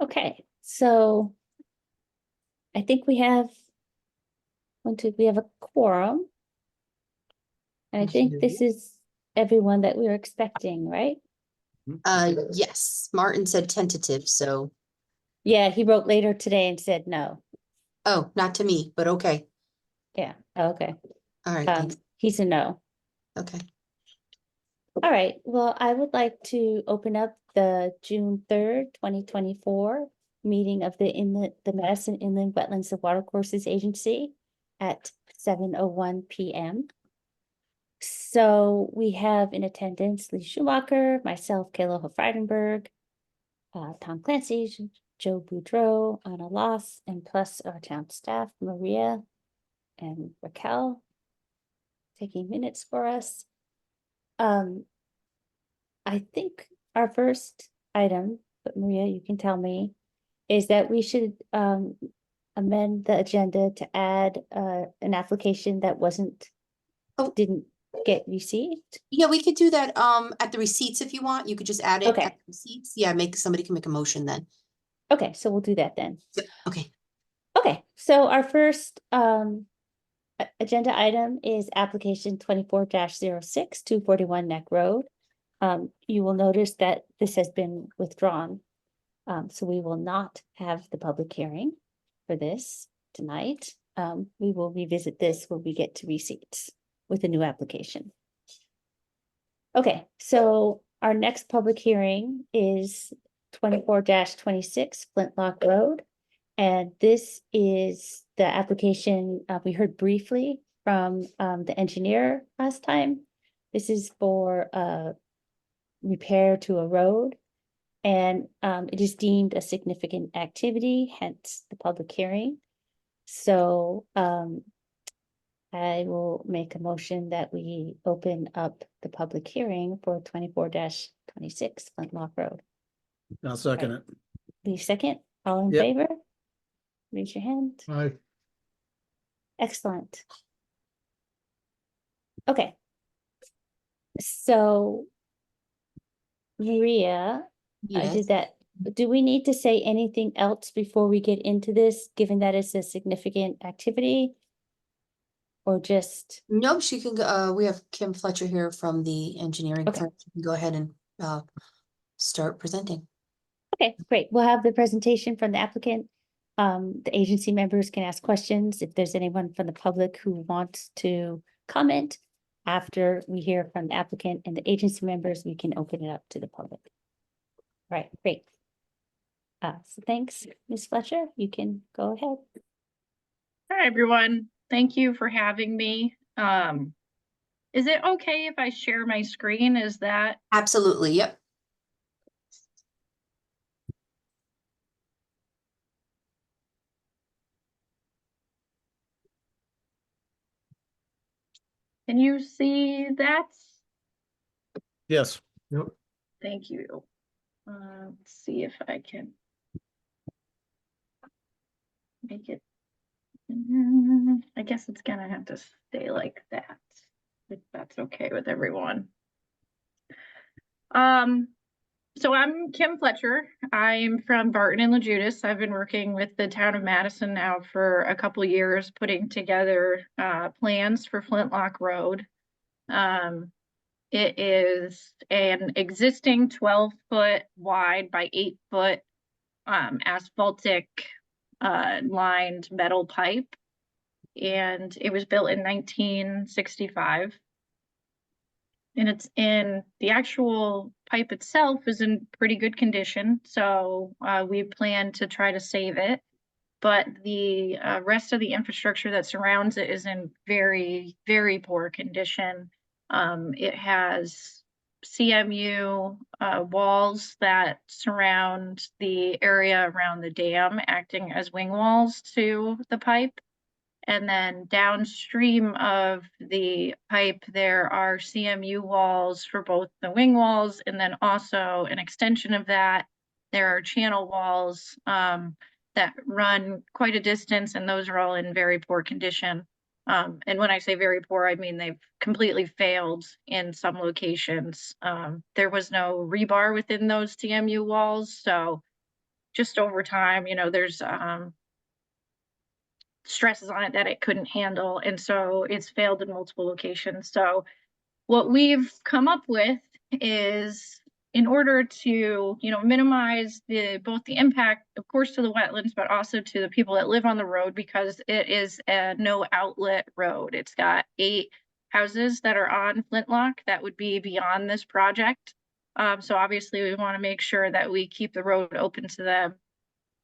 Okay, so I think we have we have a quorum. And I think this is everyone that we were expecting, right? Yes, Martin said tentative, so, Yeah, he wrote later today and said no. oh, not to me, but okay. Yeah, okay. All right, thanks. He's a no. Okay. All right, well, I would like to open up the June 3rd, 2024 meeting of the Madison Inland Wetlands and Watercourses Agency at 7:01 p.m. So we have in attendance Lee Schumacher, myself, Kayla Freidenberg, Tom Clancy, Joe Boudreau, Anna Loss, and plus our town staff, Maria and Raquel, taking minutes for us. I think our first item, but Maria, you can tell me, is that we should amend the agenda to add an application that didn't get received. Yeah, we could do that at the receipts if you want. You could just add it Okay. at the receipts. Yeah, somebody can make a motion then. Okay, so we'll do that then. Okay. Okay, so our first agenda item is application 24-06, 241 Neck Road. You will notice that this has been withdrawn. So we will not have the public hearing for this tonight. We will revisit this when we get to receipts with a new application. Okay, so our next public hearing is 24-26 Flintlock Road. And this is the application we heard briefly from the engineer last time. This is for repair to a road. And it is deemed a significant activity, hence the public hearing. So I will make a motion that we open up the public hearing for 24-26 Flintlock Road. I'll second it. Lee second, all in Yep. favor? Raise your hand. Aye. Excellent. Okay. So Maria, I Yes. did that. Do we need to say anything else before we get into this, given that it's a significant activity? Or just, No, she can go. We have Kim Fletcher here from the engineering Okay. firm. She can go ahead and start presenting. okay, great. We'll have the presentation from the applicant. The agency members can ask questions. If there's anyone from the public who wants to comment after we hear from the applicant and the agency members, we can open it up to the public. All right, great. So thanks, Ms. Fletcher. You can go ahead. Hi, everyone. Thank you for having me. Is it okay if I share my screen? Is that? Absolutely. Yep. Can you see that? Yes. Yep. Thank you. Let's see if I can make it. I guess it's gonna have to stay like that, if that's okay with everyone. So I'm Kim Fletcher. I'm from Barton and Lejudas. I've been working with the town of Madison now for a couple years, putting together plans for Flintlock Road. It is an existing 12-foot wide by 8-foot asphaltic lined metal pipe, and it was built in 1965. And it's in the actual pipe itself is in pretty good condition, so we plan to try to save it. But the rest of the infrastructure that surrounds it is in very, very poor condition. It has CMU walls that surround the area around the dam, acting as wing walls to the pipe. And then downstream of the pipe, there are CMU walls for both the wing walls, and then also an extension of that, there are channel walls that run quite a distance, and those are all in very poor condition. And when I say very poor, I mean they've completely failed in some locations. There was no rebar within those CMU walls, so just over time, you know, there's stresses on it that it couldn't handle. And so it's failed in multiple locations. So what we've come up with is, in order to, you know, minimize both the impact, of course, to the wetlands, but also to the people that live on the road, because it is a no outlet road. It's got 8 houses that are on Flintlock that would be beyond this project. So obviously we want to make sure that we keep the road open to them.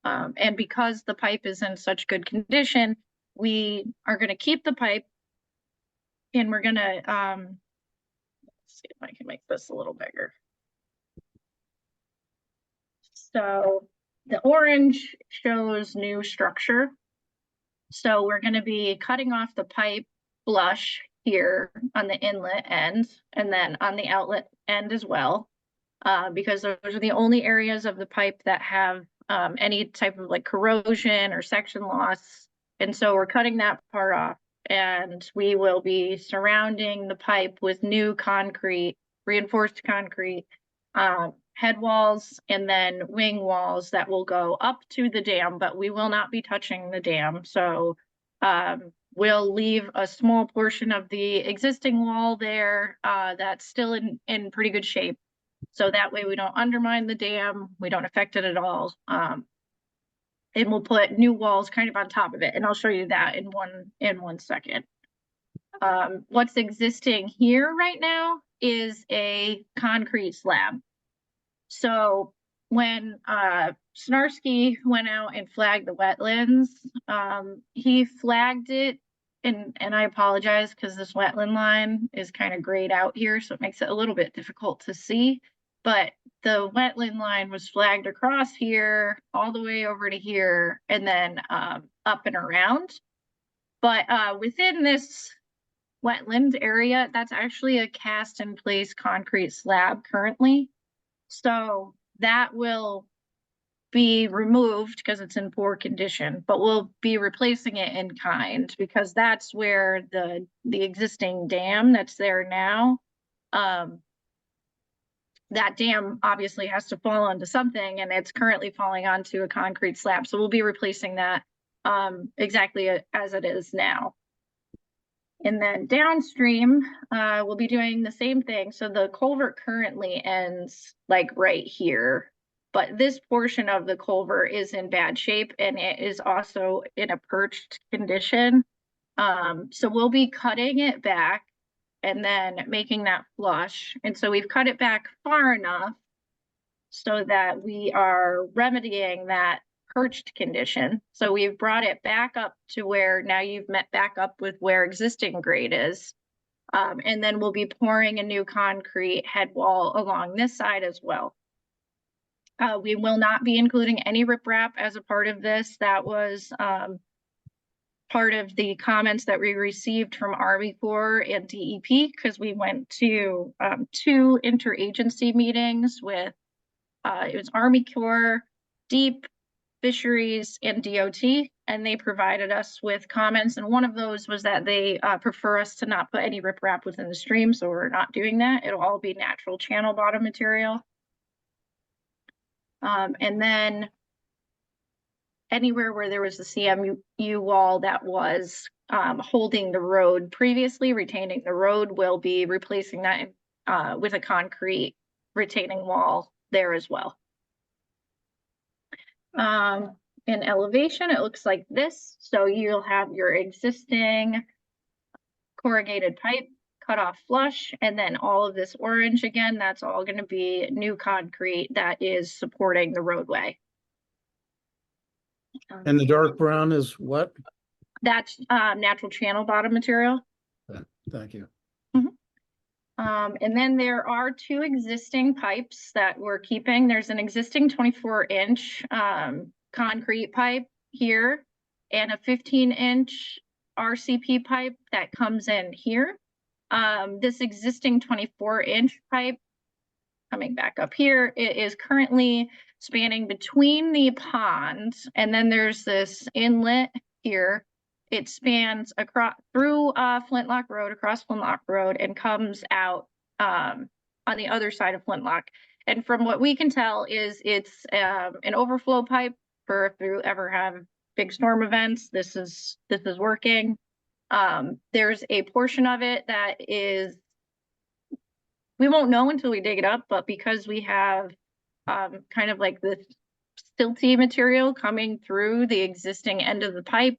And because the pipe is in such good condition, we are going to keep the pipe, and we're going to, let's see if I can make this a little bigger. So the orange shows new structure. So we're going to be cutting off the pipe flush here on the inlet end, and then on the outlet end as well, because those are the only areas of the pipe that have any type of like corrosion or section loss. And so we're cutting that part off, and we will be surrounding the pipe with new concrete, reinforced concrete, head walls, and then wing walls that will go up to the dam, but we will not be touching the dam. So we'll leave a small portion of the existing wall there that's still in pretty good shape. So that way we don't undermine the dam, we don't affect it at all. And we'll put new walls kind of on top of it, and I'll show you that in one second. What's existing here right now is a concrete slab. So when Snarsky went out and flagged the wetlands, he flagged it, and I apologize because this wetland line is kind of grayed out here, so it makes it a little bit difficult to see. But the wetland line was flagged across here, all the way over to here, and then up and around. But within this wetland area, that's actually a cast in place concrete slab currently. So that will be removed because it's in poor condition, but we'll be replacing it in kind, because that's where the existing dam that's there now, that dam obviously has to fall onto something, and it's currently falling onto a concrete slab. So we'll be replacing that exactly as it is now. And then downstream, we'll be doing the same thing. So the culvert currently ends like right here, but this portion of the culvert is in bad shape, and it is also in a perched condition. So we'll be cutting it back and then making that flush. And so we've cut it back far enough so that we are remedying that perched condition. So we've brought it back up to where now you've met back up with where existing grade is. And then we'll be pouring a new concrete head wall along this side as well. We will not be including any riprap as a part of this. That was part of the comments that we received from Army Corps and DEP, because we went to 2 interagency meetings with it was Army Corps, Deep, Fisheries, and DOT, and they provided us with comments, and one of those was that they prefer us to not put any riprap within the stream, so we're not doing that. It'll all be natural channel bottom material. And then anywhere where there was a CMU wall that was holding the road previously, retaining the road, will be replacing that with a concrete retaining wall there as well. In elevation, it looks like this. So you'll have your existing corrugated pipe cut off flush, and then all of this orange again, that's all going to be new concrete that is supporting the roadway. And the dark brown is what? That's natural channel bottom material. Thank you. And then there are 2 existing pipes that we're keeping. There's an existing 24-inch concrete pipe here, and a 15-inch RCP pipe that comes in here. This existing 24-inch pipe, coming back up here, it is currently spanning between the pond, and then there's this inlet here. It spans across through Flintlock Road, across Flintlock Road, and comes out on the other side of Flintlock. And from what we can tell is it's an overflow pipe for if you ever have big storm events, this is working. There's a portion of it that is, we won't know until we dig it up, but because we have kind of like this silty material coming through the existing end of the pipe,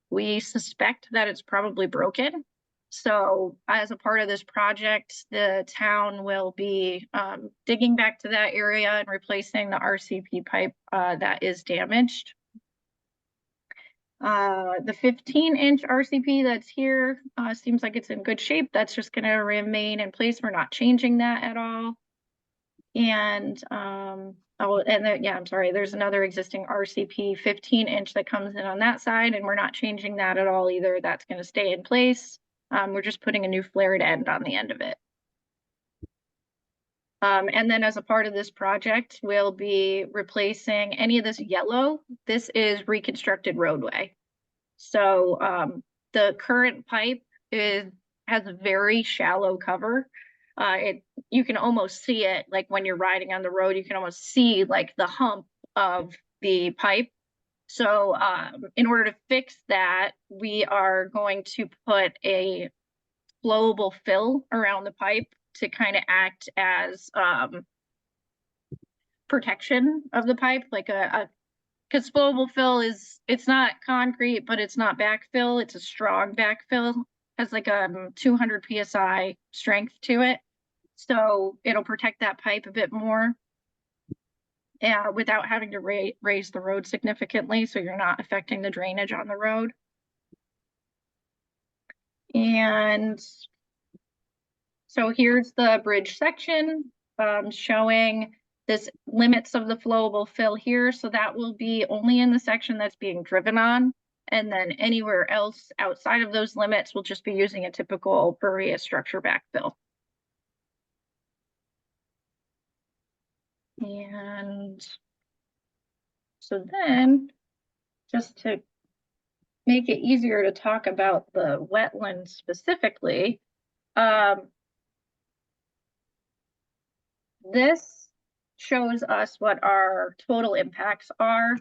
we suspect that it's probably broken. So as a part of this project, the town will be digging back to that area and replacing the RCP pipe that is damaged. The 15-inch RCP that's here seems like it's in good shape. That's just going to remain in place. We're not changing that at all. And I'm sorry, there's another existing RCP 15-inch that comes in on that side, and we're not changing that at all either. That's going to stay in place. We're just putting a new flared end on the end of it. And then as a part of this project, we'll be replacing any of this yellow. This is reconstructed roadway. So the current pipe has a very shallow cover. You can almost see it, like when you're riding on the road, you can almost see like the hump of the pipe. So in order to fix that, we are going to put a flowable fill around the pipe to kind of act as protection of the pipe, like because flowable fill it's not concrete, but it's not backfill. It's a strong backfill, has like a 200 PSI strength to it. So it'll protect that pipe a bit more without having to raise the road significantly. So you're not affecting the drainage on the road. And so here's the bridge section showing this limits of the flowable fill here. So that will be only in the section that's being driven on. And then anywhere else outside of those limits, we'll just be using a typical Berea structure backfill. And so then, just to make it easier to talk about the wetlands specifically, this shows us what our total impacts are,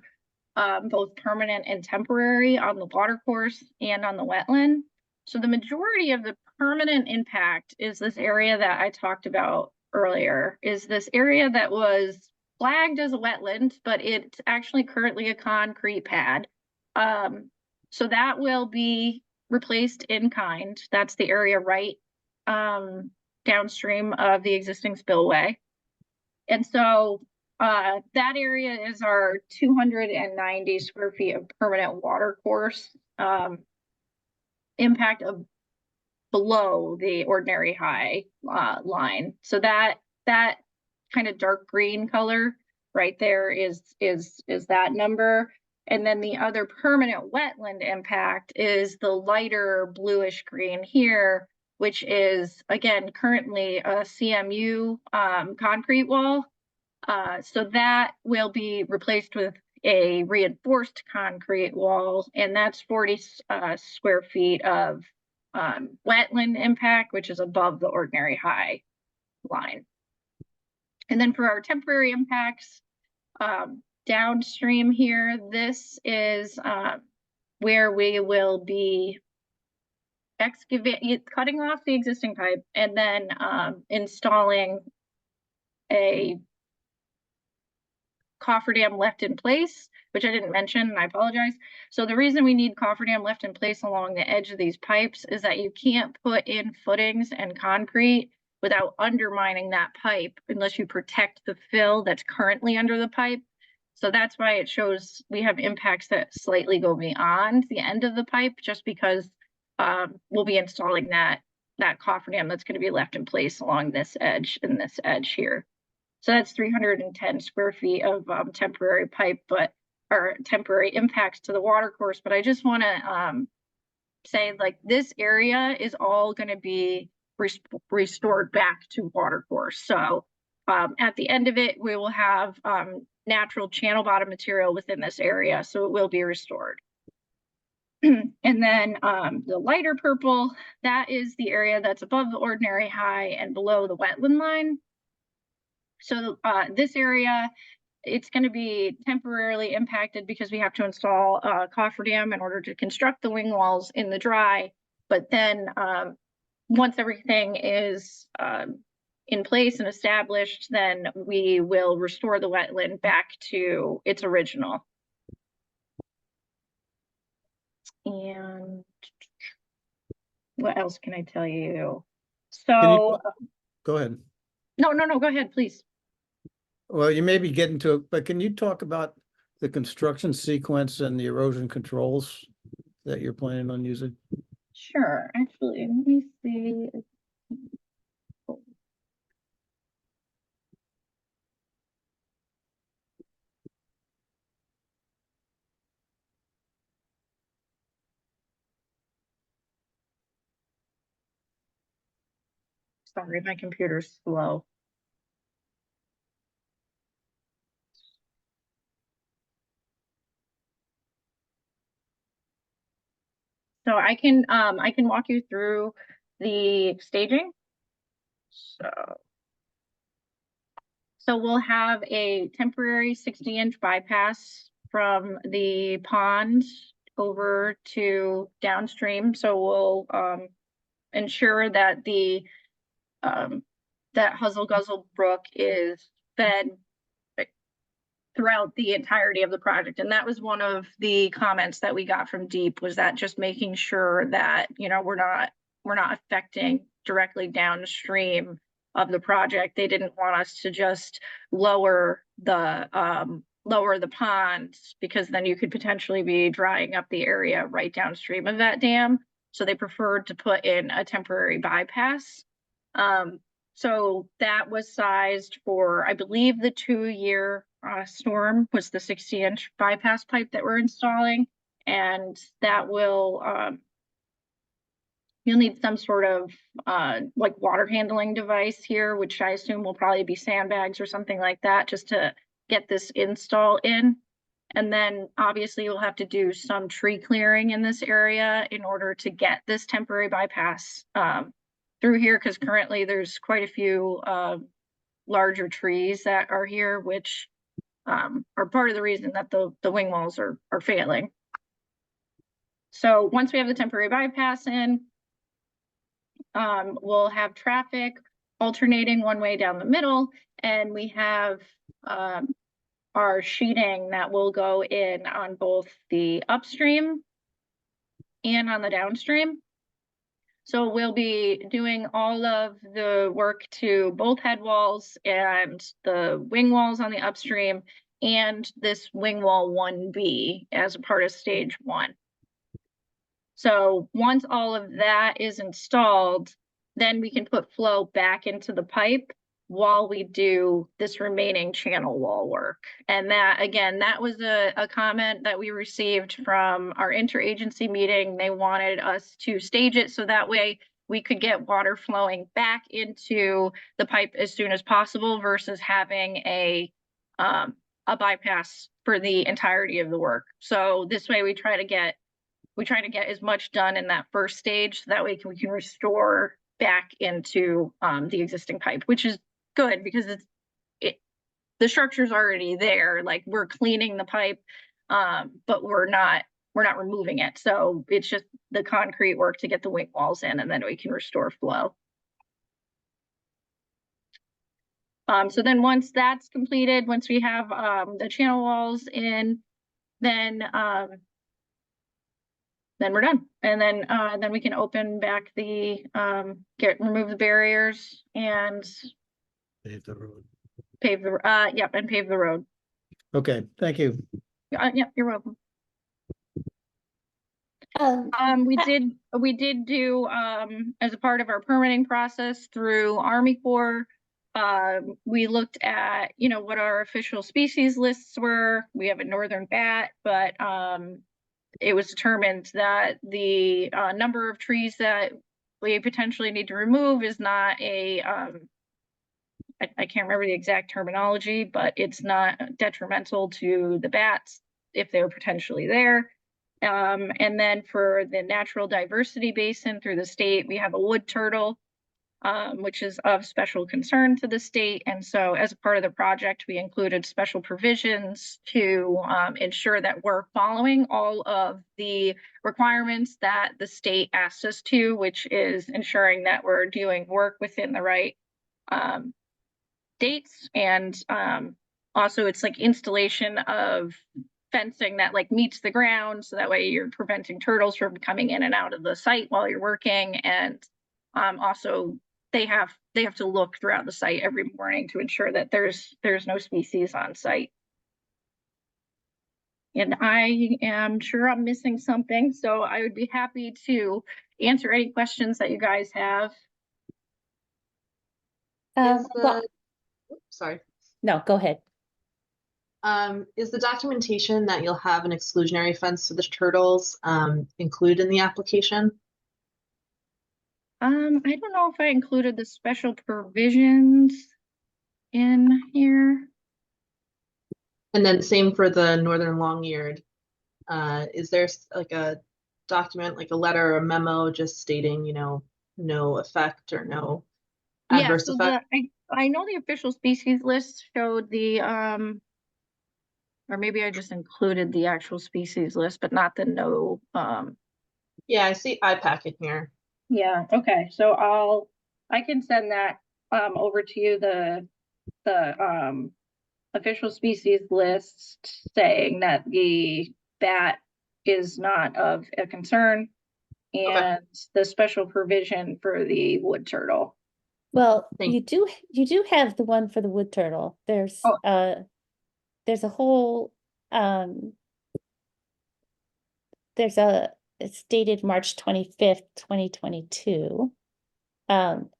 both permanent and temporary on the watercourse and on the wetland. So the majority of the permanent impact is this area that I talked about earlier, is this area that was flagged as a wetland, but it's actually currently a concrete pad. So that will be replaced in kind. That's the area right downstream of the existing spillway. And so that area is our 290 square feet of permanent watercourse impact of below the ordinary high line. So that kind of dark green color right there is that number. And then the other permanent wetland impact is the lighter bluish green here, which is, again, currently a CMU concrete wall. So that will be replaced with a reinforced concrete wall, and that's 40 square feet of wetland impact, which is above the ordinary high line. And then for our temporary impacts, downstream here, this is where we will be cutting off the existing pipe and then installing a cofferdam left in place, which I didn't mention, and I apologize. So the reason we need cofferdam left in place along the edge of these pipes is that you can't put in footings and concrete without undermining that pipe unless you protect the fill that's currently under the pipe. So that's why it shows we have impacts that slightly go beyond the end of the pipe, just because we'll be installing that cofferdam that's going to be left in place along this edge and this edge here. So that's 310 square feet of temporary pipe, or temporary impacts to the watercourse. But I just want to say, like, this area is all going to be restored back to watercourse. So at the end of it, we will have natural channel bottom material within this area, so it will be restored. And then the lighter purple, that is the area that's above the ordinary high and below the wetland line. So this area, it's going to be temporarily impacted because we have to install a cofferdam in order to construct the wing walls in the dry. But then once everything is in place and established, then we will restore the wetland back to its original. And what else can I tell you? So, Go ahead. no, go ahead, please. Well, you may be getting to it, but can you talk about the construction sequence and the erosion controls that you're planning on using? Sure, actually, let me see. Sorry, my computer's slow. So I can walk you through the staging. So we'll have a temporary 60-inch bypass from the pond over to downstream. So we'll ensure that the that Huzzle Guzzle Brook is fed throughout the entirety of the project. And that was one of the comments that we got from Deep, was that just making sure that, you know, we're not affecting directly downstream of the project. They didn't want us to just lower the pond, because then you could potentially be drying up the area right downstream of that dam. So they preferred to put in a temporary bypass. So that was sized for, I believe, the 2-year storm was the 60-inch bypass pipe that we're installing. And that will, you'll need some sort of like water handling device here, which I assume will probably be sandbags or something like that, just to get this install in. And then obviously you'll have to do some tree clearing in this area in order to get this temporary bypass through here, because currently there's quite a few larger trees that are here, which are part of the reason that the wing walls are failing. So once we have the temporary bypass in, we'll have traffic alternating one way down the middle, and we have our sheeting that will go in on both the upstream and on the downstream. So we'll be doing all of the work to both head walls and the wing walls on the upstream, and this wing wall 1B as a part of stage 1. So once all of that is installed, then we can put flow back into the pipe while we do this remaining channel wall work. And that, again, that was a comment that we received from our interagency meeting. They wanted us to stage it so that way we could get water flowing back into the pipe as soon as possible, versus having a bypass for the entirety of the work. So this way we try to get as much done in that first stage, so that way we can restore back into the existing pipe, which is good because the structure's already there. Like, we're cleaning the pipe, but we're not removing it. So it's just the concrete work to get the wing walls in, and then we can restore flow. So then once that's completed, once we have the channel walls in, then we're done. And then we can open back the remove the barriers and Pave the road. pave the and pave the road. Okay, thank you. Yep, you're welcome. We did do as a part of our permitting process through Army Corps, we looked at, you know, what our official species lists were. We have a northern bat, but it was determined that the number of trees that we potentially need to remove is not a I can't remember the exact terminology, but it's not detrimental to the bats if they're potentially there. And then for the natural diversity basin through the state, we have a wood turtle. which is of special concern to the state. And so as a part of the project, we included special provisions to ensure that we're following all of the requirements that the state asks us to, which is ensuring that we're doing work within the right dates. And also it's like installation of fencing that like meets the ground, so that way you're preventing turtles from coming in and out of the site while you're working. And also they have to look throughout the site every morning to ensure that there's no species on site. And I am sure I'm missing something, so I would be happy to answer any questions that you guys have. Is Well, the, sorry. no, go ahead. Is the documentation that you'll have an exclusionary fence for the turtles included in the application? I don't know if I included the special provisions in here. And then same for the northern long-eared. Is there like a document, like a letter or a memo just stating, you know, no effect or no adverse so effect? I know the official species list showed the or maybe I just included the actual species list, but not the no Yeah, I see IPAC in here. yeah, okay. So I can send that over to you, the official species list saying that the bat is not of a concern, and the special provision for the wood turtle. Well, Thank you do have the one for the wood turtle. There's Oh. there's a whole there's a it's dated March 25th, 2022. And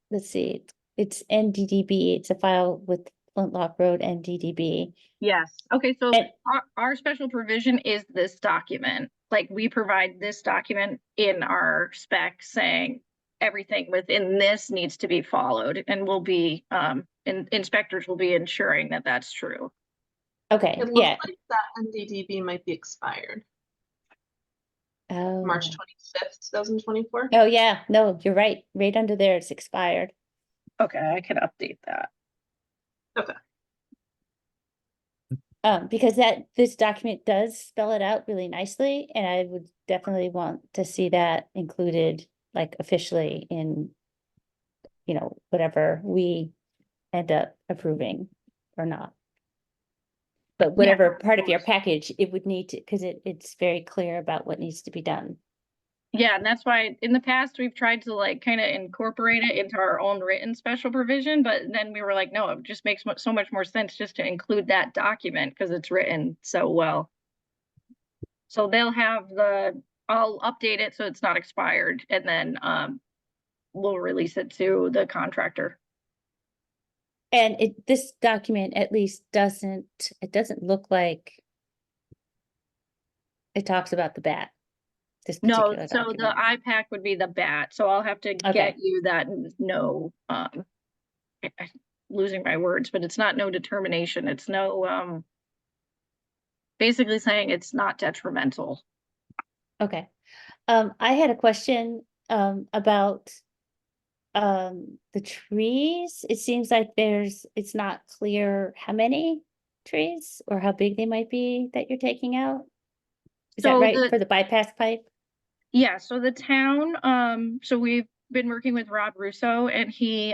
let's see, it's NDDB. It's a file with Flintlock Rd NDDB. Yes. Okay, so And- our special provision is this document. Like, we provide this document in our spec saying everything within this needs to be followed, and we'll be inspectors will be ensuring that that's true. Okay, It looks yeah. like that NDDB might be expired. March Oh. 25th, 2024. Oh, yeah, no, you're right. Right under there, it's expired. Okay, I can update that. Okay. Because this document does spell it out really nicely, and I would definitely want to see that included, like, officially in, you know, whatever we end up approving or not. But whatever part of your package, it would need to, because it's very clear about what needs to be done. Yeah, and that's why in the past we've tried to like kind of incorporate it into our own written special provision, but then we were like, no, it just makes so much more sense just to include that document because it's written so well. So they'll have I'll update it so it's not expired, and then we'll release it to the contractor. And this document at least doesn't look like it talks about the bat. This No, particular so the document. IPAC would be the bat. So I'll have to Okay. get you that no losing my words, but it's not no determination. It's no basically saying it's not detrimental. Okay. I had a question about the trees. It seems like it's not clear how many trees or how big they might be that you're taking out. Is that So right for the bypass pipe? Yeah, so the town, so we've been working with Rob Russo, and he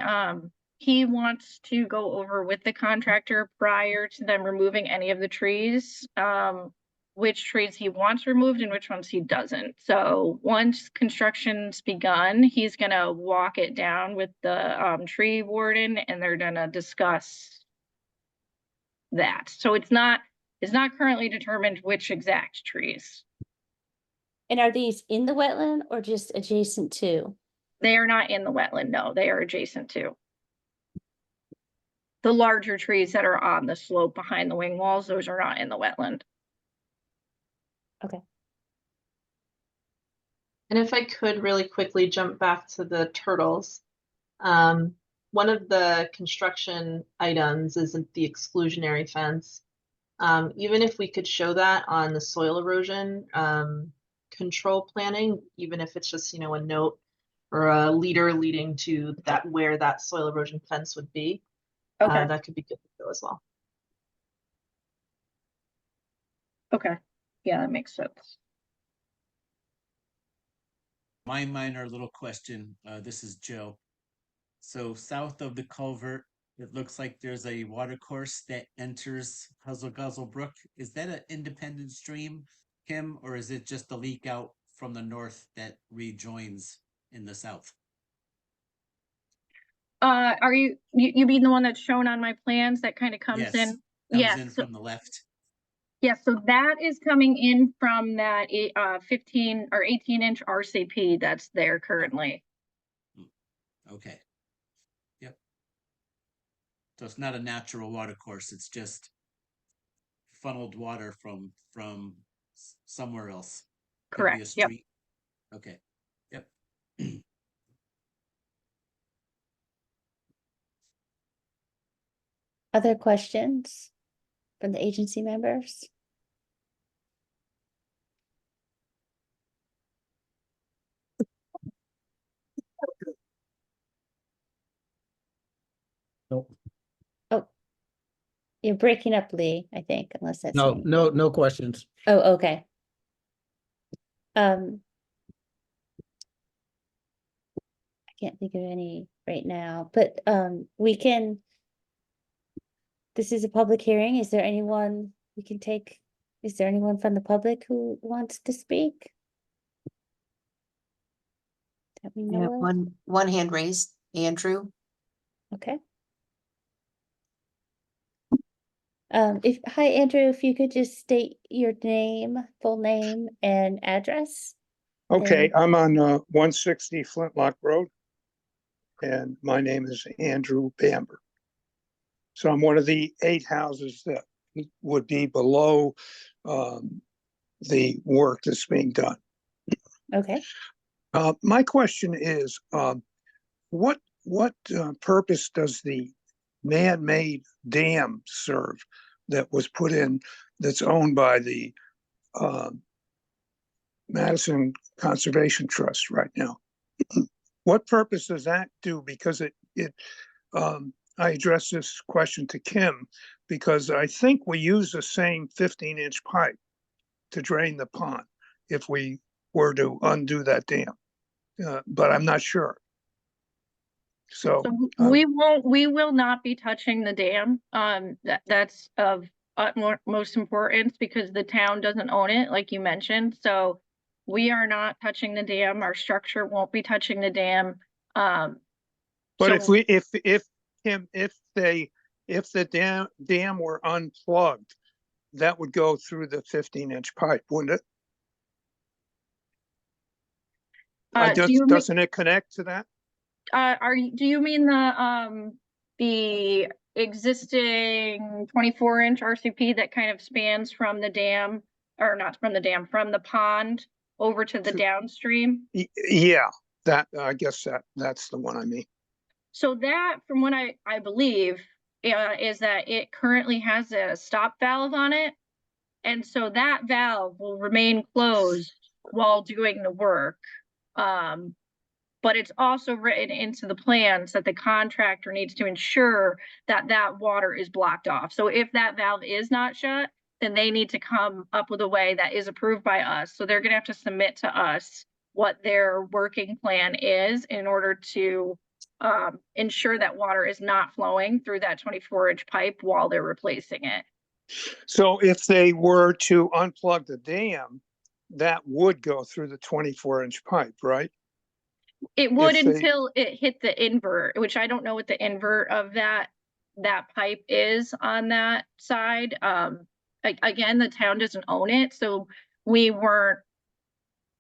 wants to go over with the contractor prior to them removing any of the trees, which trees he wants removed and which ones he doesn't. So once construction's begun, he's gonna walk it down with the tree warden, and they're gonna discuss that. So it's not currently determined which exact trees. And are these in the wetland or just adjacent to? They are not in the wetland, no, they are adjacent to. The larger trees that are on the slope behind the wing walls, those are not in the wetland. Okay. And if I could really quickly jump back to the turtles. One of the construction items isn't the exclusionary fence. Even if we could show that on the soil erosion control planning, even if it's just, you know, a note or a leader leading to that where that soil erosion fence would be. Okay, That could be good to go as well. okay. Yeah, that makes sense. My minor little question, this is Joe. So south of the culvert, it looks like there's a water course that enters Huzzle Guzzle Brook. Is that an independent stream, Kim, or is it just a leak out from the north that rejoins in the south? Are you mean the one that's shown on my plans that kind of comes Yes, in? comes Yes, in so- from the left. yes, so that is coming in from that 15 or 18-inch RCP that's there currently. Okay. Yep. So it's not a natural water course, it's just funneled water from somewhere else. Could be a Correct, yep. street. Okay, yep. Other questions from the agency members? Nope. Oh. You're breaking up, Lee, I think, unless that's No, me. no questions. Oh, okay. I can't think of any right now, but we can. This is a public hearing. Is there anyone we can take? Is there anyone from the public who wants to speak? That we I have know of? one hand raised, Andrew. Okay. Hi, Andrew, if you could just state your name, full name and address. Okay, Then- I'm on 160 Flintlock Road, and my name is Andrew Bamber. So I'm one of the 8 houses that would be below the work that's being done. Okay, My question is, what purpose does the man-made dam serve that was put in, that's owned by the Madison Conservation Trust right now? What purpose does that do? Because I addressed this question to Kim, because I think we use the same 15-inch pipe to drain the pond if we were to undo that dam, but I'm not sure. So We will not be touching the dam. That's of utmost importance because the town doesn't own it, like you mentioned. So we are not touching the dam. Our structure won't be touching the dam. but So- if the dam were unplugged, that would go through the 15-inch pipe, wouldn't it? Doesn't it connect to that? do you mean the existing 24-inch RCP that kind of spans from the dam, or not from the dam, from the pond over to the downstream? Yeah, that, I guess that's the one I mean. So that, from what I believe, is that it currently has a stop valve on it. And so that valve will remain closed while doing the work. But it's also written into the plans that the contractor needs to ensure that that water is blocked off. So if that valve is not shut, then they need to come up with a way that is approved by us. So they're gonna have to submit to us what their working plan is in order to ensure that water is not flowing through that 24-inch pipe while they're replacing it. So if they were to unplug the dam, that would go through the 24-inch pipe, right? It would If they- until it hit the invert, which I don't know what the invert of that pipe is on that side. Again, the town doesn't own it, so we weren't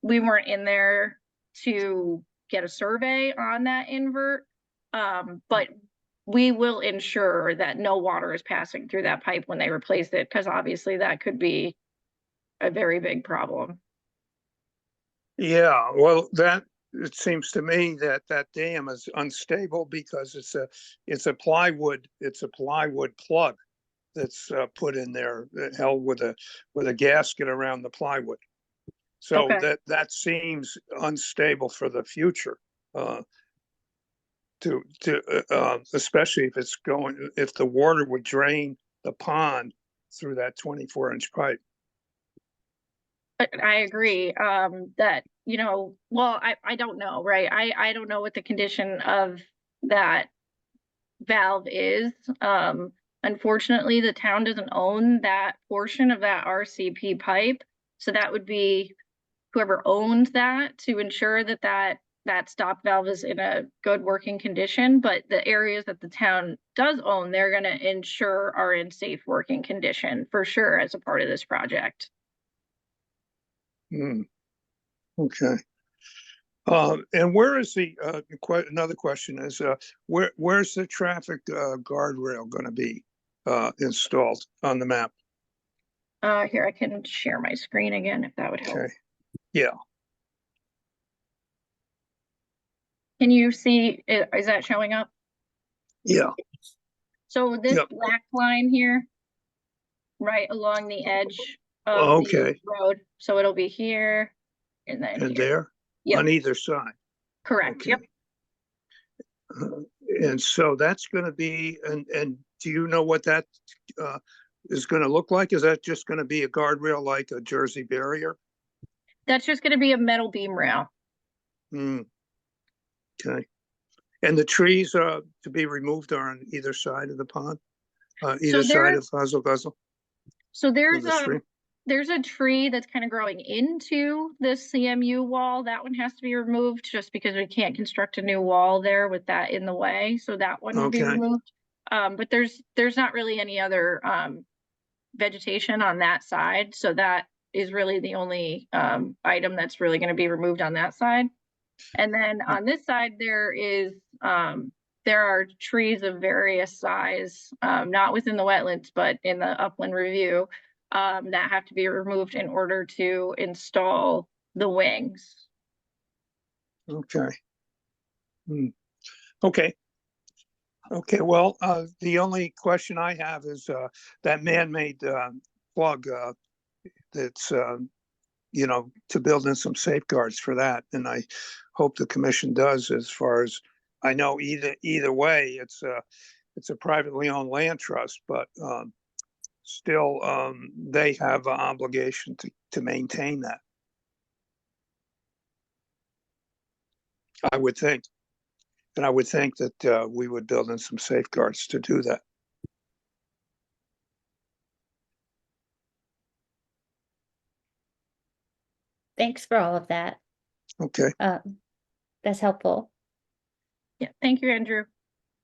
in there to get a survey on that invert. But we will ensure that no water is passing through that pipe when they replace it, because obviously that could be a very big problem. Yeah, well, it seems to me that dam is unstable because it's a plywood plug that's put in there, held with a gasket around the plywood. So Okay. that seems unstable for the future. especially if it's going, if the water would drain the pond through that 24-inch pipe. I agree, that, you know, well, I don't know, right? I don't know what the condition of that valve is. Unfortunately, the town doesn't own that portion of that RCP pipe. So that would be whoever owns that to ensure that that stop valve is in a good working condition. But the areas that the town does own, they're gonna ensure are in safe working condition for sure as a part of this project. Okay. And where is the, another question is, where's the traffic guardrail gonna be installed on the map? Here, I can share my screen again if that would help. Okay, yeah, Can you see, is that showing up? yeah, So this Yep. black line here, right along the edge of the Okay. road, so it'll be here and then and here. there, Yep, on either side. correct, Okay. yep. And so that's gonna be, and do you know what that is gonna look like? Is that just gonna be a guardrail like a Jersey barrier? That's just gonna be a metal beam rail. Hmm. Okay. And the trees to be removed are on either side of the pond? Either side of Hazel Guzzle? So of there's the stream? there's a tree that's kind of growing into this CMU wall. That one has to be removed just because we can't construct a new wall there with that in the way. So that one will be Okay. removed. But there's not really any other vegetation on that side. So that is really the only item that's really going to be removed on that side. And then on this side, there are trees of various size, not within the wetlands, but in the upland review, that have to be removed in order to install the wings. Okay. Hmm. Okay. Okay, well, the only question I have is that man-made plug that's, you know, to build in some safeguards for that. And I hope the commission does, as far as I know, either way, it's a privately owned land trust, but still they have an obligation to maintain that. I would think. And I would think that we would build in some safeguards to do that. Thanks for all of that. Okay, That's helpful. Yeah, thank you, Andrew.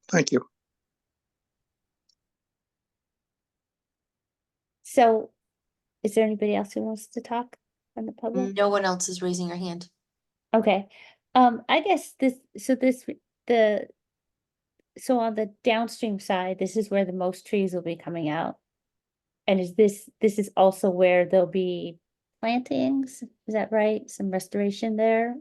thank you. So is there anybody else who wants to talk from the public? No one else is raising their hand. Okay, I guess so on the downstream side, this is where the most trees will be coming out. And this is also where there'll be plantings, is that right? Some restoration there?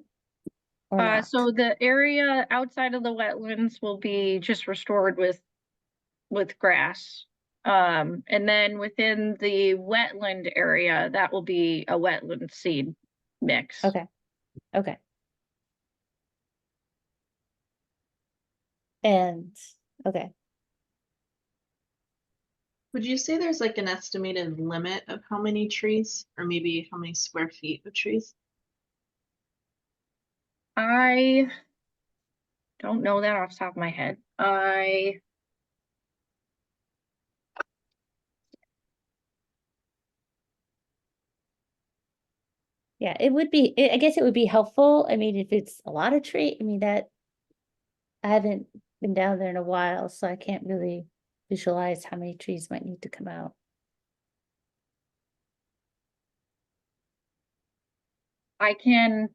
Or not? So the area outside of the wetlands will be just restored with grass. And then within the wetland area, that will be a wetland seed mix. Okay, okay. And, okay, Would you say there's like an estimated limit of how many trees, or maybe how many square feet of trees? I don't know that off the top of my head. yeah, it would be, I guess it would be helpful. I mean, if it's a lot of tree, I mean, that I haven't been down there in a while, so I can't really visualize how many trees might need to come out. I can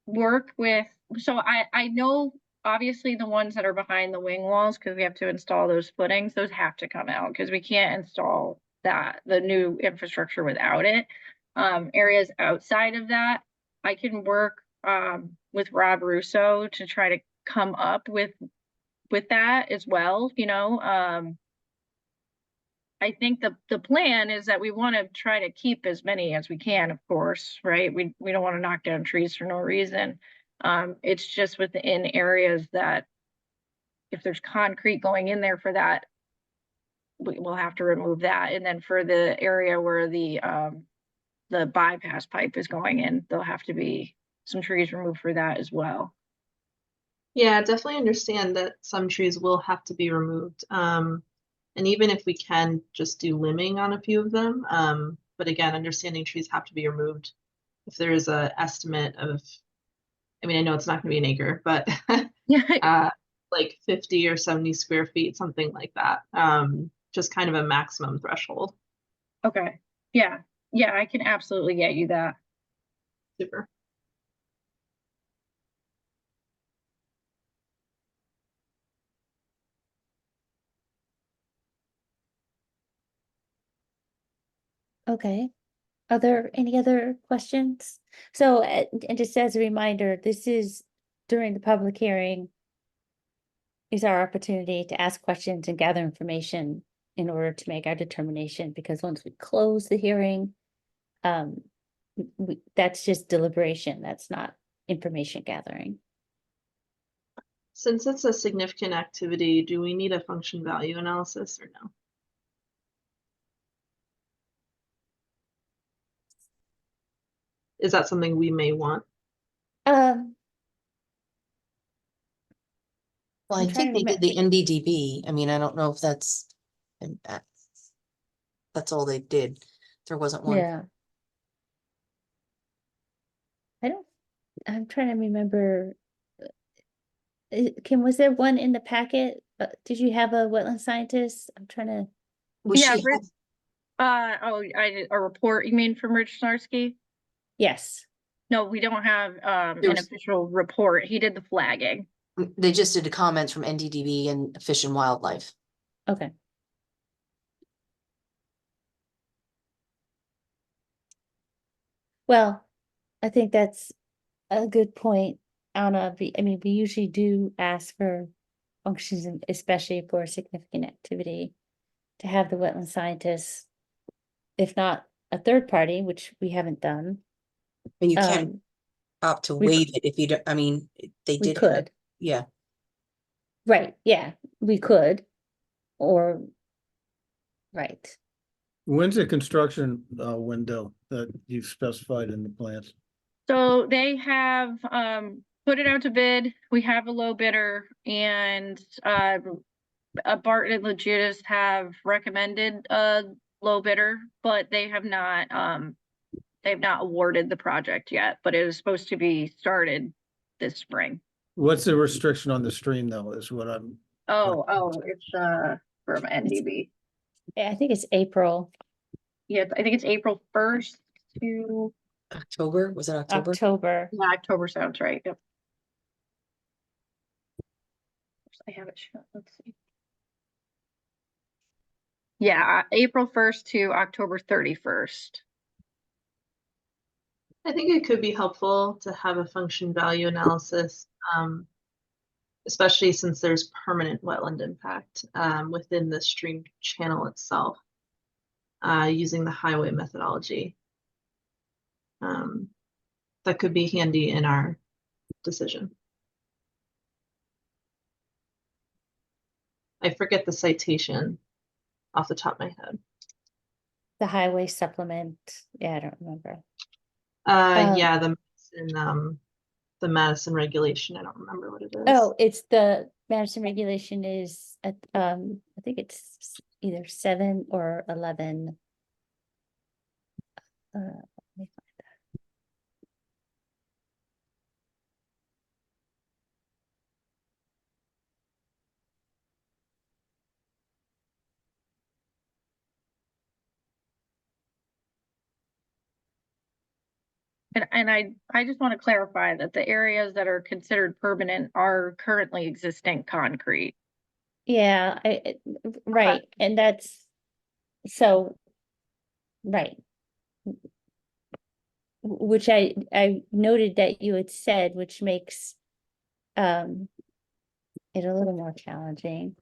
work with, so I know obviously the ones that are behind the wing walls, because we have to install those footings, those have to come out because we can't install the new infrastructure without it. Areas outside of that, I can work with Rob Russo to try to come up with that as well, you know. I think the plan is that we want to try to keep as many as we can, of course, right? We don't want to knock down trees for no reason. It's just within areas that if there's concrete going in there for that, we will have to remove that. And then for the area where the bypass pipe is going in, there'll have to be some trees removed for that as well. Yeah, definitely understand that some trees will have to be removed. And even if we can just do limbing on a few of them, but again, understanding trees have to be removed. If there's a estimate of, I mean, I know it's not gonna be an acre, but Yeah. like 50 or 70 square feet, something like that. Just kind of a maximum threshold. Okay. Yeah. Yeah, I can absolutely get you that. Super. Okay. Are there any other questions? So, and just as a reminder, this is during the public hearing is our opportunity to ask questions and gather information in order to make our determination, because once we close the hearing, that's just deliberation. That's not information gathering. Since it's a significant activity, do we need a function value analysis or no? Is that something we may want? Um, Well, I'm I trying think to they did the NDDB. I mean, I don't know if that's that's all they did. There wasn't one. yeah. I'm trying to remember. Kim, was there one in the packet? Did you have a wetland scientist? I'm trying to, Was Yeah, she Rich, a report you mean from Rich Snarski? yes. No, we don't have There an was- official report. He did the flagging. They just did the comments from NDDB and Fish and Wildlife. Okay. Well, I think that's a good point, Anna. I mean, we usually do ask for functions, especially for significant activity, to have the wetland scientists, if not a third party, which we haven't done. And you can Um, opt to we waive it if you don't, I mean, they we did have, could, yeah. right, yeah, we could, or, right. When's the construction window that you've specified in the plans? So they have put it out to bid. We have a low bidder, and Barton and Legitis have recommended a low bidder, but they have not awarded the project yet, but it is supposed to be started this spring. What's the restriction on the stream though, is what I'm, It's from NDB. I think it's April, Yeah, I think it's April 1st to October, was it October? October. yeah, October sounds right. Yep. I have it. Let's see. Yeah, April 1st to October 31st. I think it could be helpful to have a function value analysis, especially since there's permanent wetland impact within the stream channel itself, using the highway methodology. That could be handy in our decision. I forget the citation off the top of my head. The highway supplement, yeah, I don't remember. Yeah, the Madison regulation. I don't remember what it is. Oh, it's the Madison regulation is at, I think it's either 7 or 11. Let me find that. And I just want to clarify that the areas that are considered permanent are currently existing concrete. Yeah, right, and that's, so, right. Which I noted that you had said, which makes it a little more challenging.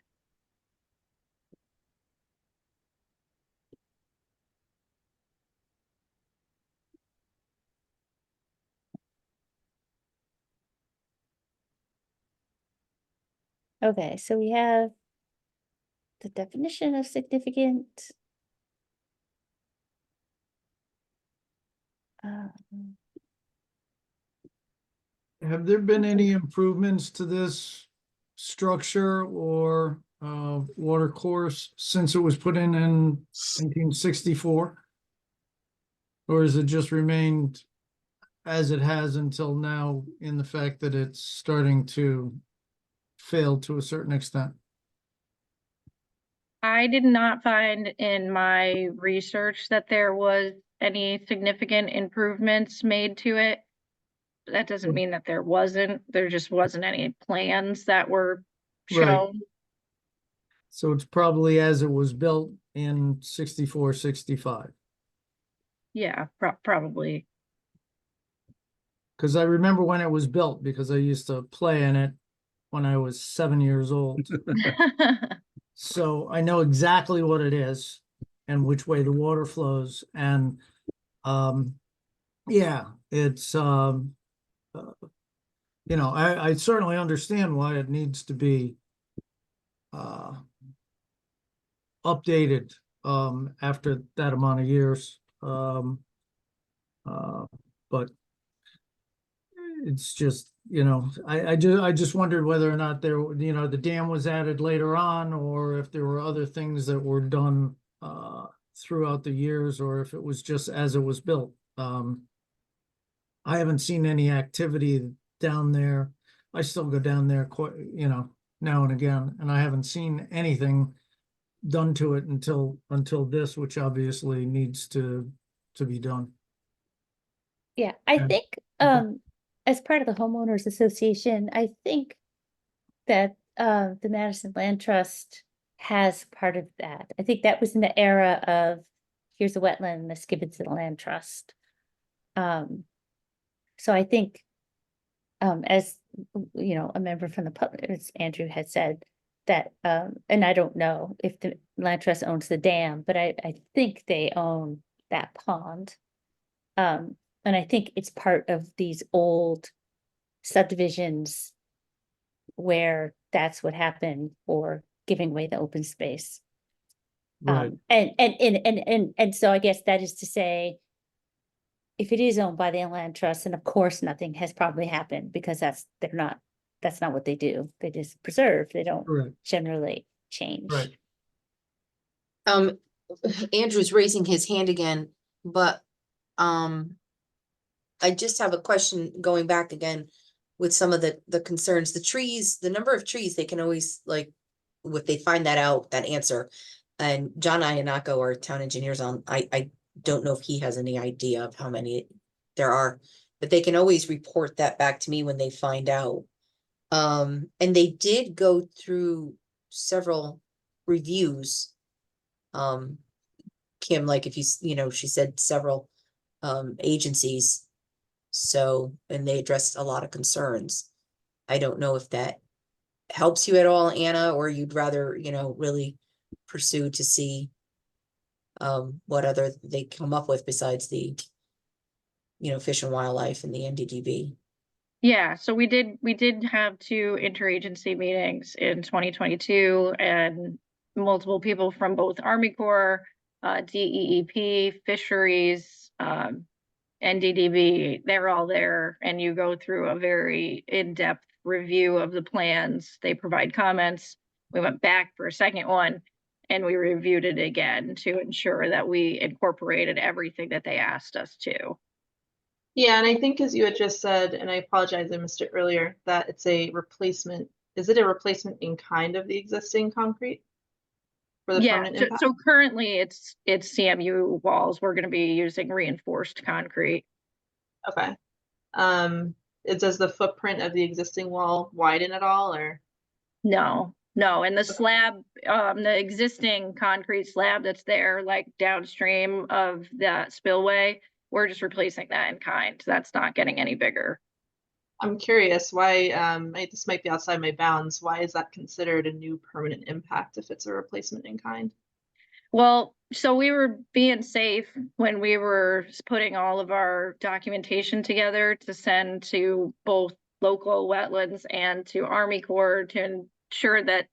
Okay, so we have the definition of significant. Um, Have there been any improvements to this structure or water course since it was put in 1964? Or has it just remained as it has until now in the fact that it's starting to fail to a certain extent? I did not find in my research that there was any significant improvements made to it. That doesn't mean that there just wasn't any plans that were Right. shown. So it's probably as it was built in 64, 65. Yeah, probably. Because I remember when it was built because I used to play in it when I was 7 years old. So I know exactly what it is and which way the water flows. And yeah, it's I certainly understand why it needs to be updated after that amount of years. But it's just, I just wondered whether or not there, the dam was added later on, or if there were other things that were done throughout the years, or if it was just as it was built. I haven't seen any activity down there. I still go down there quite, now and again, and I haven't seen anything done to it until this, which obviously needs to be done. Yeah, I Yeah. think, as part of the homeowners association, I think that, the Madison Land Trust has part of that. I think that was in the era of, here's a wetland, let's give it to the land trust. So I think, as, a member from the public, as Andrew had said, that, and I don't know if the land trust owns the dam, but I think they own that pond. And I think it's part of these old subdivisions where that's what happened for giving away the open space. Right. And so I guess that is to say, if it is owned by the land trust, and of course nothing has probably happened because that's not what they do. They just preserve, they don't Right. generally change. Right. Andrew's raising his hand again, but, I just have a question going back again with some of the concerns, the trees, the number of trees, they can always like, if they find that out, that answer. And John Iannacco, our town engineers I don't know if he has any idea of how many there are, but they can always report that back to me when they find out. And they did go through several reviews. Kim, like if she said several agencies. So, and they addressed a lot of concerns. I don't know if that helps you at all, Anna, or you'd rather, really pursue to see what other they come up with besides the, Fish and Wildlife and the NDDB. Yeah, so we did have 2 interagency meetings in 2022, and multiple people from both Army Corps, DEEP, Fisheries, NDDB, they're all there, and you go through a very in-depth review of the plans. They provide comments. We went back for a second one, and we reviewed it again to ensure that we incorporated everything that they asked us to. Yeah, and I think as you had just said, and I apologize, I missed it earlier, that it's a replacement. Is it a replacement in kind of the existing concrete? For the Yeah, permanent so, impact? so currently it's CMU walls. We're gonna be using reinforced concrete. Okay. Does the footprint of the existing wall widen at all, or? No, and the slab, the existing concrete slab that's there, like downstream of that spillway, we're just replacing that in kind. That's not getting any bigger. I'm curious why, this might be outside my bounds. Why is that considered a new permanent impact if it's a replacement in kind? Well, so we were being safe when we were putting all of our documentation together to send to both local wetlands and to Army Corps to sure that,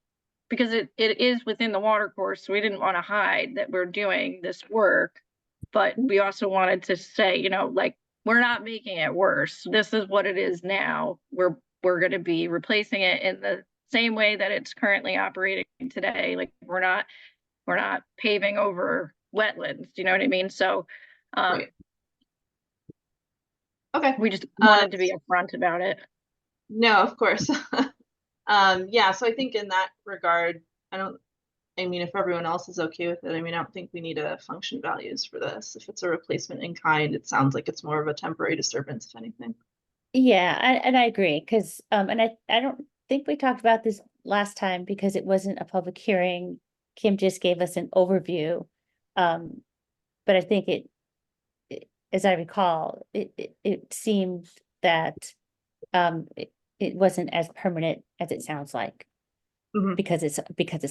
because it is within the water course, so we didn't want to hide that we're doing this work. But we also wanted to say, you know, like, we're not making it worse. This is what it is now. We're going to be replacing it in the same way that it's currently operating today. Like, we're not paving over wetlands. Do you know what I mean? So Right. Okay. we just wanted to be upfront about it. No, of course. Yeah, so I think in that regard, I mean, if everyone else is okay with it, I mean, I don't think we need a function values for this. If it's a replacement in kind, it sounds like it's more of a temporary disturbance, if anything. Yeah, and I agree, because and I don't think we talked about this last time because it wasn't a public hearing. Kim just gave us an overview. But I think as I recall, it seemed that it wasn't as permanent as it sounds like, Mhm. because it's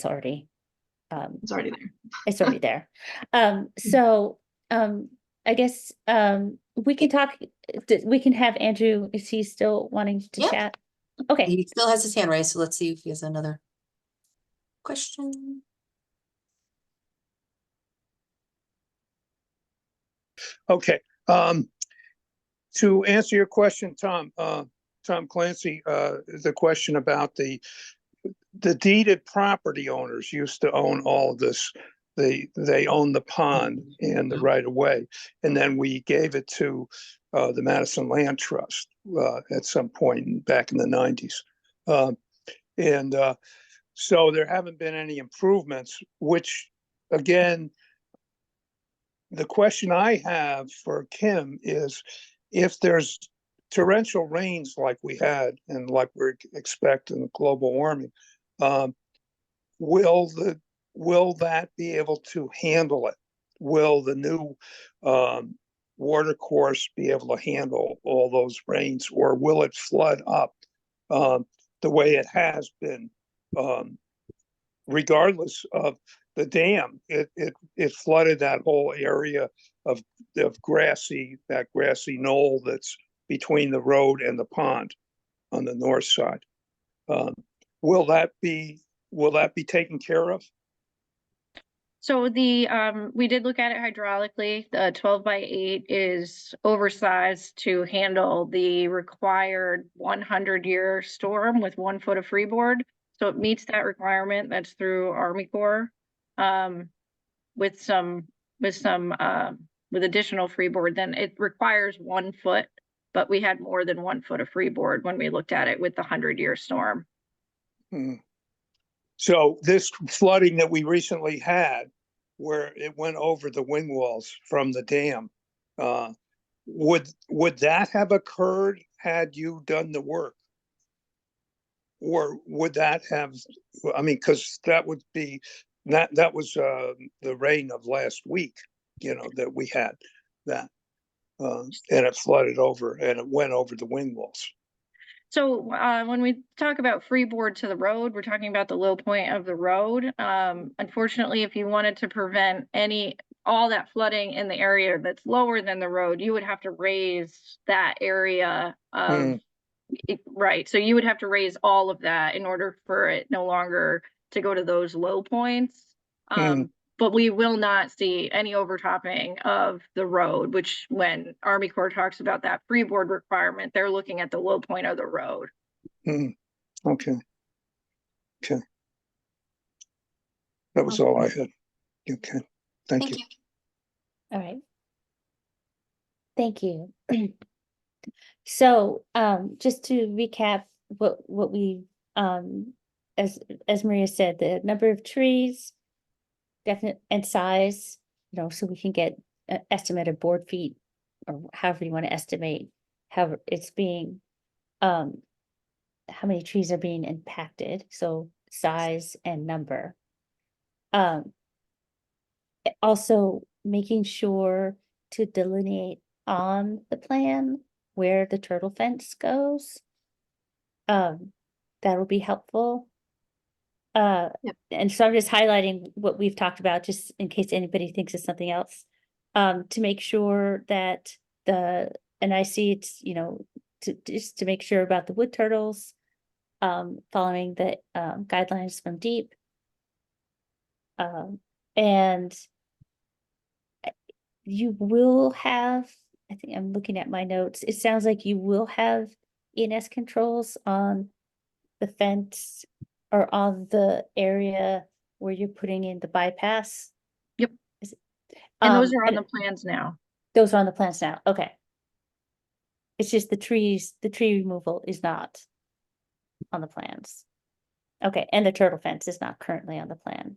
already It's already there. it's already there. So I guess we can talk, we can have Andrew, is he still wanting to Yeah. chat? Okay, He still has his hand raised, so let's see if he has another question. Okay, to answer your question, Tom Clancy, the question about the deeded property owners used to own all of this. They own the pond and the right of way, and then we gave it to the Madison Land Trust at some point back in the 90s. And so there haven't been any improvements, which again, the question I have for Kim is, if there's torrential rains like we had and like we're expecting global warming, will that be able to handle it? Will the new water course be able to handle all those rains, or will it flood up the way it has been? Regardless of the dam, it flooded that whole area of grassy knoll that's between the road and the pond on the north side. Will that be taken care of? So we did look at it hydraulically. The 12x8 is oversized to handle the required 100-year storm with 1 foot of freeboard. So it meets that requirement. That's through Army Corps, with additional freeboard. Then it requires 1 foot, but we had more than 1 foot of freeboard when we looked at it with the 100-year storm. So this flooding that we recently had, where it went over the wing walls from the dam, would that have occurred had you done the work? Or would that have, I mean, because that would be, that was the rain of last week, that we had that. And it flooded over and it went over the wing walls. So when we talk about freeboard to the road, we're talking about the low point of the road. Unfortunately, if you wanted to prevent all that flooding in the area that's lower than the road, you would have to raise that area of right. So you would have to raise all of that in order for it no longer to go to those low points. But we will not see any overtopping of the road, which when Army Corps talks about that freeboard requirement, they're looking at the low point of the road. Okay. That was all I had. Okay. Thank you. all right. Thank you. So just to recap what we as Maria said, the number of trees, definite, and size, so we can get an estimate of board feet, or however you want to estimate how it's being, how many trees are being impacted, so size and number. Also making sure to delineate on the plan where the turtle fence goes. That'll be helpful. Yep. And so I'm just highlighting what we've talked about, just in case anybody thinks of something else. To make sure that and I see it's, just to make sure about the wood turtles. following the guidelines from DEEP. And you will have, I think I'm looking at my notes, it sounds like you will have ENS controls on the fence or on the area where you're putting in the bypass. Yep. Is it- And those are on and the plans now. those are on the plans now, okay. It's just the tree removal is not on the plans. Okay, and the turtle fence is not currently on the plan.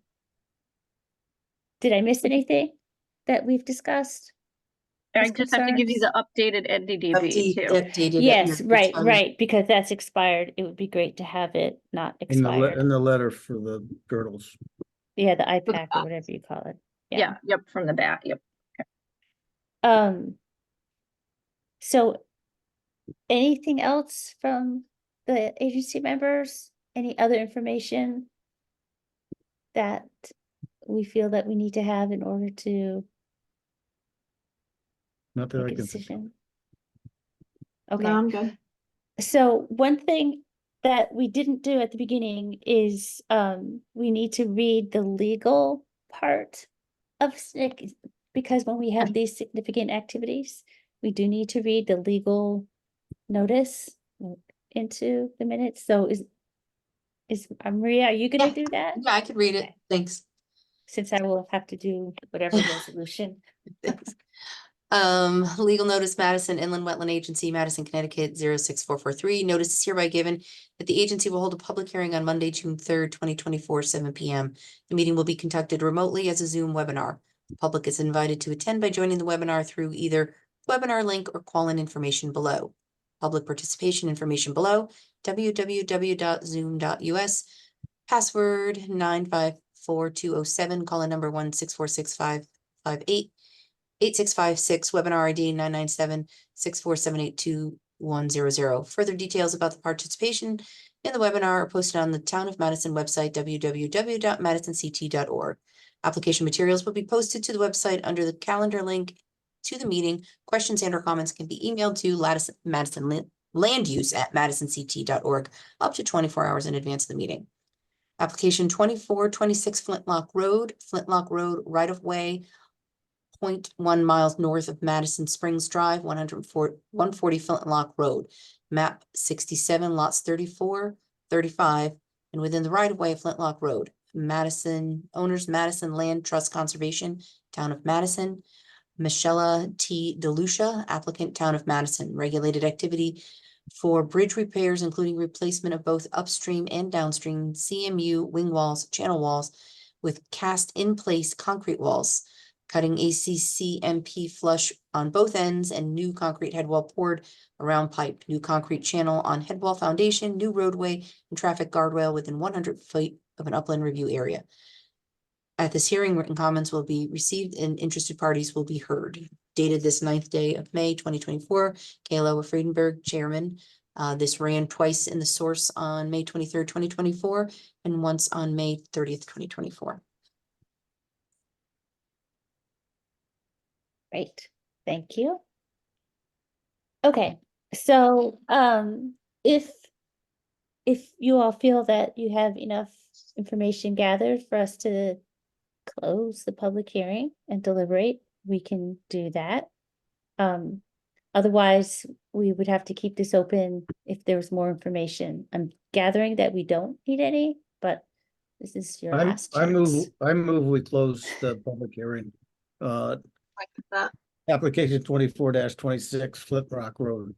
Did I miss anything that we've discussed? I as just have to give you concerns? the updated NDDB too. Updated. Yes, yeah, right, fine. right, because that's expired. It would be great to have it not In the, expired. in the letter for the turtles. Yeah, the the IPAC or back. whatever you call it. Yeah, yep, from the bat, yep. So anything else from the agency members? Any other information that we feel that we need to have in order to Not that I make a can think of. decision? No, Okay, I'm good. so one thing that we didn't do at the beginning is we need to read the legal part of SNCC, because when we have these significant activities, we do need to read the legal notice into the minutes. So is Maria, are you gonna Yeah. do that? Yeah, I could read it. Okay. Thanks. Since I will have to do whatever resolution. Thanks. Legal notice, Madison Inland Wetland Agency, Madison, Connecticut, 06443. Notice is hereby given that the agency will hold a public hearing on Monday, June 3rd, 2024, 7 p.m. The meeting will be conducted remotely as a Zoom webinar. The public is invited to attend by joining the webinar through either webinar link or call-in information below. Public participation information below, www.zoom.us, password 954207, call-in number 1646558. 8656, webinar ID 997-64782-100. Further details about the participation in the webinar are posted on the Town of Madison website, www.MadisonCT.org. Application materials will be posted to the website under the calendar link to the meeting. Questions and or comments can be emailed to Madison Land Use at MadisonCT.org up to 24 hours in advance of the meeting. Application 2426 Flintlock Road right-of-way 0.1 miles north of Madison Springs Drive, 140 Flintlock Road, map 67, lots 34, 35, and within the right-of-way of Flintlock Road. Madison, owners Madison Land Trust Conservation, Town of Madison. Michella T. DeLucia, applicant, Town of Madison. Regulated activity for bridge repairs, including replacement of both upstream and downstream CMU wing walls, channel walls with cast in place concrete walls, cutting ACCMP flush on both ends and new concrete headwall poured around pipe, new concrete channel on headwall foundation, new roadway and traffic guardrail within 100 feet of an upland review area. At this hearing, written comments will be received and interested parties will be heard. Dated this 9th day of May, 2024, Kayla Friedenberg, chairman. This ran twice in the source on May 23rd, 2024, and once on May 30th, 2024. Great, thank you. Okay, so if you all feel that you have enough information gathered for us to close the public hearing and deliberate, we can do that. Otherwise, we would have to keep this open if there's more information. I'm gathering that we don't need any, but this is your last chance. I move we close the public hearing. Like that. Application 24-26 Flintlock Road.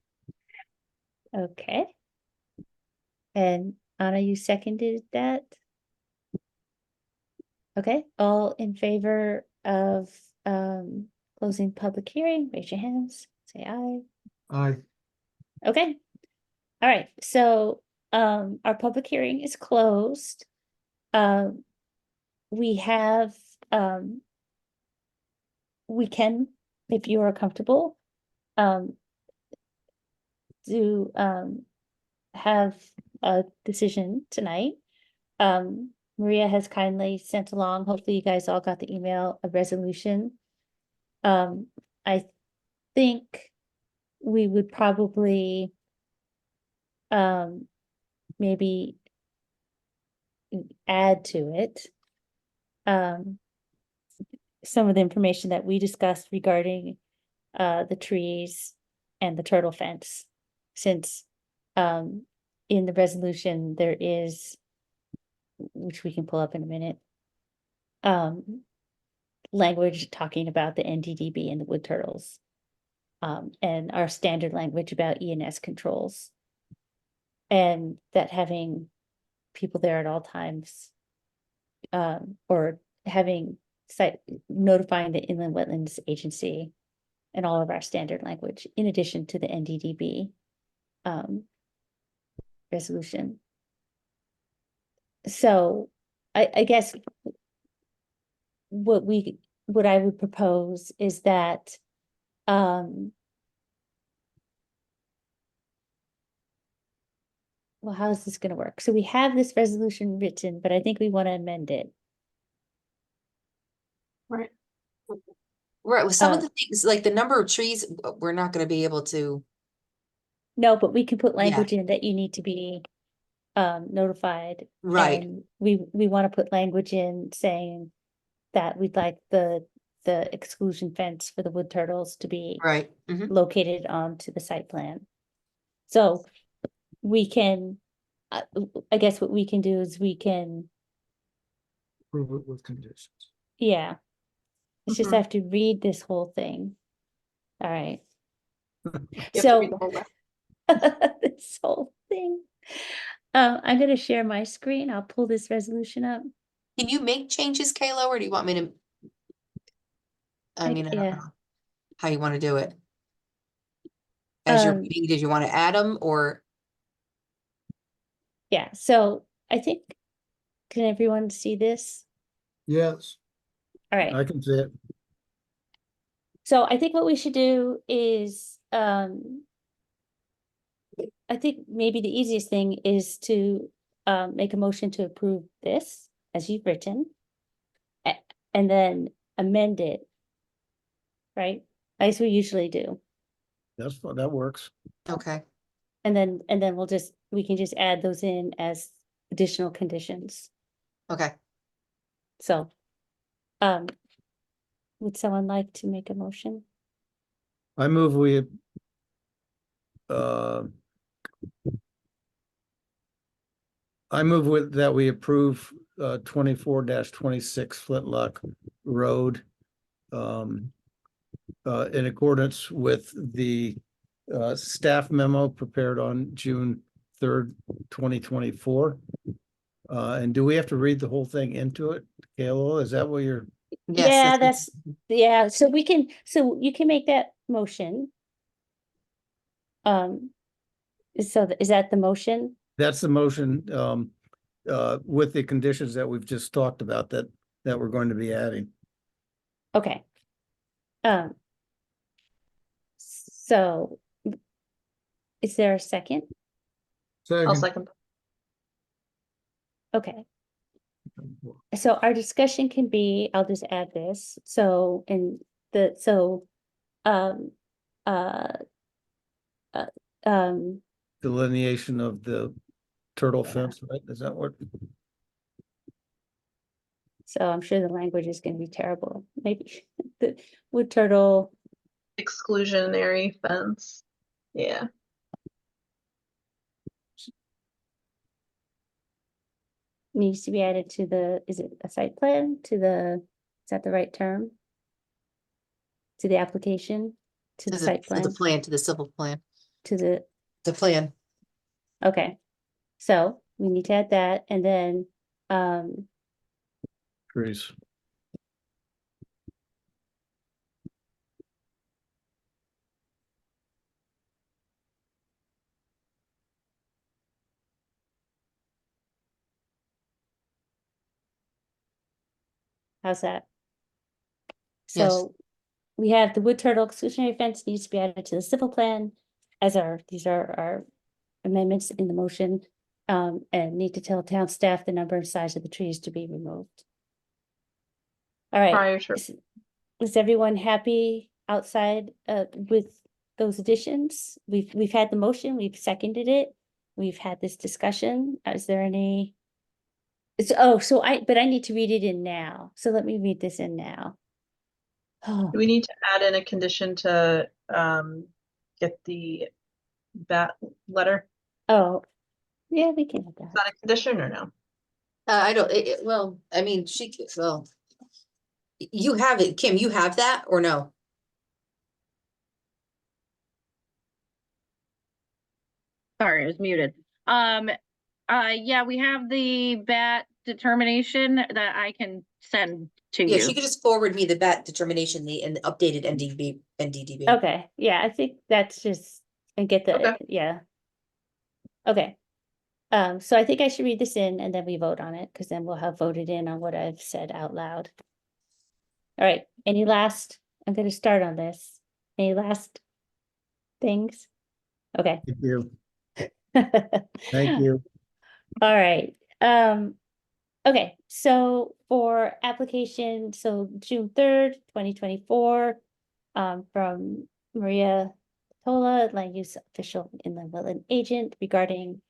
Okay. And Anna, you seconded that? Okay, all in favor of closing public hearing, raise your hands, say aye. Aye. Okay. All right, so our public hearing is closed. We have we can, if you are comfortable, do have a decision tonight. Maria has kindly sent along, hopefully you guys all got the email, a resolution. I think we would probably maybe add to it um, some of the information that we discussed regarding the trees and the turtle fence. Since in the resolution, there is, which we can pull up in a minute, language talking about the NDDB and the wood turtles. And our standard language about ENS controls. And that having people there at all times, or having notifying the Inland Wetlands Agency and all of our standard language, in addition to the NDDB resolution. So I guess what I would propose is that well, how is this gonna work? So we have this resolution written, but I think we want to amend it. Right. Right, with some of Uh, the things, like the number of trees, we're not gonna be able to, No, but we can put Yeah. language in that you need to be notified. right, And we want to put language in saying that we'd like the exclusion fence for the wood turtles to be right. Mhm. located onto the site plan. So we can, I guess what we can do is we can, Approve it with conditions. yeah. It's just I Mhm. have to read this whole thing. All right. You have to So read the whole rest. this whole thing. I'm gonna share my screen. I'll pull this resolution up. Can you make changes, Kayla, or do you want me to? I mean, I don't Yeah. know how you want to do it. As you're Um, reading, did you want to add them or? Yeah, so I think, can everyone see this? Yes, All right, I can see it. so I think what we should do is, I think maybe the easiest thing is to make a motion to approve this as you've written. And then amend it. Right, as we usually do. That's what, that works. Okay, And then we can just add those in as additional conditions. okay. So, would someone like to make a motion? I move we uh I move with that we approve 24-26 Flintlock Road in accordance with the staff memo prepared on June 3rd, 2024. And do we have to read the whole thing into it, Kayla? Is that what you're? Yes, Yeah, that's- yeah, so you can make that motion. So is that the motion? That's the motion with the conditions that we've just talked about that we're going to be adding. Okay. So is there a second? I'll Second. second. Okay, so our discussion can be, I'll just add this, so um uh Delineation of the turtle fence, right? Is that what? so I'm sure the language is gonna be terrible, maybe the wood turtle. Exclusionary fence. Yeah. Needs to be added to the, is it a site plan to is that the right term? To the application, to the site to the plan, plan, to the civil plan, to the plan. okay. So we need to add that and then, Trees. how's that? Yes. So we have the wood turtle exclusionary fence needs to be added to the civil plan these are our amendments in the motion. And need to tell town staff the number and size of the trees to be removed. All right, Prior to is everyone happy outside with those additions? We've had the motion, we've seconded it. we've had this discussion. Is there any? But I need to read it in now. So let me read this in now. Oh, Do we need to add in a condition to get the bat letter? oh, yeah, we can have Is that. that a condition or no? I don't, well, I mean, you have it, Kim, you have that or no? Sorry, I was muted. Yeah, we have the bat determination that I can send to Yeah, you. she could just forward me the bat determination, and the updated NDDB. Okay, yeah, I think that's just, and get the, Okay. yeah. Okay. So I think I should read this in and then we vote on it, because then we'll have voted in on what I've said out loud. All right, I'm gonna start on this. Any last things? Okay. Thank you. Thank you. All right, okay, so for application, so June 3rd, 2024, from Maria Tola, land use official inland wetland agent regarding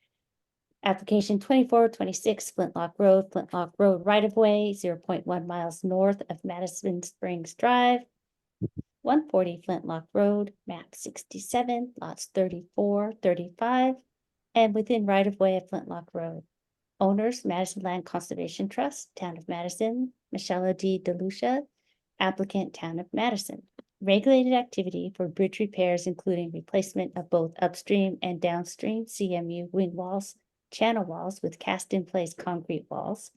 application 2426 Flintlock Road right-of-way, 0.1 miles north of Madison Springs Drive, 140 Flintlock Road, map 67, lots 34, 35, and within right-of-way of Flintlock Road. Owners, Madison Land Conservation Trust, Town of Madison, Michella T. DeLucia, applicant, Town of Madison. Regulated activity for bridge repairs, including replacement of both upstream and downstream CMU wing walls, channel walls with cast-in-place concrete walls,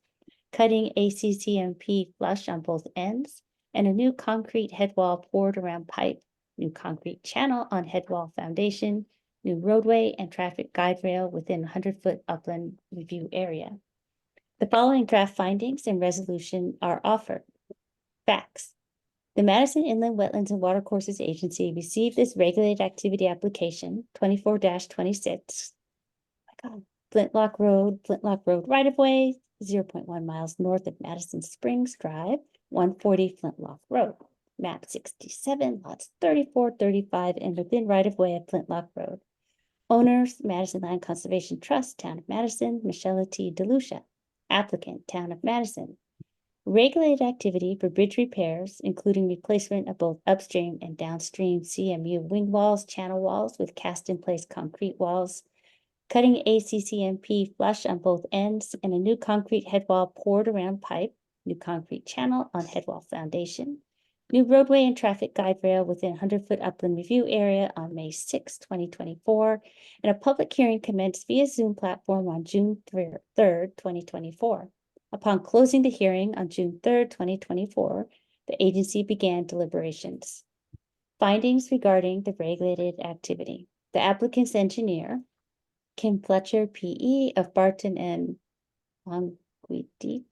cutting ACCMP flush on both ends, and a new concrete head wall poured around pipe, new concrete channel on head wall foundation, new roadway and traffic guide rail within 100-foot upland review area. The following draft findings and resolution are offered. Facts. The Madison Inland Wetlands and Watercourses Agency received this regulated activity application 24-26. Oh my God. Flintlock Road right-of-way, 0.1 miles north of Madison Springs Drive, 140 Flintlock Road, map 67, lots 34, 35, and within right-of-way of Flintlock Road. Owners, Madison Land Conservation Trust, Town of Madison, Michella T. DeLucia. Applicant, Town of Madison. Regulated activity for bridge repairs, including replacement of both upstream and downstream CMU wing walls, channel walls with cast-in-place concrete walls, cutting ACCMP flush on both ends, and a new concrete head wall poured around pipe, new concrete channel on head wall foundation, new roadway and traffic guide rail within 100-foot upland review area on May 6, 2024, and a public hearing commenced via Zoom platform on June 3rd, 2024. Upon closing the hearing on June 3rd, 2024, the agency began deliberations. Findings regarding the regulated activity. The applicant's engineer, Kim Fletcher, PE of Barton and Longuidici,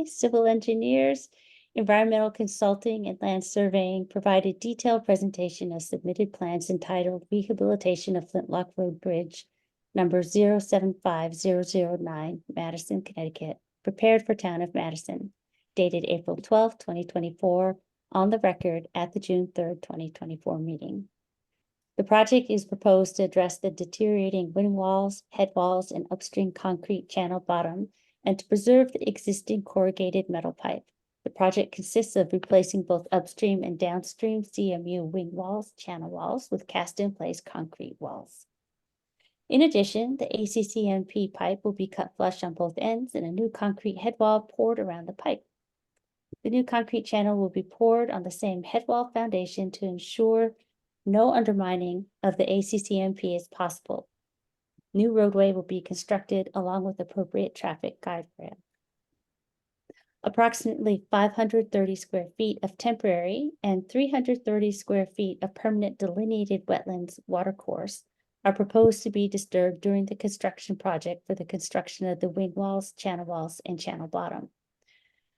civil engineers, environmental consulting and land surveying, provided detailed presentation of submitted plans entitled Rehabilitation of Flintlock Road Bridge, number 075009, Madison, Connecticut, prepared for Town of Madison, dated April 12, 2024, on the record at the June 3rd, 2024 meeting. The project is proposed to address the deteriorating wing walls, head walls, and upstream concrete channel bottom, and to preserve the existing corrugated metal pipe. The project consists of replacing both upstream and downstream CMU wing walls, channel walls with cast-in-place concrete walls. In addition, the ACCMP pipe will be cut flush on both ends and a new concrete head wall poured around the pipe. The new concrete channel will be poured on the same head wall foundation to ensure no undermining of the ACCMP is possible. New roadway will be constructed along with appropriate traffic guide rail. Approximately 530 square feet of temporary and 330 square feet of permanent delineated wetlands watercourse are proposed to be disturbed during the construction project for the construction of the wing walls, and channel bottom.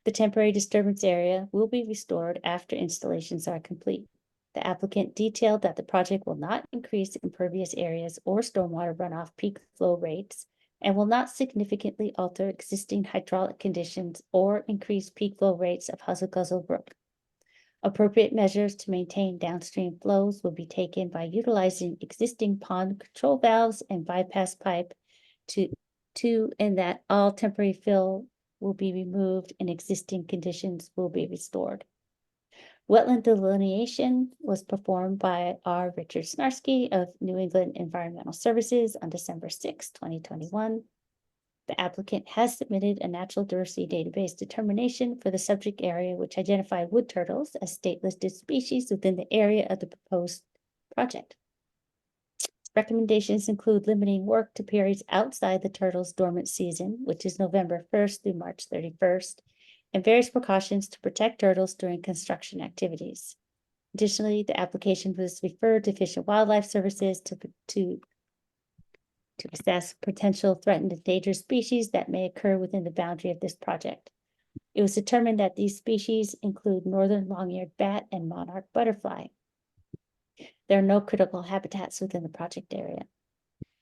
The temporary disturbance area will be restored after installations are complete. The applicant detailed that the project will not increase impervious areas or stormwater runoff peak flow rates and will not significantly alter existing hydraulic conditions or increase peak flow rates of Guzzle Brook. Appropriate measures to maintain downstream flows will be taken by utilizing existing pond control valves and bypass pipe and that all temporary fill will be removed and existing conditions will be restored. Wetland delineation was performed by R. Richard Snarsky of New England Environmental Services on December 6, 2021. The applicant has submitted a natural diversity database determination for the subject area, which identified wood turtles as state-listed species within the area of the proposed project. Recommendations include limiting work to periods outside the turtle's dormant season, which is November 1st through March 31st, and various precautions to protect turtles during construction activities. Additionally, the application was referred to Fish and Wildlife Services to assess potential threatened endangered species that may occur within the boundary of this project. It was determined that these species include northern long-eared bat and monarch butterfly. There are no critical habitats within the project area.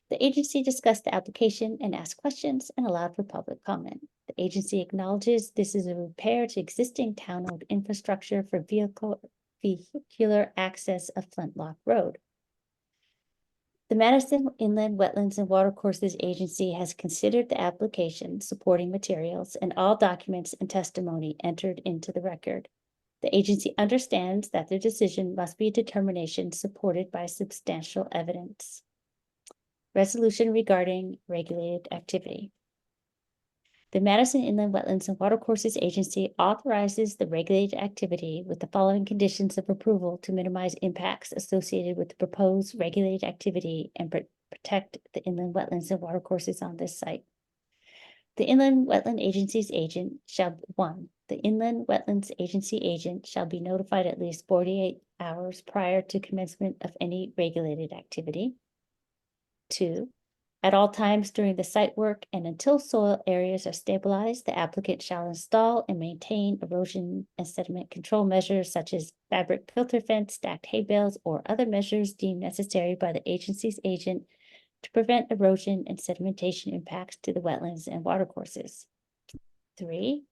The agency discussed the application and asked questions and allowed for public comment. The agency acknowledges this is a repair to existing town-owned infrastructure for vehicular access of Flintlock Road. The Madison Inland Wetlands and Watercourses Agency has considered the application, supporting materials, and all documents and testimony entered into the record. The agency understands that their decision must be a determination supported by substantial evidence. Resolution regarding regulated activity. The Madison Inland Wetlands and Watercourses Agency authorizes the regulated activity with the following conditions of approval to minimize impacts associated with the proposed regulated activity and protect the inland wetlands and watercourses on this site. The Inland Wetland Agency's agent shall, 1, the Inland Wetlands Agency agent shall be notified at least 48 hours prior to commencement of any regulated activity. 2, at all times during the site work and until soil areas are stabilized, the applicant shall install and maintain erosion and sediment control measures such as fabric filter fence, stacked hay bales, or other measures deemed necessary by the agency's agent to prevent erosion and sedimentation impacts to the wetlands and watercourses. 3,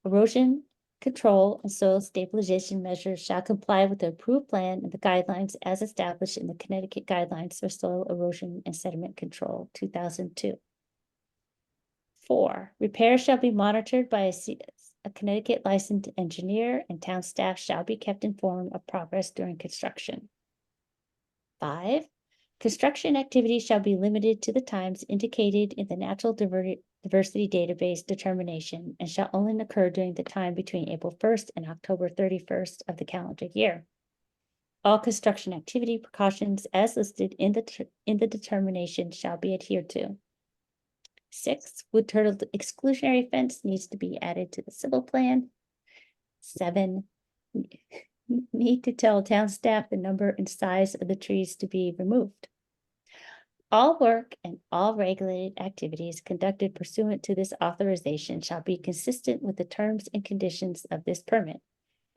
erosion control and soil stabilization measures shall comply with the approved plan and the guidelines as established in the Connecticut Guidelines for Soil Erosion and Sediment Control, 2002. 4, repairs shall be monitored by a Connecticut licensed engineer, and town staff shall be kept informed of progress during construction. 5, construction activity shall be limited to the times indicated in the Natural Diversity Database determination and shall only occur during the time between April 1st and October 31st of the calendar year. All construction activity precautions as listed in the determination shall be adhered to. 6, wood turtle exclusionary fence needs to be added to the civil plan. 7, need to tell town staff the number and size of the trees to be removed. All work and all regulated activities conducted pursuant to this authorization shall be consistent with the terms and conditions of this permit.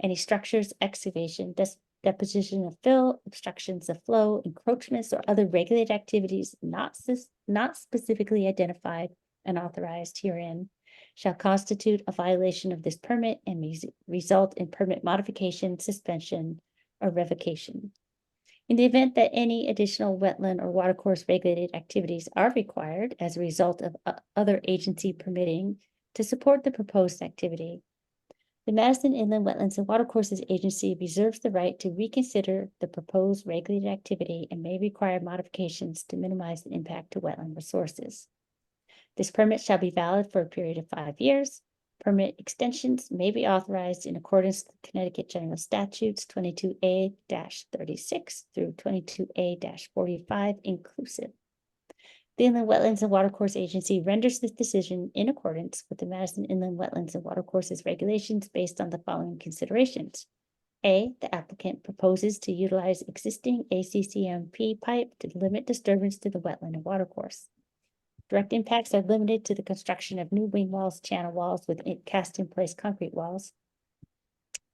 Any structures, excavation, deposition of fill, obstructions of flow, encroachments, or other regulated activities not specifically identified and authorized herein shall constitute a violation of this permit and may result in permit modification, suspension, or revocation. In the event that any additional wetland or watercourse regulated activities are required as a result of other agency permitting to support the proposed activity, the Madison Inland Wetlands and Watercourses Agency reserves the right to reconsider the proposed regulated activity and may require modifications to minimize the impact to wetland resources. This permit shall be valid for a period of 5 years. Permit extensions may be authorized in accordance with Connecticut General Statutes 22A-36 through 22A-45 inclusive. The Inland Wetlands and Watercourse Agency renders this decision in accordance with the Madison Inland Wetlands and Watercourses regulations based on the following considerations. A, the applicant proposes to utilize existing ACCMP pipe to limit disturbance to the wetland and watercourse. Direct impacts are limited to the construction of new wing walls, channel walls with cast-in-place concrete walls.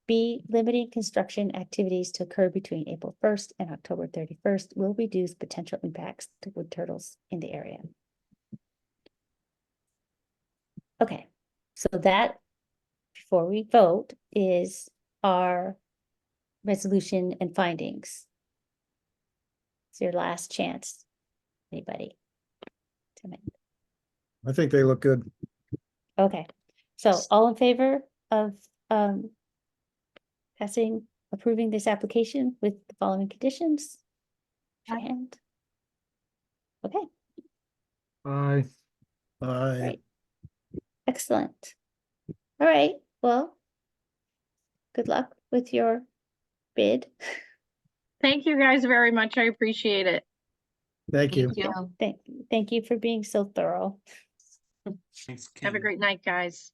B, limiting construction activities to occur between April 1st and October 31st will reduce potential impacts to wood turtles in the area. Okay, so that, before we vote, is our resolution and findings. It's your last chance, anybody. I think they look good. Okay, so all in favor of approving this application with the following conditions? Raise your Aye. hand. Okay, Aye. great. Excellent. All right, well, good luck with your bid. Thank you guys very much. I appreciate it. Thank you. Thank you. Thank you for being so thorough. Thanks, Have a Kim. great night, guys.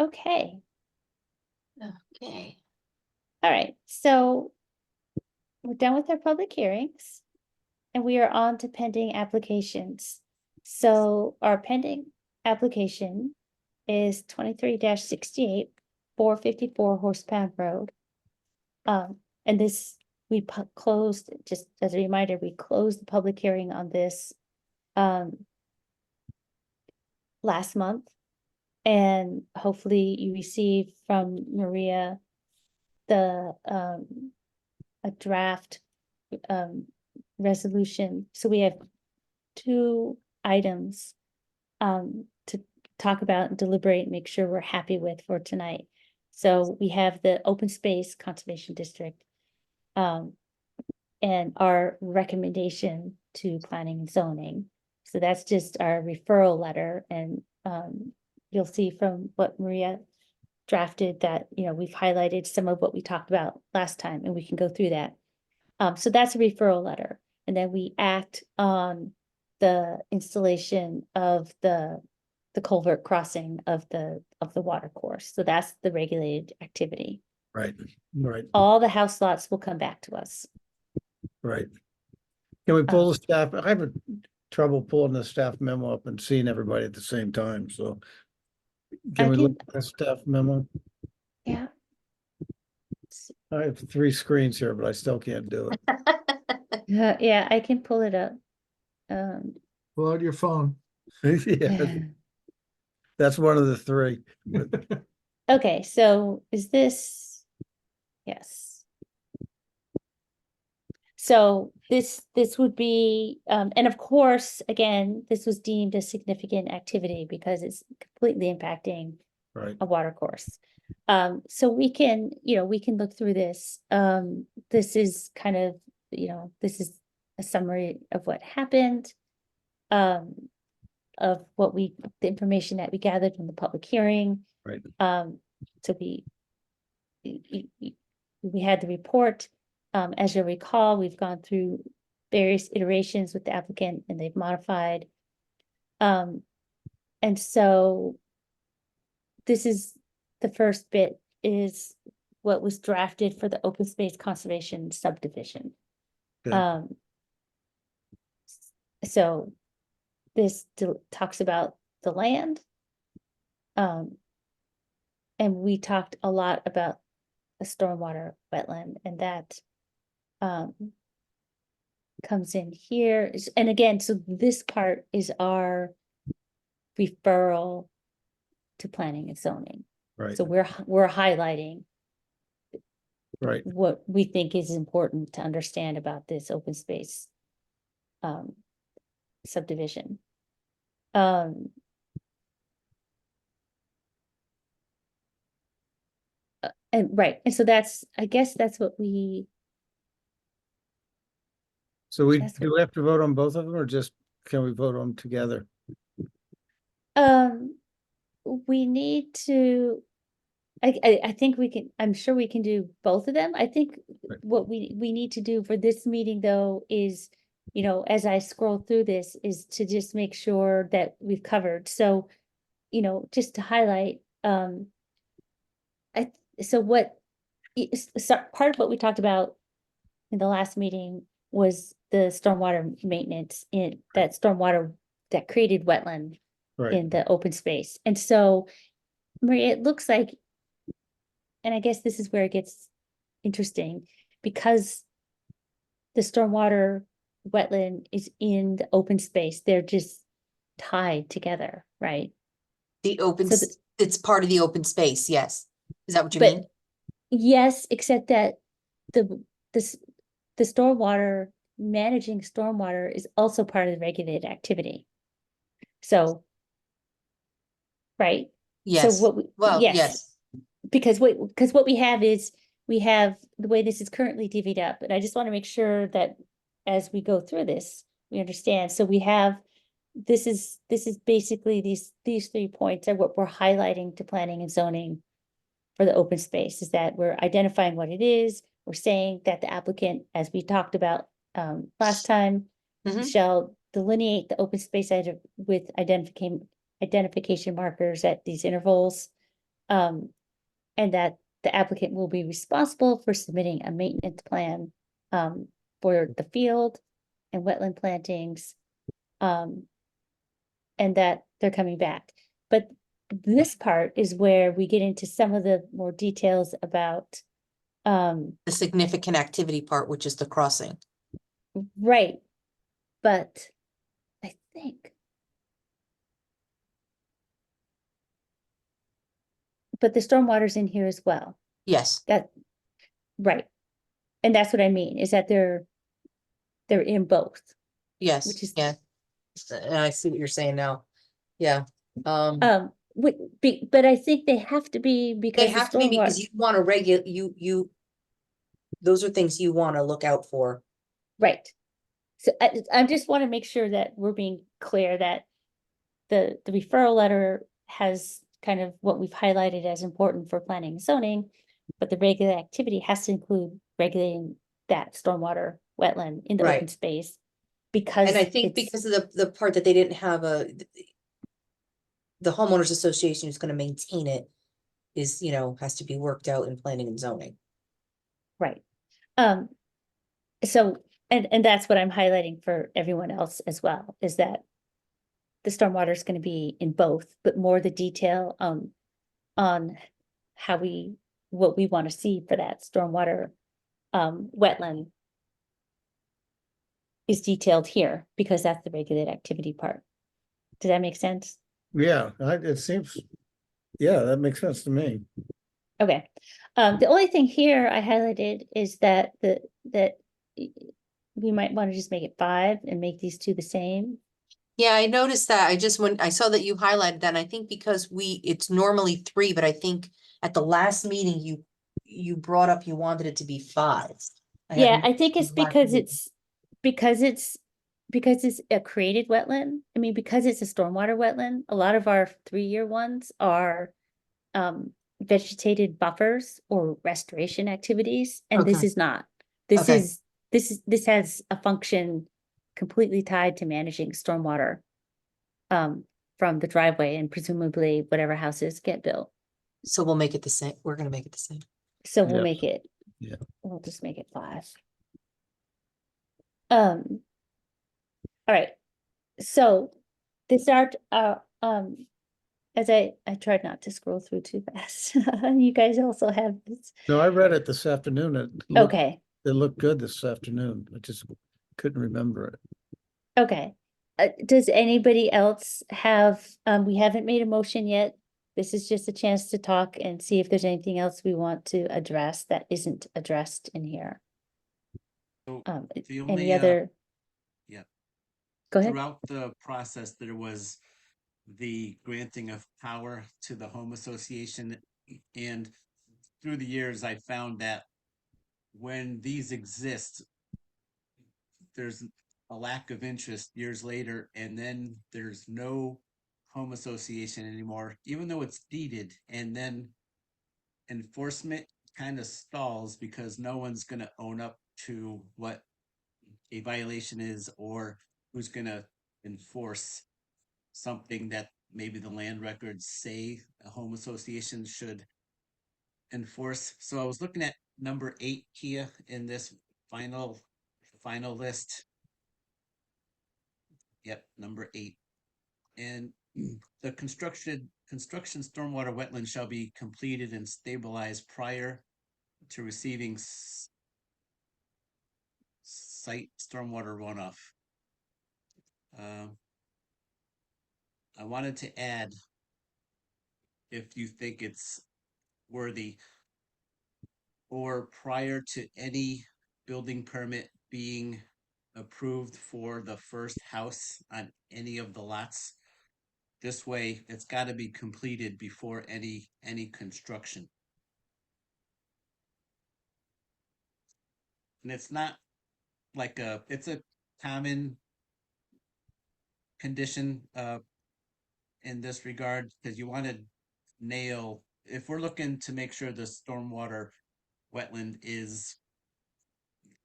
Okay, Okay. all right, so we're done with our public hearings. And we are on to pending applications. So our pending application is 23-68, 454 Horsepound Road. And this, we closed, just as a reminder, we closed the public hearing on this last month. And hopefully you received from Maria the a draft resolution. So we have two items to talk about and deliberate and make sure we're happy with for tonight. So we have the open space conservation district and our recommendation to planning and zoning. So that's just our referral letter, and you'll see from what Maria drafted that, you know, we've highlighted some of what we talked about last time, and we can go through that. So that's a referral letter, and then we act on the installation of the culvert crossing of the water course. So that's the regulated activity. Right, right, All the house lots will come back to us. right. Can we pull the staff? I have trouble pulling the staff memo up and seeing everybody at the same time, so. Can we look at the staff memo? Yeah. I have 3 screens here, but I still can't do it. Yeah, I can pull it up. Pull out your phone. Yeah, that's one of the 3. Okay, so is this? Yes. So this would be, and of course, again, this was deemed a significant activity because it's completely impacting Right, a water course. So we can, you know, we can look through this. This is kind of, you know, this is a summary of what happened. Of what the information that we gathered from the public hearing. right, So we had the report. As you'll recall, we've gone through various iterations with the applicant and they've modified. And so this is the first bit is what was drafted for the open space conservation subdivision. Okay. So this talks about the land. And we talked a lot about a stormwater wetland, and that comes in here. And again, so this part is our referral to planning and zoning. right, So we're highlighting right. what we think is important to understand about this open space subdivision. And right, and so that's, I guess that's what we, So we, That's do we have to vote on both of them or just, can we vote on them together? we need to, I think we can, I'm sure we can do both of them. I think Right. what we need to do for this meeting though is, you know, as I scroll through this, is to just make sure that we've covered. So, you know, just to highlight, so what, so part of what we talked about in the last meeting was the stormwater maintenance in that stormwater that created wetland Right, in the open space. And so, Maria, it looks like, and I guess this is where it gets interesting, because the stormwater wetland is in the open space, they're just tied together, right? The open, So the- it's part of the open space, yes. Is that what you But mean? yes, except that the stormwater managing stormwater is also part of the regulated activity. So, right? So Yes, what we, well, yes, yes, because what we have is, we have the way this is currently divvied up, and I just want to make sure that as we go through this, we understand. So we have, this is basically these 3 points are what we're highlighting to planning and zoning for the open space, is that we're identifying what it is. We're saying that the applicant, as we talked about last time, Mhm. shall delineate the open space item with identification markers at these intervals. And that the applicant will be responsible for submitting a maintenance plan for the field and wetland plantings. And that they're coming back. But this part is where we get into some of the more details about, the significant activity part, which is the crossing. right, but I think. But the stormwater's in here as well. Yes, That, right. And that's what I mean, is that they're in both. yes, Which is- yeah. I see what you're saying now. Yeah. But I think they have to be because They the have to be because stormwater, you want to regulate, you, those are things you want to look out for. right. So I just want to make sure that we're being clear that the referral letter has kind of what we've highlighted as important for planning and zoning, but the regulated activity has to include regulating that stormwater wetland in the open Right. space. Because And I think it's- because of the part that they didn't have the homeowners association who's gonna maintain it is, has to be worked out in planning and zoning. right. So, and that's what I'm highlighting for everyone else as well, is that the stormwater is going to be in both, but more the detail on how what we want to see for that stormwater wetland is detailed here, because that's the regulated activity part. Does that make sense? Yeah, it seems, yeah, that makes sense to me. Okay. The only thing here I highlighted is that we might want to just make it 5 and make these 2 the same. Yeah, I noticed that. I saw that you highlighted that, and I think because it's normally 3, but I think at the last meeting, you brought up you wanted it to be 5. Yeah, I think it's last because meeting. it's a created wetland. I mean, because it's a stormwater wetland, a lot of our 3-year ones are vegetated buffers or restoration activities, and this Okay. is not. This Okay. is this has a function completely tied to managing stormwater from the driveway and presumably whatever houses get built. So we'll make it the same. We're gonna make it the same. So we'll Yeah. make it. Yeah. We'll just make it 5. All right. So this art, as I tried not to scroll through too fast. You guys also have this. No, I read it this afternoon. It Okay, looked good this afternoon. I just couldn't remember it. okay. Does anybody else have, we haven't made a motion yet. This is just a chance to talk and see if there's anything else we want to address that isn't addressed in here. So Any the only, other? yeah. Go ahead. Throughout the process, there was the granting of power to the home association. And through the years, I found that when these exist, there's a lack of interest years later, and then there's no home association anymore, even though it's deeded, and then enforcement kind of stalls because no one's going to own up to what a violation is, or who's going to enforce something that maybe the land records say a home association should enforce. So I was looking at number 8 here in this final list. Yep, number 8. And the construction stormwater wetland shall be completed and stabilized prior to receiving site stormwater runoff. I wanted to add, if you think it's worthy, or prior to any building permit being approved for the first house on any of the lots. This way, it's got to be completed before any construction. And it's not like it's a common condition in this regard, because you want to nail, if we're looking to make sure the stormwater wetland is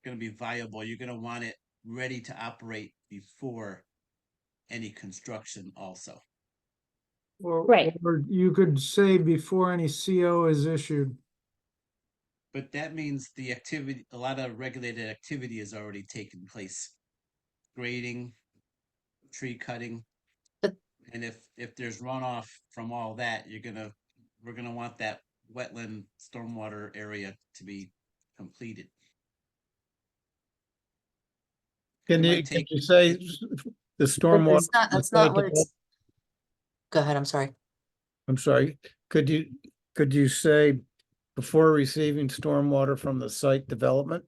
going to be viable, you're going to want it ready to operate before any construction also. Right. Or you could say before any CO is issued. But that means the activity, a lot of regulated activity has already taken place. Grading, tree cutting. But- And if there's runoff from all that, we're gonna want that wetland stormwater area to be completed. Can It you, might can take- you say the stormwater? That's not what it's. Go ahead, I'm sorry. I'm sorry, could you say before receiving stormwater from the site development?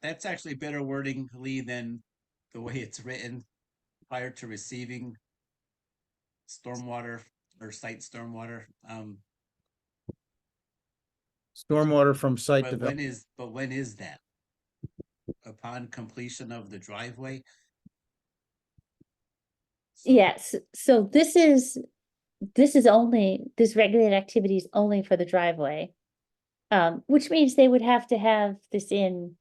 That's actually better wording, Lee, than the way it's written. Prior to receiving stormwater or site stormwater. Stormwater from site But development. when is that? Upon completion of the driveway? So- Yes, so this is only, this regulated activity is only for the driveway. Which means they would have to have this in,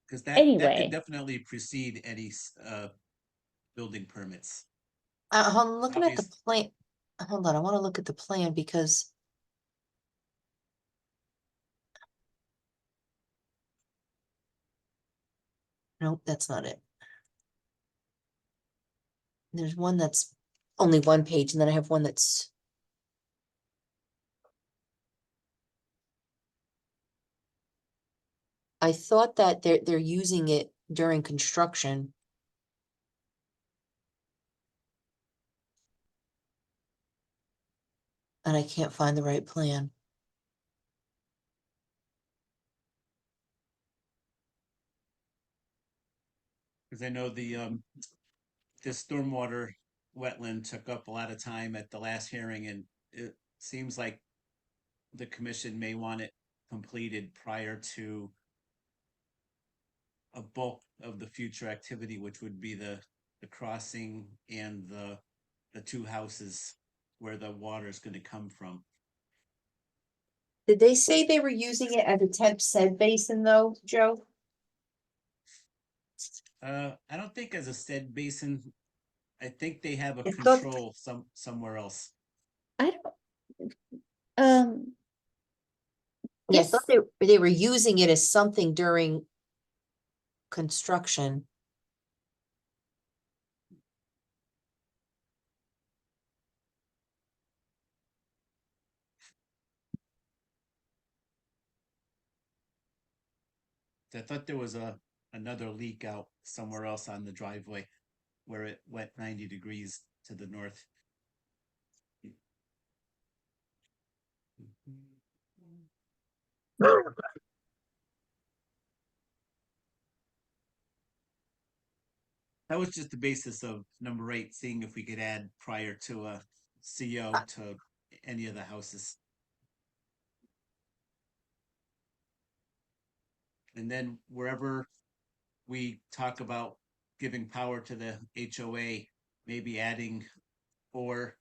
Cause that Anyway. could definitely precede any building permits. I'm looking at the Obvious- plan. Hold on, I want to look at the plan because. Nope, that's not it. There's one that's only one page, and then I have one that's. I thought that they're using it during construction. And I can't find the right plan. Cause I know this stormwater wetland took up a lot of time at the last hearing, and it seems like the commission may want it completed prior to a bulk of the future activity, which would be the crossing and the two houses where the water is gonna come from. Did they say they were using it as a temp sed basin though, Joe? I don't think as a said basin, I think they have a I thought- control somewhere else. I don't. Yeah, I Yes. thought they were using it as something during construction. I thought there was another leak out somewhere else on the driveway where it went 90 degrees to the north. That was just the basis of number 8, seeing if we could add prior to a CO to any of the houses. And then wherever we talk about giving power to the HOA, maybe adding or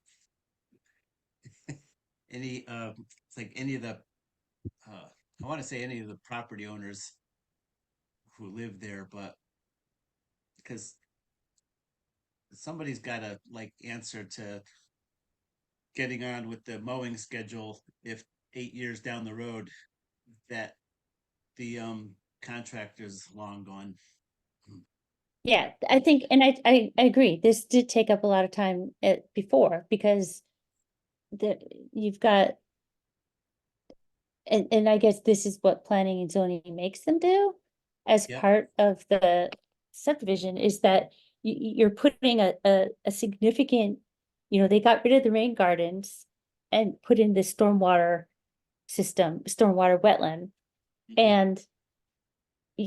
any it's like any of the I want to say any of the property owners who live there, but because somebody's got to like answer to getting on with the mowing schedule if 8 years down the road that the contractor's long gone. Yeah, I think, and I agree, this did take up a lot of time before, because you've got. And I guess this is what planning and zoning makes them do as Yep. part of the subdivision, is that you're putting a significant, they got rid of the rain gardens and put in the stormwater system, stormwater wetland. Mhm. And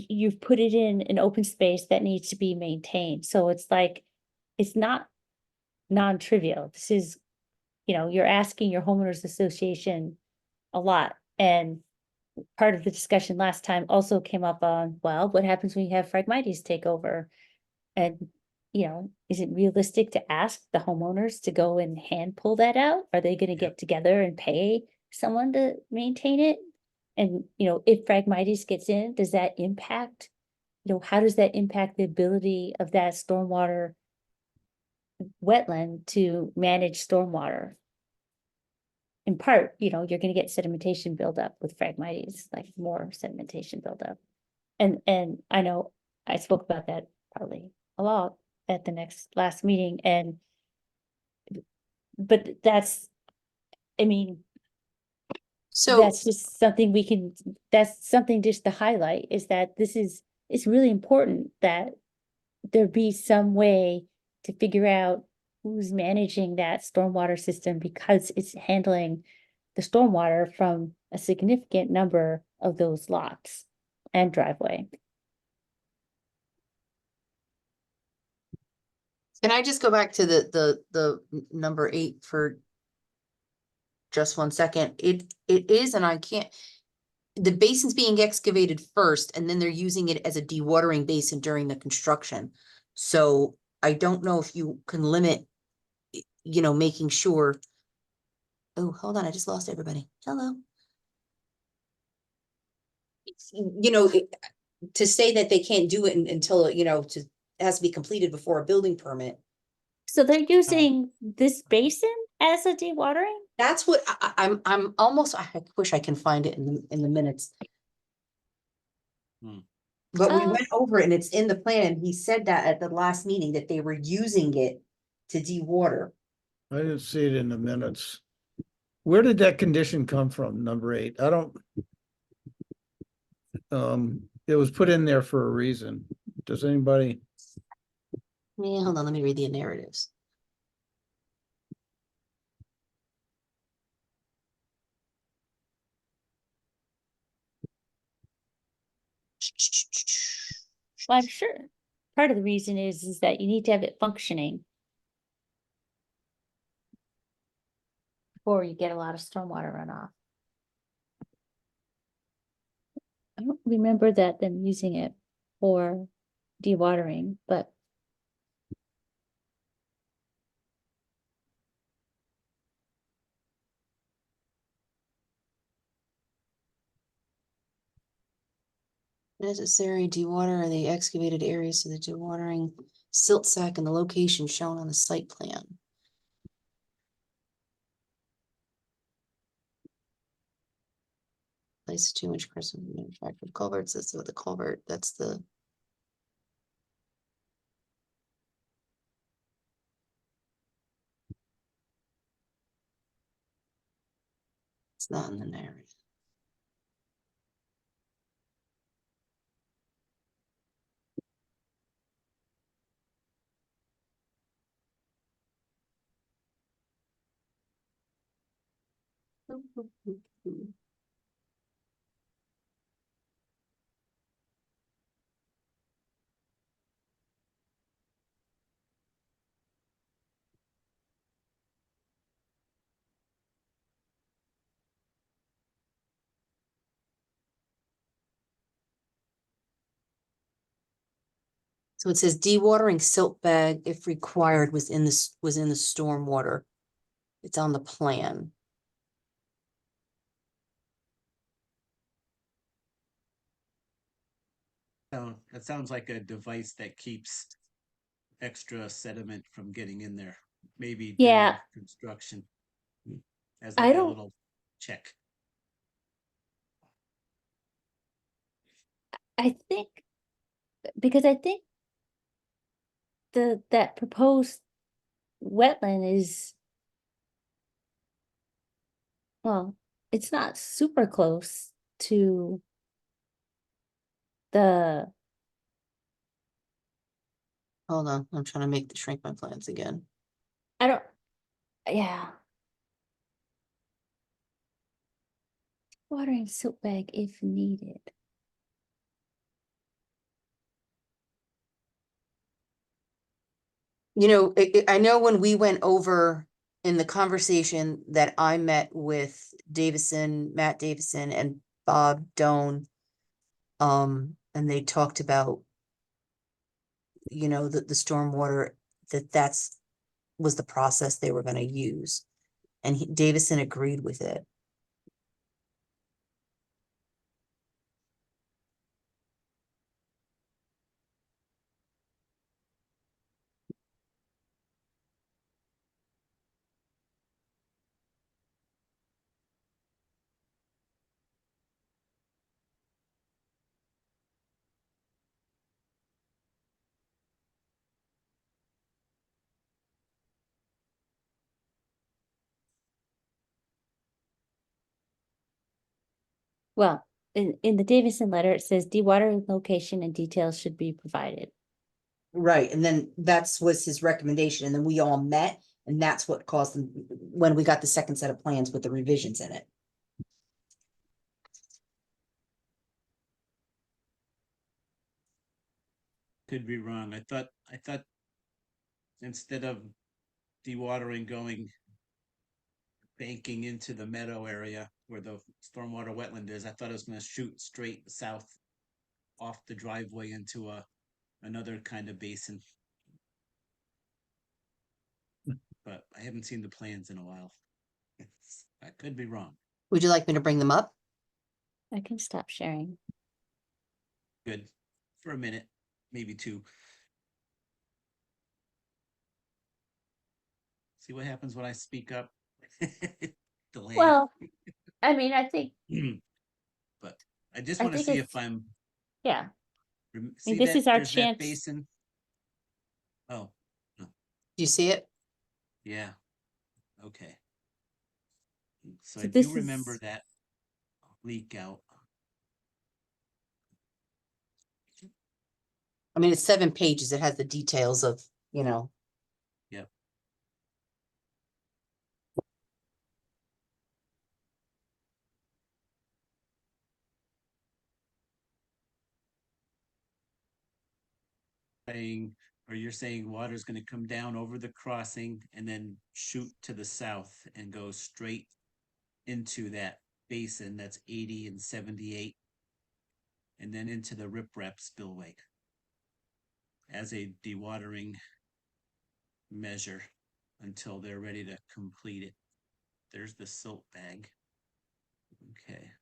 you've put it in an open space that needs to be maintained. So it's like, it's not non-trivial. This is, you're asking your homeowners association a lot. And part of the discussion last time also came up on, well, what happens when you have Phragmites take over? And, is it realistic to ask the homeowners to go and hand pull that out? Are they gonna get together and pay someone to maintain it? And, if Phragmites gets in, does that impact, how does that impact the ability of that stormwater wetland to manage stormwater? In part, you're gonna get sedimentation buildup with Phragmites, like more sedimentation buildup. And I know I spoke about that probably a lot at the last meeting, but that's, I mean, So, that's just something that's something just to highlight, is that it's really important that there be some way to figure out who's managing that stormwater system, because it's handling the stormwater from a significant number of those lots and driveway. can I just go back to the number 8 for just 1 second? It is, and I can't, the basin's being excavated first, and then they're using it as a dewatering basin during the construction. So I don't know if you can limit, making sure. Oh, hold on, I just lost everybody. Hello. To say that they can't do it until, it has to be completed before a building permit. So they're using this basin as a dewatering? That's what I'm almost, I wish I can find it in the minutes. But we went over it and it's in the plan. He said that at the last meeting that they were using it to dewater. I didn't see it in the minutes. Where did that condition come from, number 8? I don't. It was put in there for a reason. Does anybody? Yeah, hold on, let me read the narratives. Well, I'm sure part of the reason is that you need to have it functioning before you get a lot of stormwater runoff. I don't remember them using it for dewatering, but Necessary dewater are the excavated areas to the dewatering silt sack and the location shown on the site plan. Place 2-inch crescent manufactured culverts. That's what the culvert. That's the. It's not in the narrative. So it says dewatering silt bag, if required, was in the stormwater. It's on the plan. So that sounds like a device that keeps extra sediment from getting in there, maybe during Yeah. construction. As I like a don't- little check. I think, because I think that proposed wetland is, well, it's not super close to the, Hold on, I'm trying to shrink my plans again. I don't, yeah. Watering silt bag if needed. You know, I know when we went over in the conversation that I met with Matt Davison and Bob Doan, and they talked about, you know, the stormwater, was the process they were gonna use. And Davison agreed with it. Well, in the Davison letter, it says dewatering location and details should be provided. Right, and then was his recommendation, and then we all met, and that's what caused them, when we got the second set of plans with the revisions in it. Could be wrong. I thought instead of dewatering going banking into the meadow area where the stormwater wetland is, I thought it was gonna shoot straight south off the driveway into another kind of basin. But I haven't seen the plans in a while. I could be wrong. Would you like me to bring them up? I can stop sharing. Good. For a minute, maybe two. See what happens when I speak up. Delay. Well, I mean, I think, But I just I want to think see if it's- I'm. yeah, See this that is our there's that chance. basin. Oh, Do you see it? yeah. Okay. So So I this do remember is- that leak out. I mean, it's 7 pages. It has the details of, you know. Yep. Saying, or you're saying water's gonna come down over the crossing and then shoot to the south and go straight into that basin that's 80 and 78, and then into the riprap spillway as a dewatering measure until they're ready to complete it. There's the silt bag. Okay.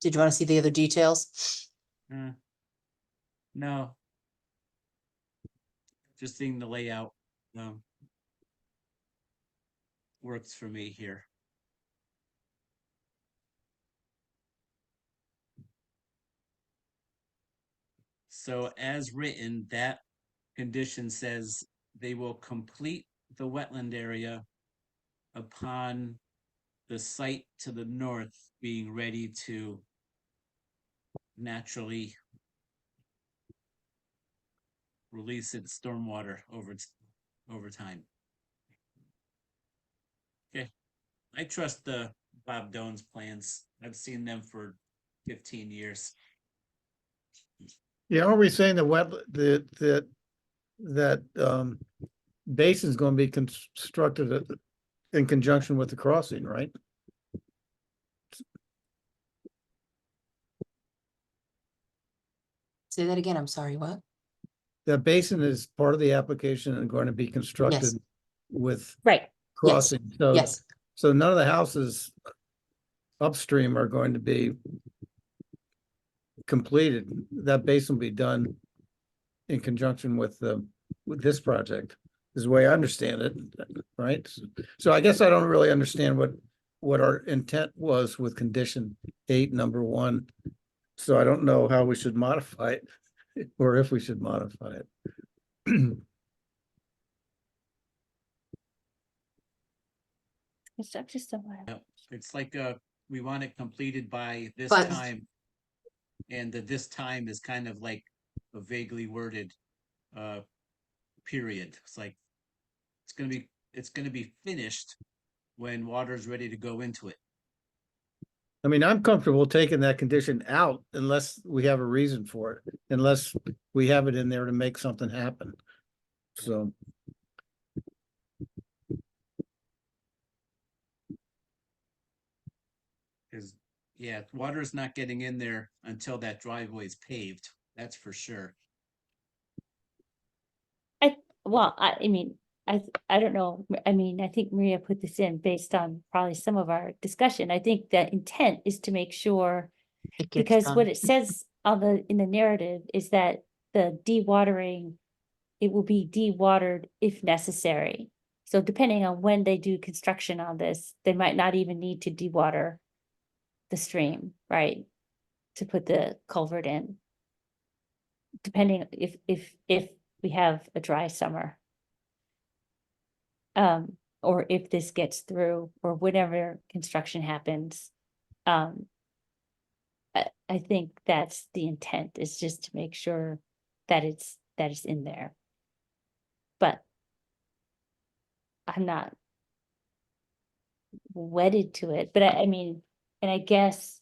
Did you want to see the other details? No. Just seeing the layout works for me here. So as written, that condition says they will complete the wetland area upon the site to the north being ready to naturally release its stormwater over time. Okay, I trust the Bob Doan's plans. I've seen them for 15 years. Yeah, are we saying that basin's gonna be constructed in conjunction with the crossing, right? Say that again. I'm sorry, what? That basin is part of the application and going to be constructed with right, crossing. So, Yes, so none of the houses upstream are going to be completed. That basin will be done in conjunction with this project, is the way I understand it, right? So I guess I don't really understand what our intent was with condition 8, number 1. So I don't know how we should modify it, or if we should modify it. construction somewhere. Yep. It's like we want it completed by this But- time. And this time is kind of like a vaguely worded period. It's like it's gonna be finished when water's ready to go into it. I mean, I'm comfortable taking that condition out unless we have a reason for it, unless we have it in there to make something happen. So, Because, yeah, water's not getting in there until that driveway is paved. That's for sure. I mean, I don't know. I mean, I think Maria put this in based on probably some of our discussion. I think that intent is to make sure, It gets because what done. it says on in the narrative is that the dewatering, it will be dewatered if necessary. So depending on when they do construction on this, they might not even need to dewater the stream, right? To put the culvert in. Depending if we have a dry summer. Or if this gets through, or whenever construction happens. I think that's the intent, is just to make sure that it's in there. But I'm not wedded to it, but I mean, and I guess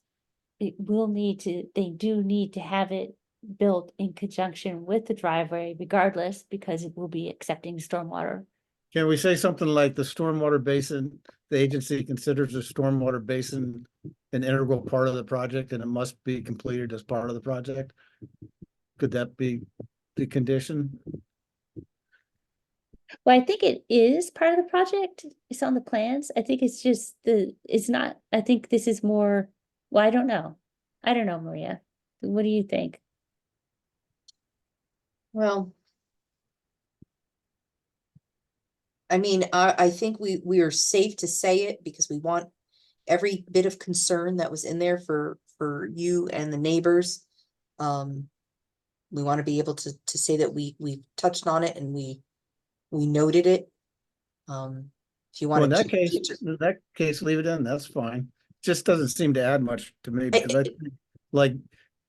it will they do need to have it built in conjunction with the driveway regardless, because it will be accepting stormwater. can we say something like the stormwater basin, the agency considers the stormwater basin an integral part of the project and it must be completed as part of the project? Could that be the condition? Well, I think it is part of the project. It's on the plans. I think it's just it's not, I think this is more, well, I don't know. I don't know, Maria. What do you think? Well, I mean, I think we are safe to say it because we want every bit of concern that was in there for you and the neighbors. We want to be able to say that we touched on it and we noted it. If you Well, want in to that case, leave it in, that's fine. Just doesn't seem to add much to me because I think, like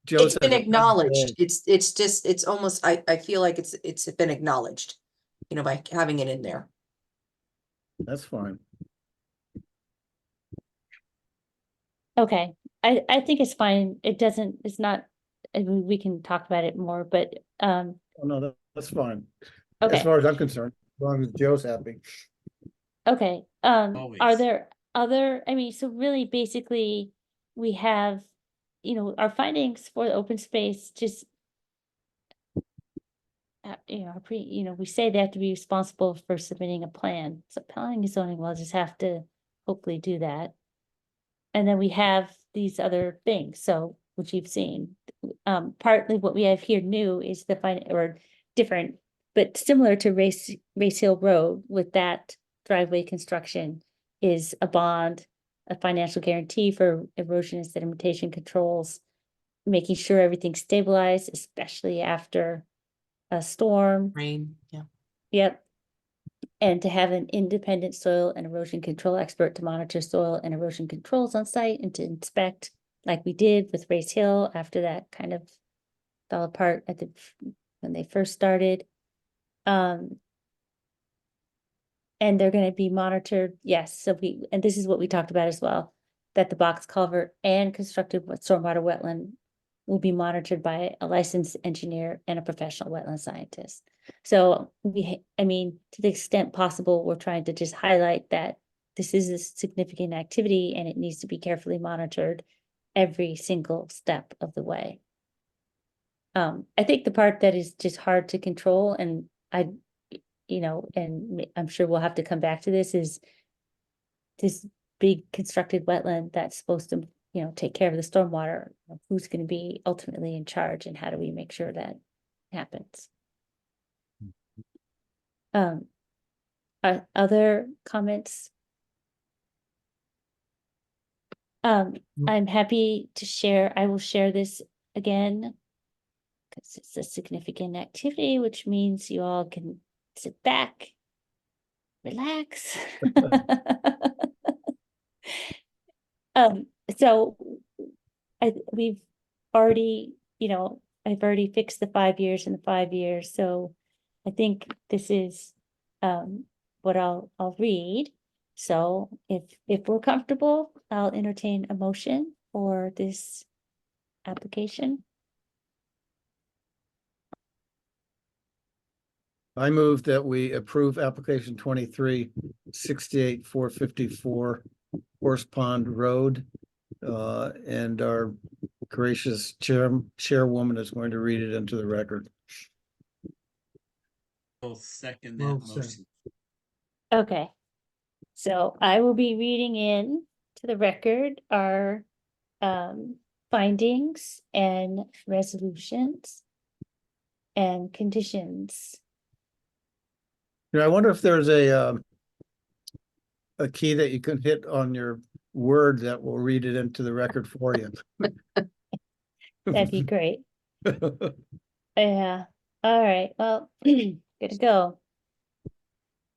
Joe it's said. been acknowledged. It's just, it's almost, I feel like it's been acknowledged, you know, by having it in there. That's fine. Okay, I think it's fine. It's not, I mean, we can talk about it more, but, Oh, no, that's fine. As okay, far as I'm concerned, as long as Joe's happy. okay. Are Always. there I mean, so really basically, we have, our findings for the open space, just we say they have to be responsible for submitting a plan. So planning and zoning will just have to hopefully do that. And then we have these other things, so, which you've seen. Partly what we have here new is or different, but similar to Race Hill Road with that driveway construction is a bond, a financial guarantee for erosion and sedimentation controls, making sure everything's stabilized, especially after a storm. Rain, yeah. Yep. And to have an independent soil and erosion control expert to monitor soil and erosion controls on site and to inspect, like we did with Race Hill after that kind of fell apart when they first started. And they're gonna be monitored, yes, so and this is what we talked about as well, that the box culvert and constructed stormwater wetland will be monitored by a licensed engineer and a professional wetland scientist. So I mean, to the extent possible, we're trying to just highlight that this is a significant activity and it needs to be carefully monitored every single step of the way. I think the part that is just hard to control, and and I'm sure we'll have to come back to this, is this big constructed wetland that's supposed to, take care of the stormwater. Who's going to be ultimately in charge and how do we make sure that happens? Other comments? I'm happy to share, I will share this again because it's a significant activity, which means you all can sit back, relax. So we've already, I've already fixed the 5 years and the 5 years, so I think this is what I'll read. So if we're comfortable, I'll entertain a motion for this application. I move that we approve application 2368-454 Horse Pond Road. And our gracious chairwoman is going to read it into the record. I'll second Well that said. motion. Okay. So I will be reading in to the record our findings and resolutions and conditions. I wonder if there's a key that you can hit on your Word that will read it into the record for you. That'd be great. Yeah. All right. Well, good to go.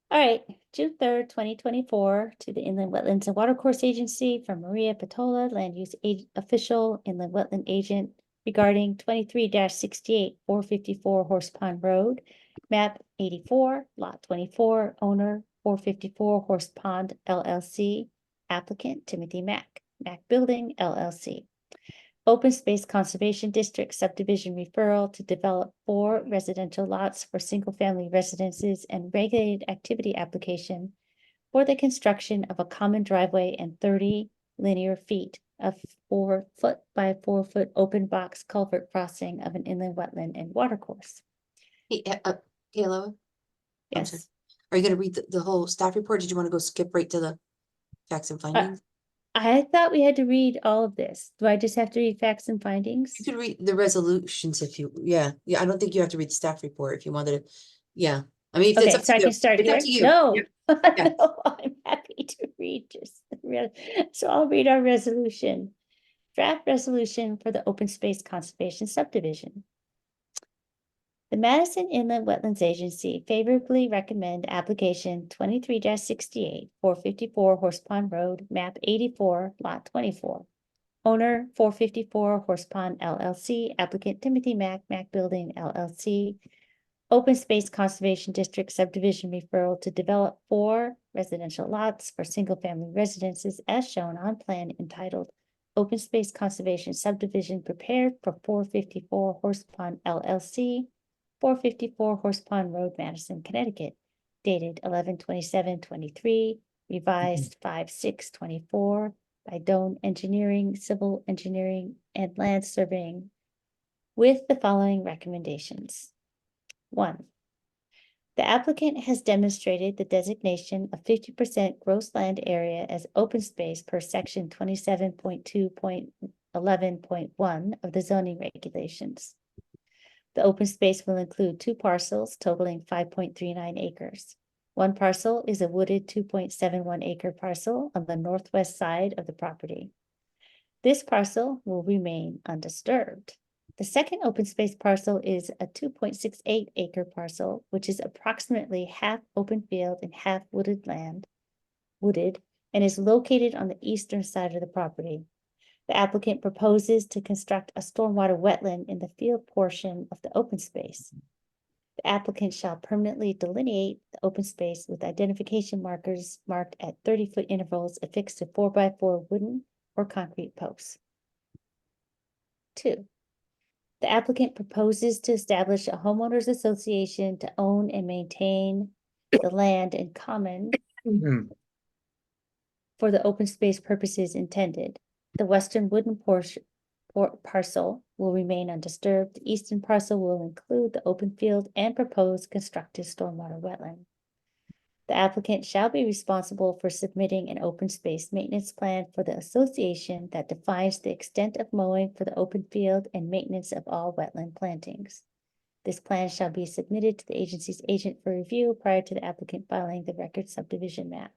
All right, June 3rd, 2024, to the Inland Wetlands and Watercourse Agency from Maria Patola, Land Use Official, Inland Wetland Agent, regarding 23-68 454 Horse Pond Road, map 84, lot 24, owner 454 Horse Pond LLC, applicant Timothy Mack, Mack Building LLC. Open Space Conservation District subdivision referral to develop 4 residential lots for single-family residences and regulated activity application for the construction of a common driveway and 30 linear feet of 4-foot by 4-foot open box culvert crossing of an inland wetland and watercourse. Kayla, I'm sorry. Yes, Are you gonna read the whole staff report? Did you want to go skip right to the facts and findings? I thought we had to read all of this. Do I just have to read facts and findings? You could read the resolutions if you, yeah, I don't think you have to read the staff report if you wanted to. Yeah, I mean, it's Okay, up so to I you. can start It's here? up to you. No. Yeah. No, I'm happy to read just so I'll read our resolution. Draft resolution for the open space conservation subdivision. The Madison Inland Wetlands Agency favorably recommend application 23-68 454 Horse Pond Road, map 84, lot 24. Owner 454 Horse Pond LLC, applicant Timothy Mack, Mack Building LLC. Open Space Conservation District subdivision referral to develop 4 residential lots for single-family residences as shown on plan entitled Open Space Conservation Subdivision prepared for 454 Horse Pond LLC, 454 Horse Pond Road, Madison, Connecticut, dated 11/27/23, revised 5/6/24 by Doan Engineering, Civil Engineering, and Land Surveying, with the following recommendations. 1. The applicant has demonstrated the designation of 50% gross land area as open space per section 27.2.11.1 of the zoning regulations. The open space will include 2 parcels totaling 5.39 acres. One parcel is a wooded 2.71 acre parcel on the northwest side of the property. This parcel will remain undisturbed. The second open space parcel is a 2.68 acre parcel, which is approximately half open field and half wooded, and is located on the eastern side of the property. The applicant proposes to construct a stormwater wetland in the field portion of the open space. The applicant shall permanently delineate the open space with identification markers marked at 30-foot intervals affixed to 4x4 wooden or concrete posts. 2. The applicant proposes to establish a homeowners association to own and maintain the land in common for the open space purposes intended. The western wooden parcel will remain undisturbed. The eastern parcel will include the open field and proposed constructed stormwater wetland. The applicant shall be responsible for submitting an open space maintenance plan for the association that defines the extent of mowing for the open field and maintenance of all wetland plantings. This plan shall be submitted to the agency's agent for review prior to the applicant filing the record subdivision map.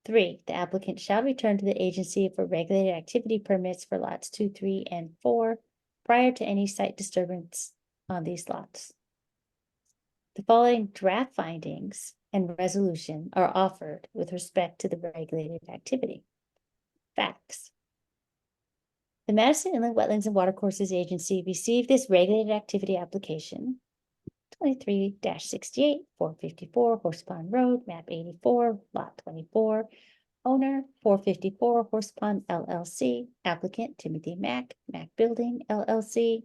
3. The applicant shall return to the agency for regulated activity permits for lots 2, 3, and 4 prior to any site disturbance on these lots. The following draft findings and resolution are offered with respect to the regulated activity. Facts. The Madison Inland Wetlands and Watercourses Agency received this regulated activity application 23-68, 454 Horse Pond Road, map 84, lot 24. Owner, 454 Horse Pond LLC. Applicant, Timothy Mack, Mack Building LLC.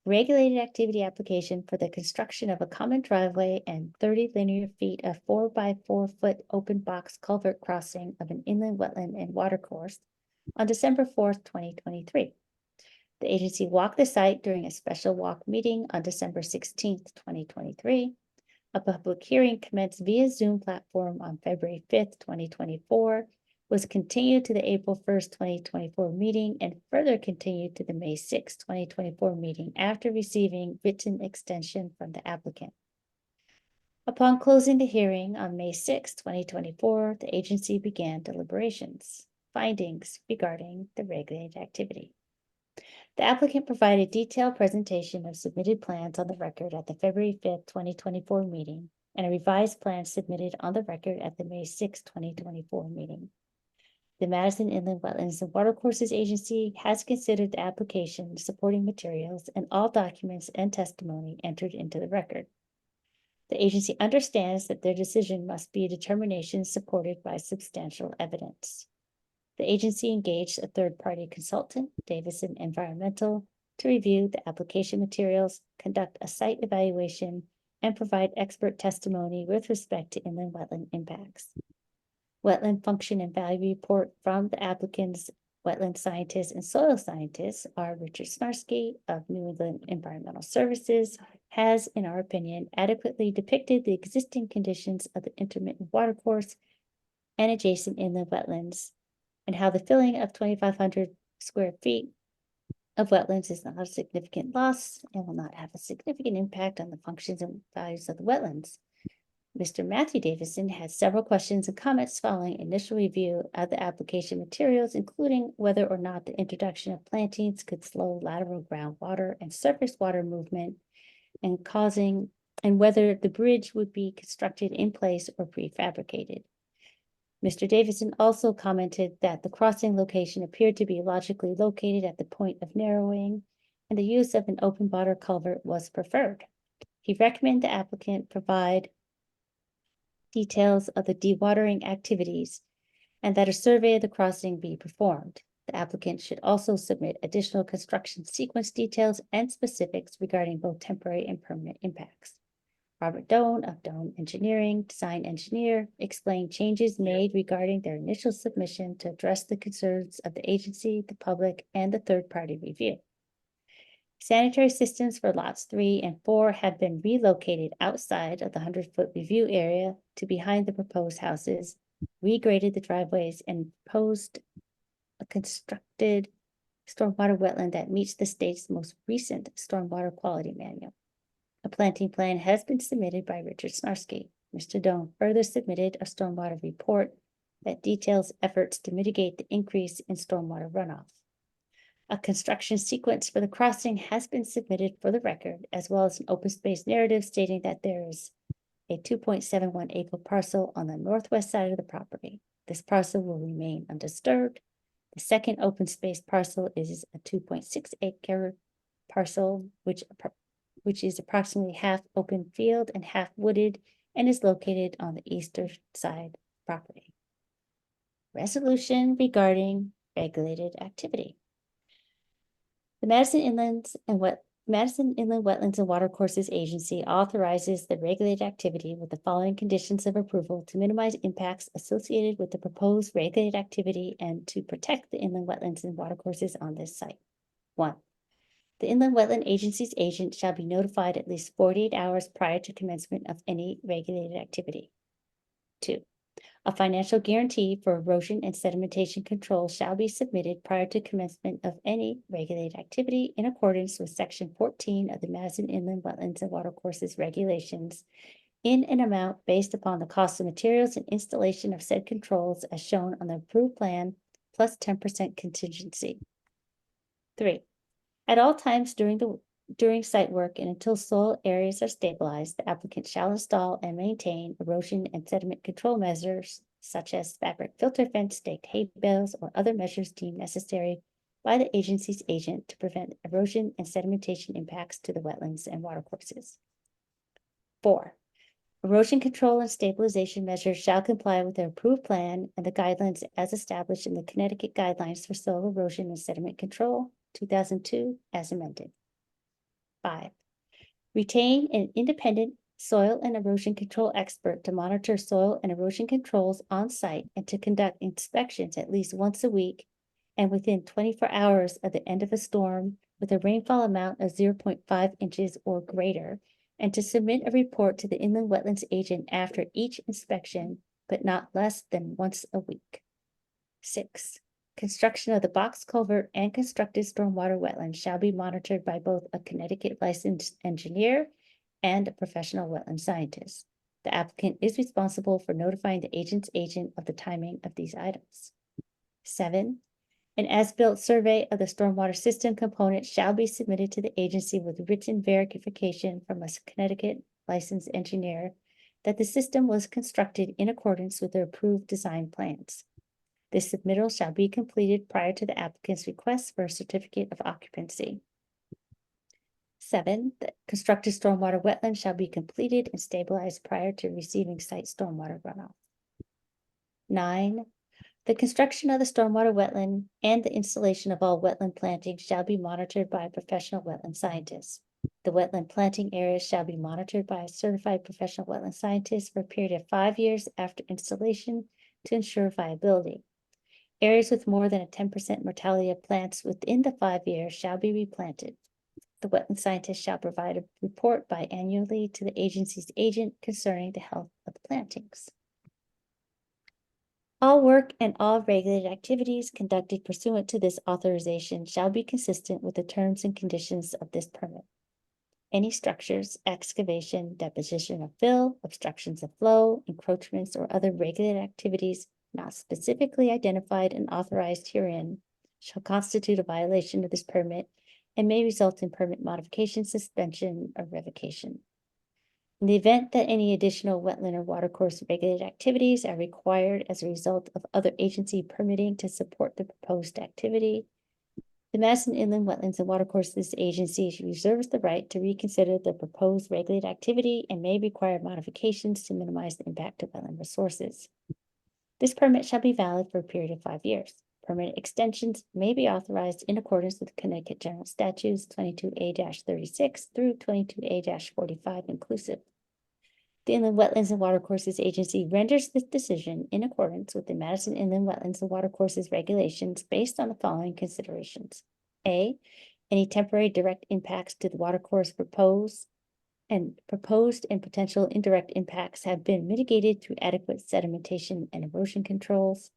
Regulated activity application for the construction of a common driveway and 30 linear feet of 4 by 4 foot open box culvert crossing of an inland wetland and watercourse on December 4th, 2023. The agency walked the site during a special walk meeting on December 16th, 2023. A public hearing commenced via Zoom platform on February 5th, 2024, was continued to the April 1st, 2024 meeting and further continued to the May 6th, 2024 meeting after receiving written extension from the applicant. Upon closing the hearing on May 6th, 2024, the agency began deliberations. Findings regarding the regulated activity. The applicant provided detailed presentation of submitted plans on the record at the February 5th, 2024 meeting and a revised plan submitted on the record at the May 6th, 2024 meeting. The Madison Inland Wetlands and Watercourses Agency has considered the application, supporting materials, and all documents and testimony entered into the record. The agency understands that their decision must be a determination supported by substantial evidence. The agency engaged a third-party consultant, Davison Environmental, to review the application materials, conduct a site evaluation, and provide expert testimony with respect to inland wetland impacts. Wetland function and value report from the applicant's wetland scientists and soil scientists are Richard Snarsky of New England Environmental Services has, in our opinion, adequately depicted the existing conditions of the intermittent watercourse and adjacent inland wetlands, and how the filling of 2,500 square feet of wetlands is not a significant loss and will not have a significant impact on the functions and values of the wetlands. Mr. Matthew Davison had several questions and comments following initial review of the application materials, including whether or not the introduction of plantings could slow lateral groundwater and surface water movement and whether the bridge would be constructed in place or prefabricated. Mr. Davison also commented that the crossing location appeared to be logically located at the point of narrowing, and the use of an open water culvert was preferred. He recommended the applicant provide details of the dewatering activities and that a survey of the crossing be performed. The applicant should also submit additional construction sequence details and specifics regarding both temporary and permanent impacts. Robert Doan of Doan Engineering, design engineer, explained changes made regarding their initial submission to address the concerns of the agency, the public, and the third-party review. Sanitary systems for lots 3 and 4 have been relocated outside of the 100-foot review area to behind the proposed houses, regraded the driveways, and posed a constructed stormwater wetland that meets the state's most recent stormwater quality manual. A planting plan has been submitted by Richard Snarsky. Mr. Doan further submitted a stormwater report that details efforts to mitigate the increase in stormwater runoff. A construction sequence for the crossing has been submitted for the record, as well as an open space narrative stating that there is a 2.71 acre parcel on the northwest side of the property. This parcel will remain undisturbed. The second open space parcel is a 2.6 acre parcel, which is approximately half open field and half wooded and is located on the eastern side property. Resolution regarding regulated activity. The Madison Inland Wetlands and Watercourses Agency authorizes the regulated activity with the following conditions of approval to minimize impacts associated with the proposed regulated activity and to protect the inland wetlands and watercourses on this site. 1. The Inland Wetland Agency's agent shall be notified at least 48 hours prior to commencement of any regulated activity. 2. A financial guarantee for erosion and sedimentation control shall be submitted prior to commencement of any regulated activity in accordance with Section 14 of the Madison Inland Wetlands and Watercourses Regulations in an amount based upon the cost of materials and installation of said controls as shown on the approved plan plus 10% contingency. 3. At all times during site work and until soil areas are stabilized, the applicant shall install and maintain erosion and sediment control measures such as fabric filter fence, staked hay bales, or other measures deemed necessary by the agency's agent to prevent erosion and sedimentation impacts to the wetlands and watercourses. 4, erosion control and stabilization measures shall comply with the approved plan and the guidelines as established in the Connecticut Guidelines for Soil Erosion and Sediment Control, 2002, as amended. 5, retain an independent soil and erosion control expert to monitor soil and erosion controls on site and to conduct inspections at least once a week and within 24 hours of the end of a storm with a rainfall amount of 0.5 inches or greater, and to submit a report to the inland wetlands agent after each inspection, but not less than once a week. 6, construction of the box culvert and constructed stormwater wetland shall be monitored by both a Connecticut licensed engineer and a professional wetland scientist. The applicant is responsible for notifying the agent's agent of the timing of these items. 7, an as-built survey of the stormwater system component shall be submitted to the agency with written verification from a Connecticut licensed engineer that the system was constructed in accordance with the approved design plans. This submittal shall be completed prior to the applicant's request for a certificate of occupancy. 7, the constructed stormwater wetland shall be completed and stabilized prior to receiving site stormwater runoff. 9, the construction of the stormwater wetland and the installation of all wetland plantings shall be monitored by a professional wetland scientist. The wetland planting areas shall be monitored by a certified professional wetland scientist for a period of 5 years after installation to ensure viability. Areas with more than a 10% mortality of plants within the 5 years shall be replanted. The wetland scientist shall provide a report biannually to the agency's agent concerning the health of the plantings. All work and all regulated activities conducted pursuant to this authorization shall be consistent with the terms and conditions of this permit. Any structures, excavation, deposition of fill, obstructions of flow, encroachments, or other regulated activities not specifically identified and authorized herein shall constitute a violation of this permit and may result in permit modification, suspension, or revocation. In the event that any additional wetland or watercourse regulated activities are required as a result of other agency permitting to support the proposed activity, the Madison Inland Wetlands and Watercourses Agency reserves the right to reconsider the proposed regulated activity and may require modifications to minimize the impact to wetland resources. This permit shall be valid for a period of 5 years. Permit extensions may be authorized in accordance with Connecticut General Statutes 22A-36 through 22A-45 inclusive. The Inland Wetlands and Watercourses Agency renders this decision in accordance with the Madison Inland Wetlands and Watercourses regulations based on the following considerations. A, any temporary direct impacts to the watercourse proposed and potential indirect impacts have been mitigated through adequate sedimentation and erosion controls.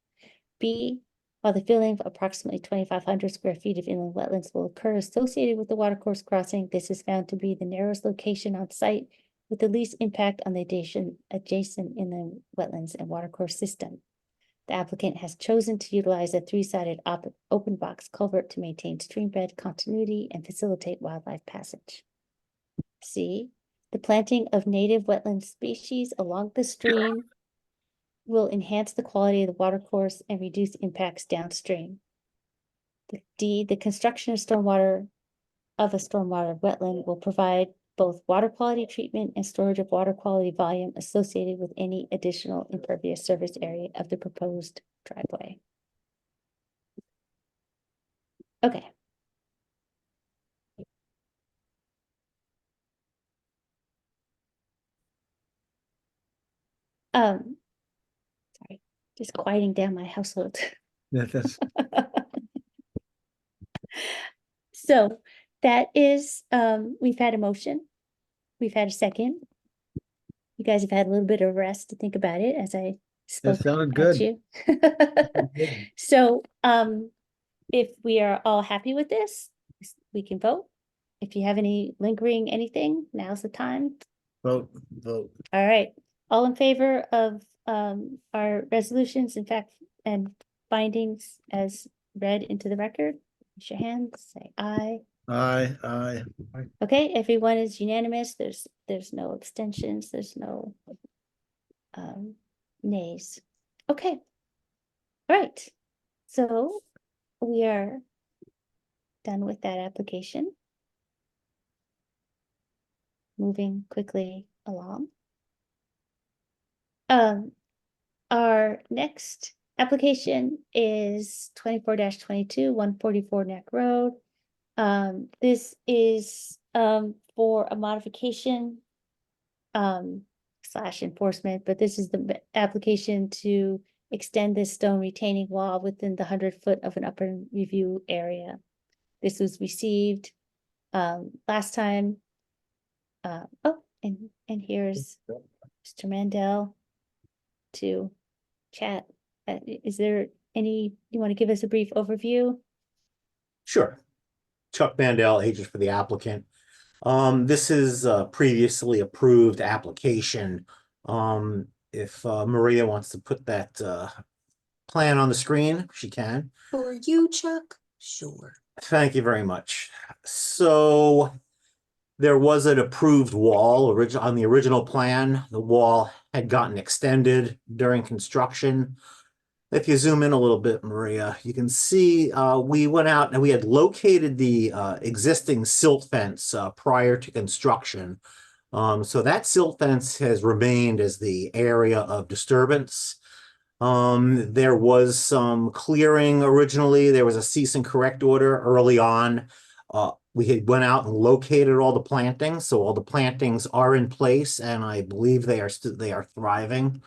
B, while the filling of approximately 2,500 square feet of inland wetlands will occur associated with the watercourse crossing, this is found to be the narrowest location on site with the least impact on the adjacent inland wetlands and watercourse system. The applicant has chosen to utilize a 3-sided open box culvert to maintain streambed continuity and facilitate wildlife passage. C, the planting of native wetland species along the stream will enhance the quality of the watercourse and reduce impacts downstream. D, the construction of a stormwater wetland will provide both water quality treatment and storage of water quality volume associated with any additional impervious surface area of the proposed driveway. Okay. Sorry, just quieting down my household. Yeah, that's, So that is, we've had a motion. We've had a second. You guys have had a little bit of rest to think about it as I spoke sounded at good. you. So, if we are all happy with this, we can vote. If you have any lingering anything, now's the time. vote. All right, all in favor of our resolutions, in fact, and findings as read into the record? Raise your hand, say aye. Aye. Okay, everyone is unanimous. There's no abstentions, there's no nays. Okay. All right. So we are done with that application. Moving quickly along. Our next application is 24-22, 144 Neck Road. This is for a modification slash enforcement, but this is the application to extend this stone retaining wall within the 100 foot of an upper review area. This was received last time. And here's Mr. Mandel to chat. Is there any, you want to give us a brief overview? Sure. Chuck Mandel, agent for the applicant. This is a previously approved application. If Maria wants to put that plan on the screen, she can. For you, Chuck? Sure. Thank you very much. So there was an approved wall on the original plan. The wall had gotten extended during construction. If you zoom in a little bit, Maria, you can see we went out and we had located the existing silt fence prior to construction. So that silt fence has remained as the area of disturbance. There was some clearing originally. There was a cease and correct order early on. We had went out and located all the plantings, so all the plantings are in place, and I believe they are thriving.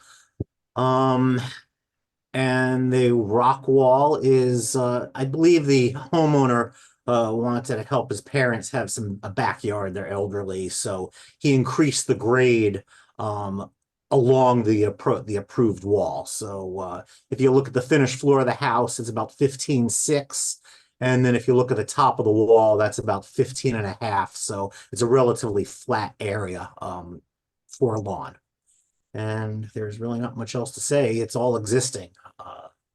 And the rock wall is, I believe the homeowner wanted to help his parents have a backyard. They're elderly, so he increased the grade along the approved wall. So if you look at the finished floor of the house, it's about 15.6. And then if you look at the top of the wall, that's about 15.5. So it's a relatively flat area for a lawn. And there's really not much else to say. It's all existing.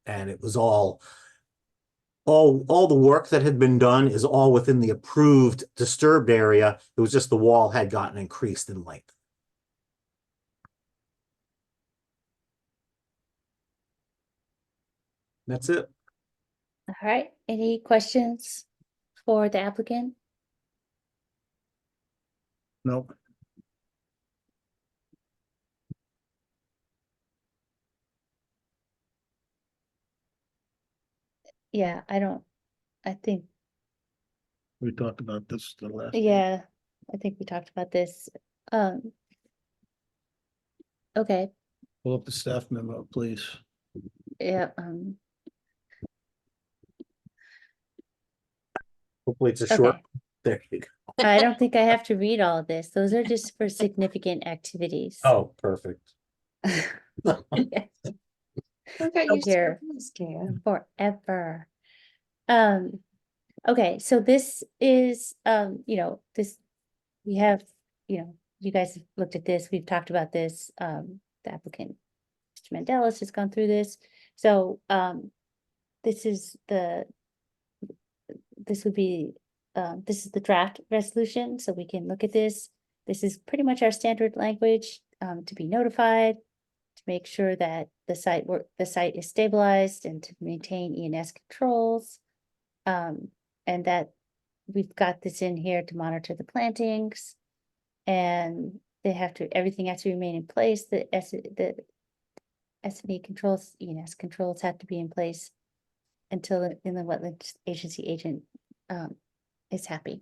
And it was all the work that had been done is all within the approved disturbed area. It was just the wall had gotten increased in length. That's it. All right, any questions for the applicant? Nope. Yeah, I think, We talked about this the last. yeah, I think we talked about this. Okay, Pull up the staff memo, please. yeah, Hopefully it's a short. okay. There you go. I don't think I have to read all of this. Those are just for significant activities. Oh, perfect. Yeah, Okay, you here. Forever. Okay, so this is, this, we have, you guys have looked at this, we've talked about this, the applicant, Mr. Mandel has just gone through this. So, this is this would be, this is the draft resolution, so we can look at this. This is pretty much our standard language, to be notified, to make sure that the site is stabilized and to maintain E&S controls. And that we've got this in here to monitor the plantings. And everything has to remain in place. The SME controls, E&S controls have to be in place until the wetlands agency agent is happy.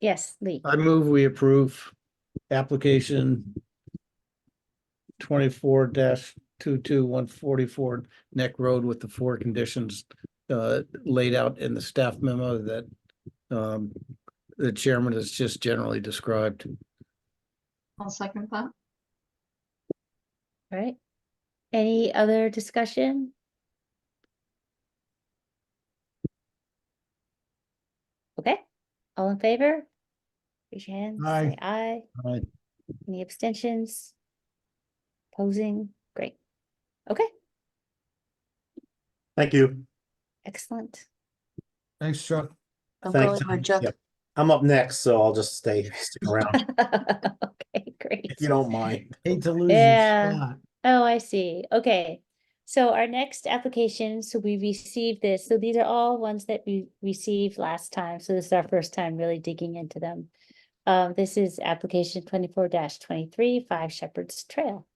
Yes, Lee. I move we approve application 24-22-144 Neck Road with the 4 conditions laid out in the staff memo that the chairman has just generally described. I'll second that. All right. Any other discussion? Okay, all in favor? Raise your hands, say aye. Aye. Any abstentions? Opposing? Great. Okay, Thank you. excellent. Thanks, Chuck. I'm Thanks. going hard, Chuck. Yep. I'm up next, so I'll just stick around Okay, great. if you don't mind. Hate to lose your Yeah. spot. Oh, I see. Okay. So our next application, so we received this. So these are all ones that we received last time. So this is our first time really digging into them. This is application 24-23, 5 Shepherd's Trail.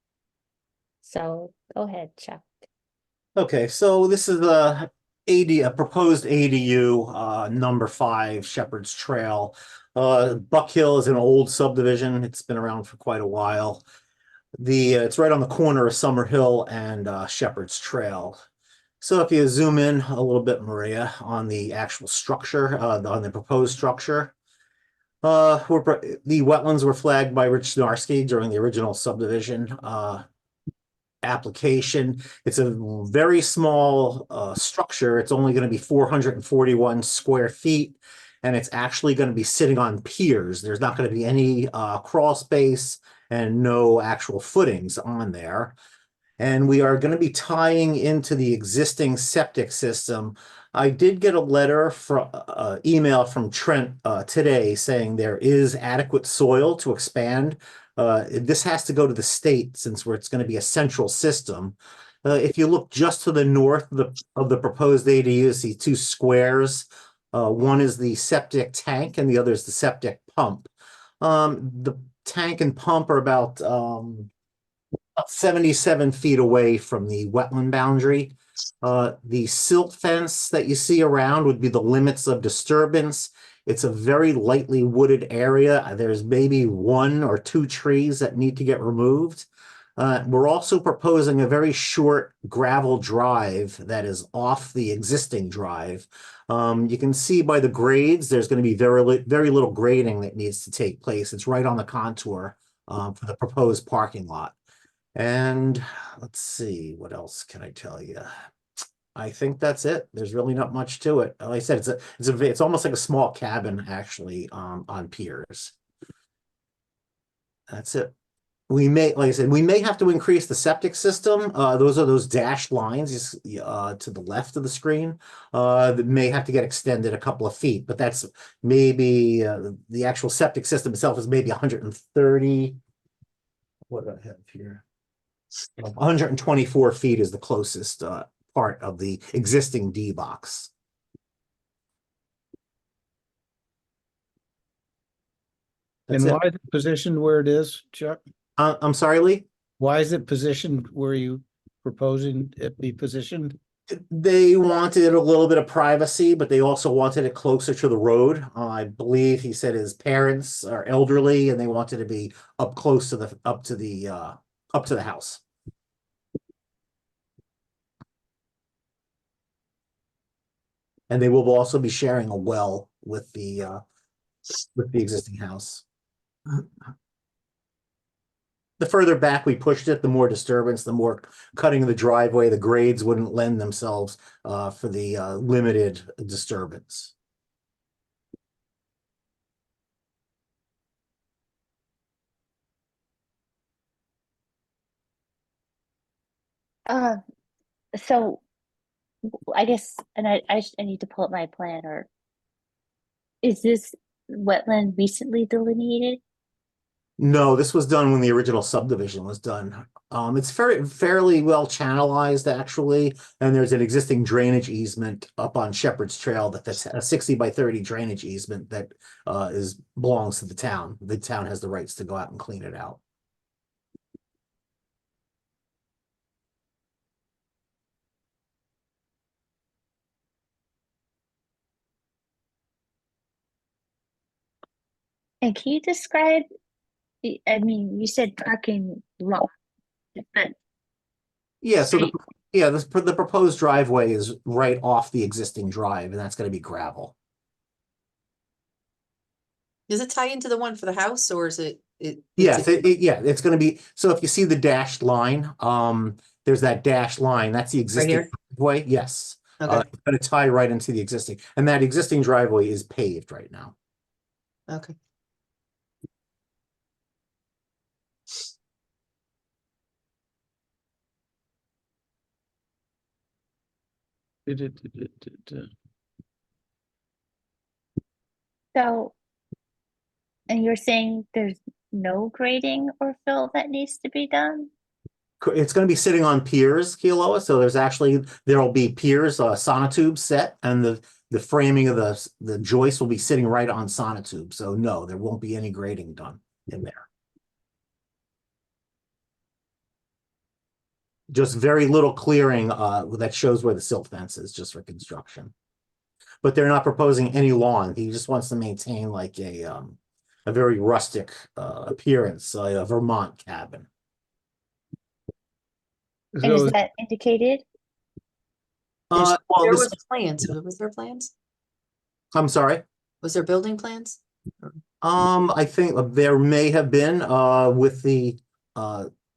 So go ahead, Chuck. Okay, so this is a proposed ADU, number 5 Shepherd's Trail. Buck Hill is an old subdivision. It's been around for quite a while. It's right on the corner of Summer Hill and Shepherd's Trail. So if you zoom in a little bit, Maria, on the actual structure, on the proposed structure, the wetlands were flagged by Rich Snarsky during the original subdivision application. It's a very small structure. It's only going to be 441 square feet, and it's actually going to be sitting on piers. There's not going to be any crawl space and no actual footings on there. And we are going to be tying into the existing septic system. I did get a letter from email from Trent today saying there is adequate soil to expand. This has to go to the state since it's going to be a central system. If you look just to the north of the proposed ADU, you see 2 squares. One is the septic tank and the other is the septic pump. The tank and pump are about 77 feet away from the wetland boundary. The silt fence that you see around would be the limits of disturbance. It's a very lightly wooded area. There's maybe 1 or 2 trees that need to get removed. We're also proposing a very short gravel drive that is off the existing drive. You can see by the grades, there's going to be very little grading that needs to take place. It's right on the contour for the proposed parking lot. And let's see, what else can I tell you? I think that's it. There's really not much to it. Like I said, it's almost like a small cabin actually on piers. That's it. Like I said, we may have to increase the septic system. Those are those dashed lines to the left of the screen that may have to get extended a couple of feet, but that's maybe the actual septic system itself is maybe 130. What do I have here? 124 feet is the closest part of the existing D box. That's And it. why is it positioned where it is, Chuck? I'm sorry, Lee? Why is it positioned where you proposing it be positioned? They wanted a little bit of privacy, but they also wanted it closer to the road. I believe he said his parents are elderly and they wanted to be up close to the house. And they will also be sharing a well with the existing house. The further back we pushed it, the more disturbance, the more cutting the driveway, the grades wouldn't lend themselves for the limited disturbance. So I guess, and I need to pull up my plan, or is this wetland recently delineated? No, this was done when the original subdivision was done. It's fairly well channelized actually, and there's an existing drainage easement up on Shepherd's Trail that's a 60 by 30 drainage easement that belongs to the town. The town has the rights to go out and clean it out. And can you describe, I mean, you said parking lot, but Yeah, so street. the proposed driveway is right off the existing drive, and that's going to be gravel. Does it tie into the one for the house or is it? Yes, it's going to be. So if you see the dashed line, there's that dashed line. That's the existing here? driveway. Yes, Okay, it's going to tie right into the existing, and that existing driveway is paved right now. okay. So, and you're saying there's no grading or fill that needs to be done? It's going to be sitting on piers, Kealoha. So there'll be piers, sonotubes set, and The framing of the joist will be sitting right on sonotube, so no, there won't be any grading done in there. Just very little clearing that shows where the silt fence is, just for construction. But they're not proposing any lawn. He just wants to maintain like a very rustic appearance, a Vermont cabin. And So is that indicated? There's- Well, There this, was plans, was there plans? I'm sorry. Was there building plans? I think there may have been with the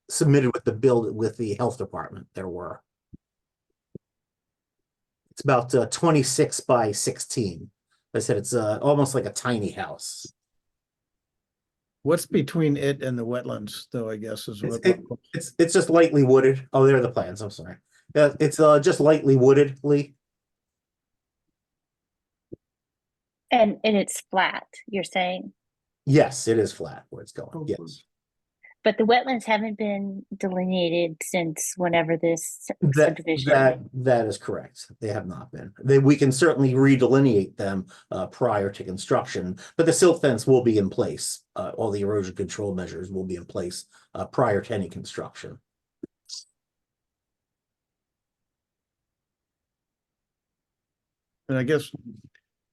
submitted with the health department. There were. It's about 26 by 16. I said it's almost like a tiny house. what's between it and the wetlands, though, I guess is what. It's just lightly wooded. Oh, there are the plans. I'm sorry. Yeah, it's just lightly wooded, Lee. And it's flat, you're saying? Yes, it is flat where it's going. Yes. But the wetlands haven't been delineated since whenever this subdivision. That is correct. They have not been. We can certainly redelineate them prior to construction, but the silt fence will be in place. All the erosion control measures will be in place prior to any construction. And I guess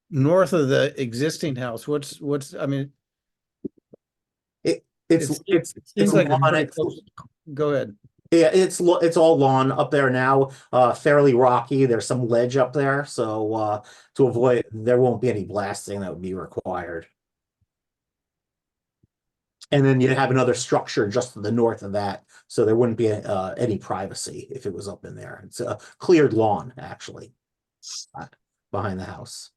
north of the existing house, what's, I mean, It's seems like lawn. pretty close. Go ahead. Yeah, it's all lawn up there now, fairly rocky. There's some ledge up there, so to avoid, there won't be any blasting that would be required. And then you have another structure just to the north of that, so there wouldn't be any privacy if it was up in there. It's a cleared lawn, actually, behind the house.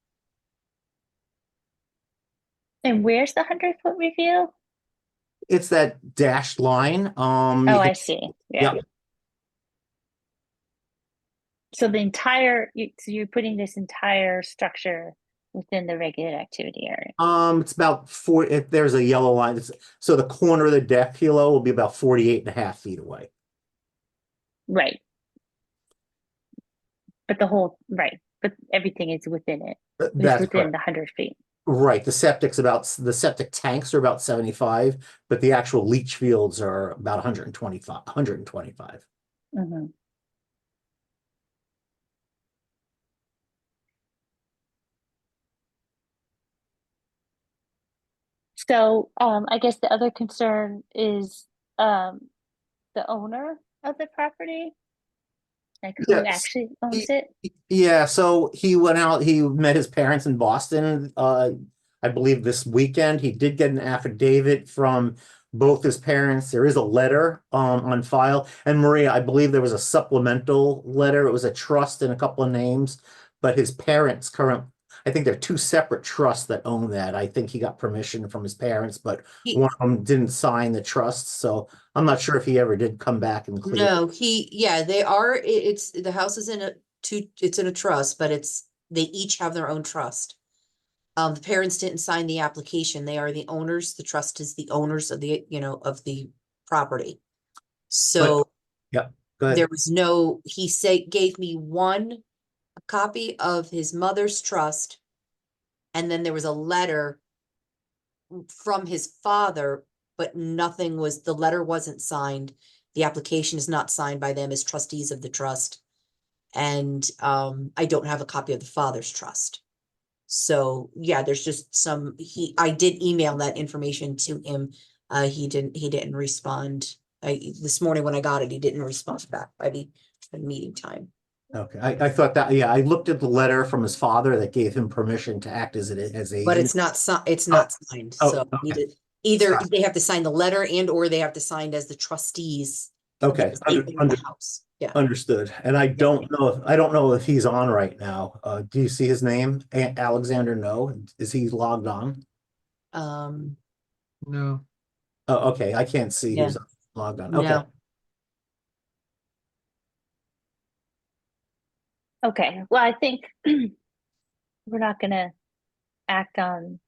And where's the 100-foot review? It's that dashed line. Oh, I see. Yeah. Yep. So so you're putting this entire structure within the regulated activity area. It's about 4. If there's a yellow line, so the corner of the deck kilo will be about 48.5 feet away. Right. But but everything is within it. It's That's within correct. the 100 feet. Right. The septic tanks are about 75, but the actual leach fields are about 125. Mm-hmm. So, I guess the other concern is, the owner of the property? Like who Yes. actually owns it? Yeah, so he went out, he met his parents in Boston, I believe this weekend. He did get an affidavit from both his parents. There is a letter on file. And Maria, I believe there was a supplemental letter. It was a trust and a couple of names, but his parents I think there are 2 separate trusts that own that. I think he got permission from his parents, but one of them didn't sign the trust. So I'm not sure if he ever did come back and clear. No, they are, it's, the house is it's in a trust, but they each have their own trust. The parents didn't sign the application. They are the owners. The trust is the owners of of the property. So Yeah, go ahead. there was gave me one copy of his mother's trust. And then there was a letter from his father, but the letter wasn't signed. The application is not signed by them as trustees of the trust. And I don't have a copy of the father's trust. So yeah, there's just I did email that information to him. He didn't respond. This morning when I got it, he didn't respond back by the meeting time. Okay, I thought that, yeah, I looked at the letter from his father that gave him permission to act as agent. But it's not signed, so okay. either they have to sign the letter or they have to sign as the trustees. Okay, because they own the house. Yeah. Understood. And I don't know if he's on right now. Do you see his name? Alexander? No. Is he logged on? No. Oh, okay. I can't see who's logged on. Okay. No. Okay, well, I think we're not gonna act on.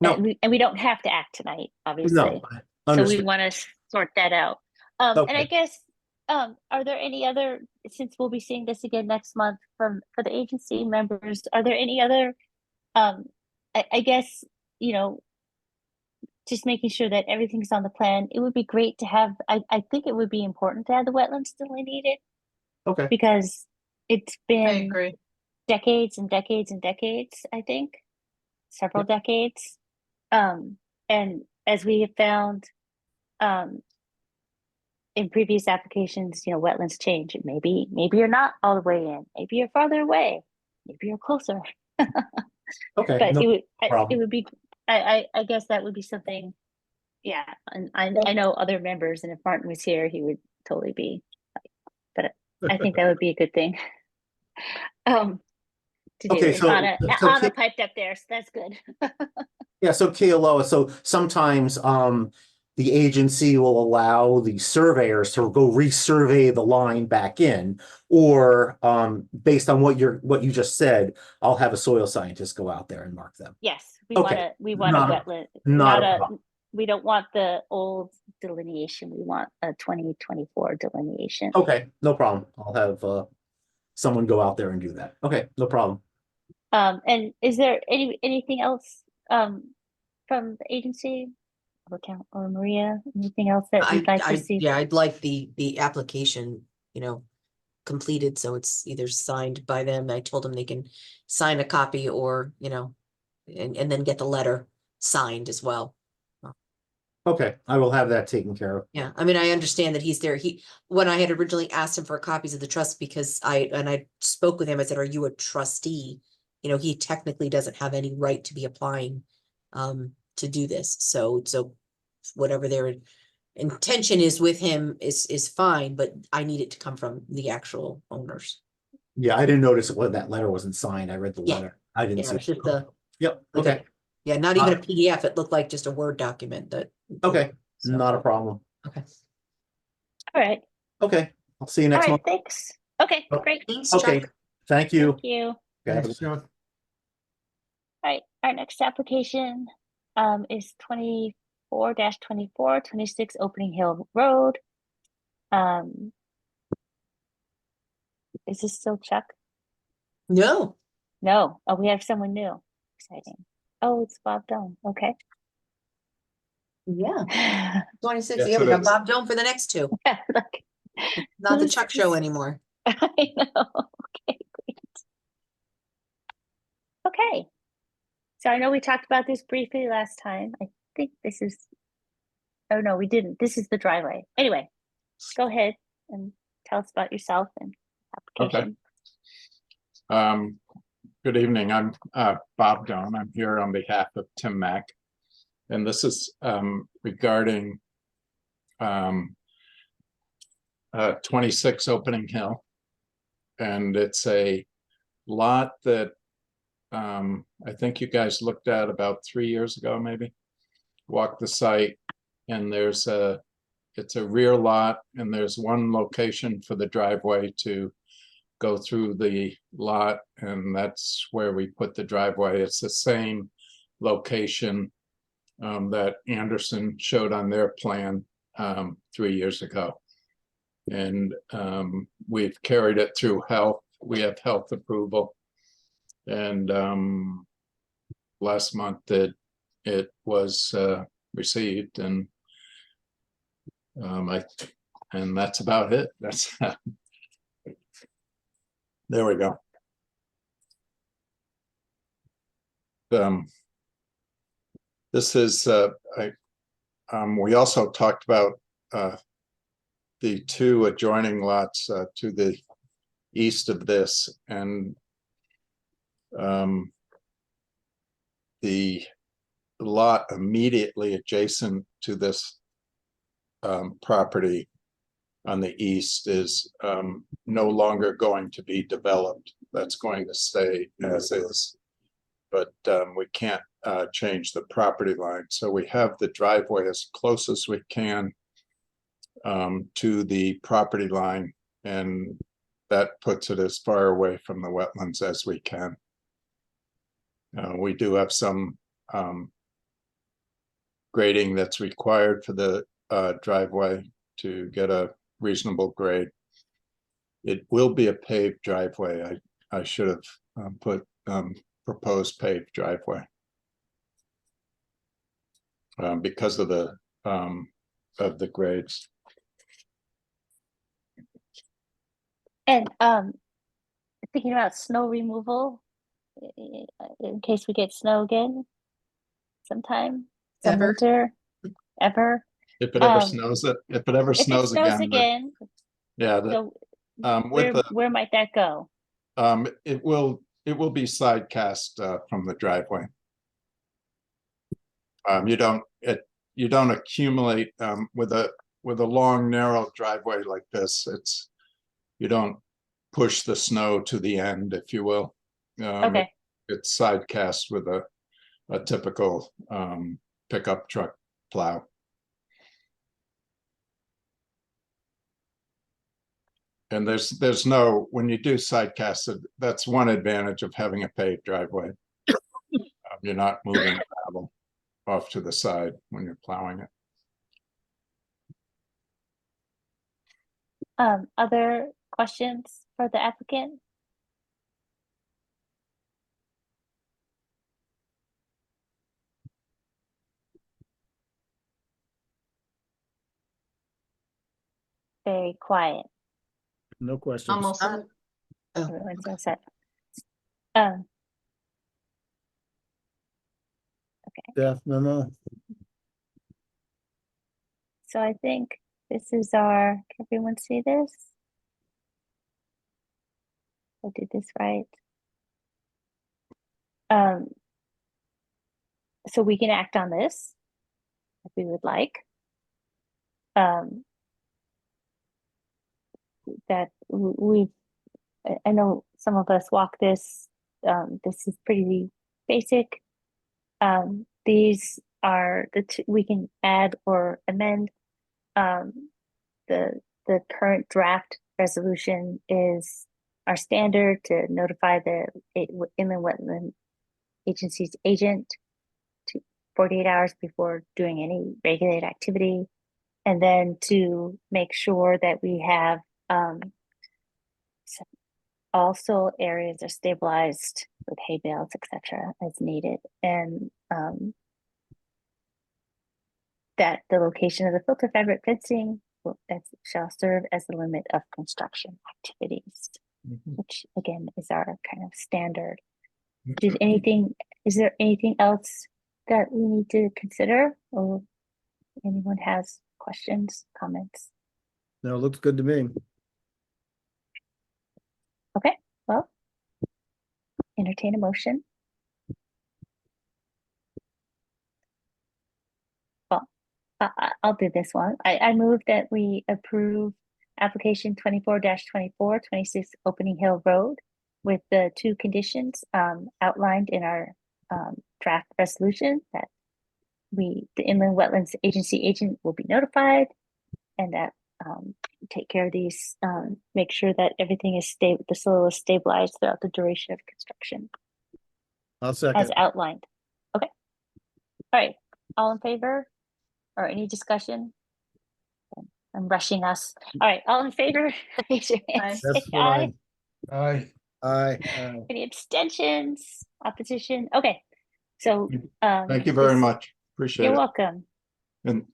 No. And we don't have to act tonight, obviously. No. So we Understood. want to sort that out. And I Okay. guess Are there any other, since we'll be seeing this again next month for the agency members, are there any other, I guess, you know, just making sure that everything's on the plan. It would be great to have, I think it would be important to have the wetlands delineated Okay, because it's I been agree. decades and decades and decades, I think, several decades. And as we have found, in previous applications, you know, wetlands change. Maybe you're not all the way in, maybe you're farther away, maybe you're closer. okay, But no it would, it problem. would be, I guess that would be something. Yeah, and I know other members, and if Martin was here, he would totally be, but I think that would be a good thing. To do, Okay, and so Anna piped up there, so that's good. yeah, so Kealoha, so sometimes the agency will allow the surveyors to go resurvey the line back in, or based on what you just said, I'll have a soil scientist go out there and mark them. Yes, Okay, we want a not a- wetland, not not a a, problem. we don't want the old delineation, we want a 2024 delineation. Okay, no problem. I'll have someone go out there and do that. Okay, no problem. And is there anything else from the agency or Maria, anything else that you'd like to see? Yeah, I'd like the application, you know, completed, so it's either signed by them. I told them they can sign a copy or, you know, and then get the letter signed as well. Okay, I will have that taken care of. Yeah, I mean, I understand that he's there. When I had originally asked him for copies of the trust, because I spoke with him, I said, are you a trustee? You know, he technically doesn't have any right to be applying to do this. So whatever their intention is with him is fine, but I need it to come from the actual owners. Yeah, I didn't notice that letter wasn't signed. I read the Yeah. letter. I didn't Yeah, see. it's just a, Yep, like a- okay, yeah, not even a PDF. It looked like just a Word document that. okay, So, not a problem. okay. All right, Okay, I'll see you all next right, month. thanks. Okay, Oh, great, Thanks, Okay, Chuck. thank you. thank you. Okay, have a Thanks, Chuck. All right, our next application is 24-24, 26 Opening Hill Road. Is this still Chuck? No, No, oh, we have someone new. Exciting. Oh, it's Bob Doan. Okay. yeah, 26. Yes, Yeah, we it got is. Bob Doan for the next two. Like, Not the who's Chuck this? show anymore. I know. Okay, great. Okay. So I know we talked about this briefly last time. I think this is, oh no, we didn't. This is the driveway. Anyway, go ahead and tell us about yourself and application. Good evening. I'm Bob Doan. I'm here on behalf of Tim Mack. And this is regarding 26 Opening Hill. And it's a lot that I think you guys looked at about 3 years ago, maybe. Walked the site, and it's a rear lot, and there's one location for the driveway to go through the lot, and that's where we put the driveway. It's the same location that Anderson showed on their plan 3 years ago. And we've carried it through health. We have health approval. And last month it was received, and and that's about it. That's there we go. This is we also talked about the two adjoining lots to the east of this, and the lot immediately adjacent to this property on the east is no longer going to be developed. That's going to stay as is, but we can't change the property line. So we have the driveway as close as we can to the property line, and that puts it as far away from the wetlands as we can. We do have some grading that's required for the driveway to get a reasonable grade. It will be a paved driveway. I should have put proposed paved driveway. Because of the grades. And thinking about snow removal, in case we get snow again sometime, some Ever. winter, ever. If it ever Um, snows, if it ever If it snows snows again, again, yeah, so with the where might that go? it will be side cast from the driveway. You don't accumulate with a long narrow driveway like this. You don't push the snow to the end, if you will. Okay, It's side cast with a typical pickup truck plow. And there's no, when you do side cast, that's one advantage of having a paved driveway. You're not moving gravel off to the side when you're plowing it. other questions for the applicant? Very quiet. No questions. Almost. Oh. Everyone's all set. Staff memo. So I think this is our, can everyone see this? I did this right. So we can act on this if we would like. That we've, I know some of us walk this, this is pretty basic. These are the two, we can add or amend. The current draft resolution is our standard to notify the inland wetland agency's agent to 48 hours before doing any regulated activity. And then to make sure that we have also areas are stabilized with hay bales, etc., as needed, and that the location of the filter fabric fencing that shall serve as the limit of construction activities, which again is our kind of standard. Is there anything else that we need to consider, or anyone has questions, comments? No, it looks good to me. Okay, well, entertain a motion. Well, I'll do this one. I move that we approve application 24-24, 26 Opening Hill Road with the two conditions outlined in our draft resolution, that the inland wetlands agency agent will be notified, and that take care of these, make sure that everything is stable, the soil is stabilized throughout the duration of construction I'll as second. outlined. Okay. All right, all in favor or any discussion? I'm rushing us. All right, all in favor? Raise your hand, Aye. say That's what aye. Aye. Aye. Any abstentions, opposition? Okay, so Thank you very this- much. Appreciate You're it. welcome. And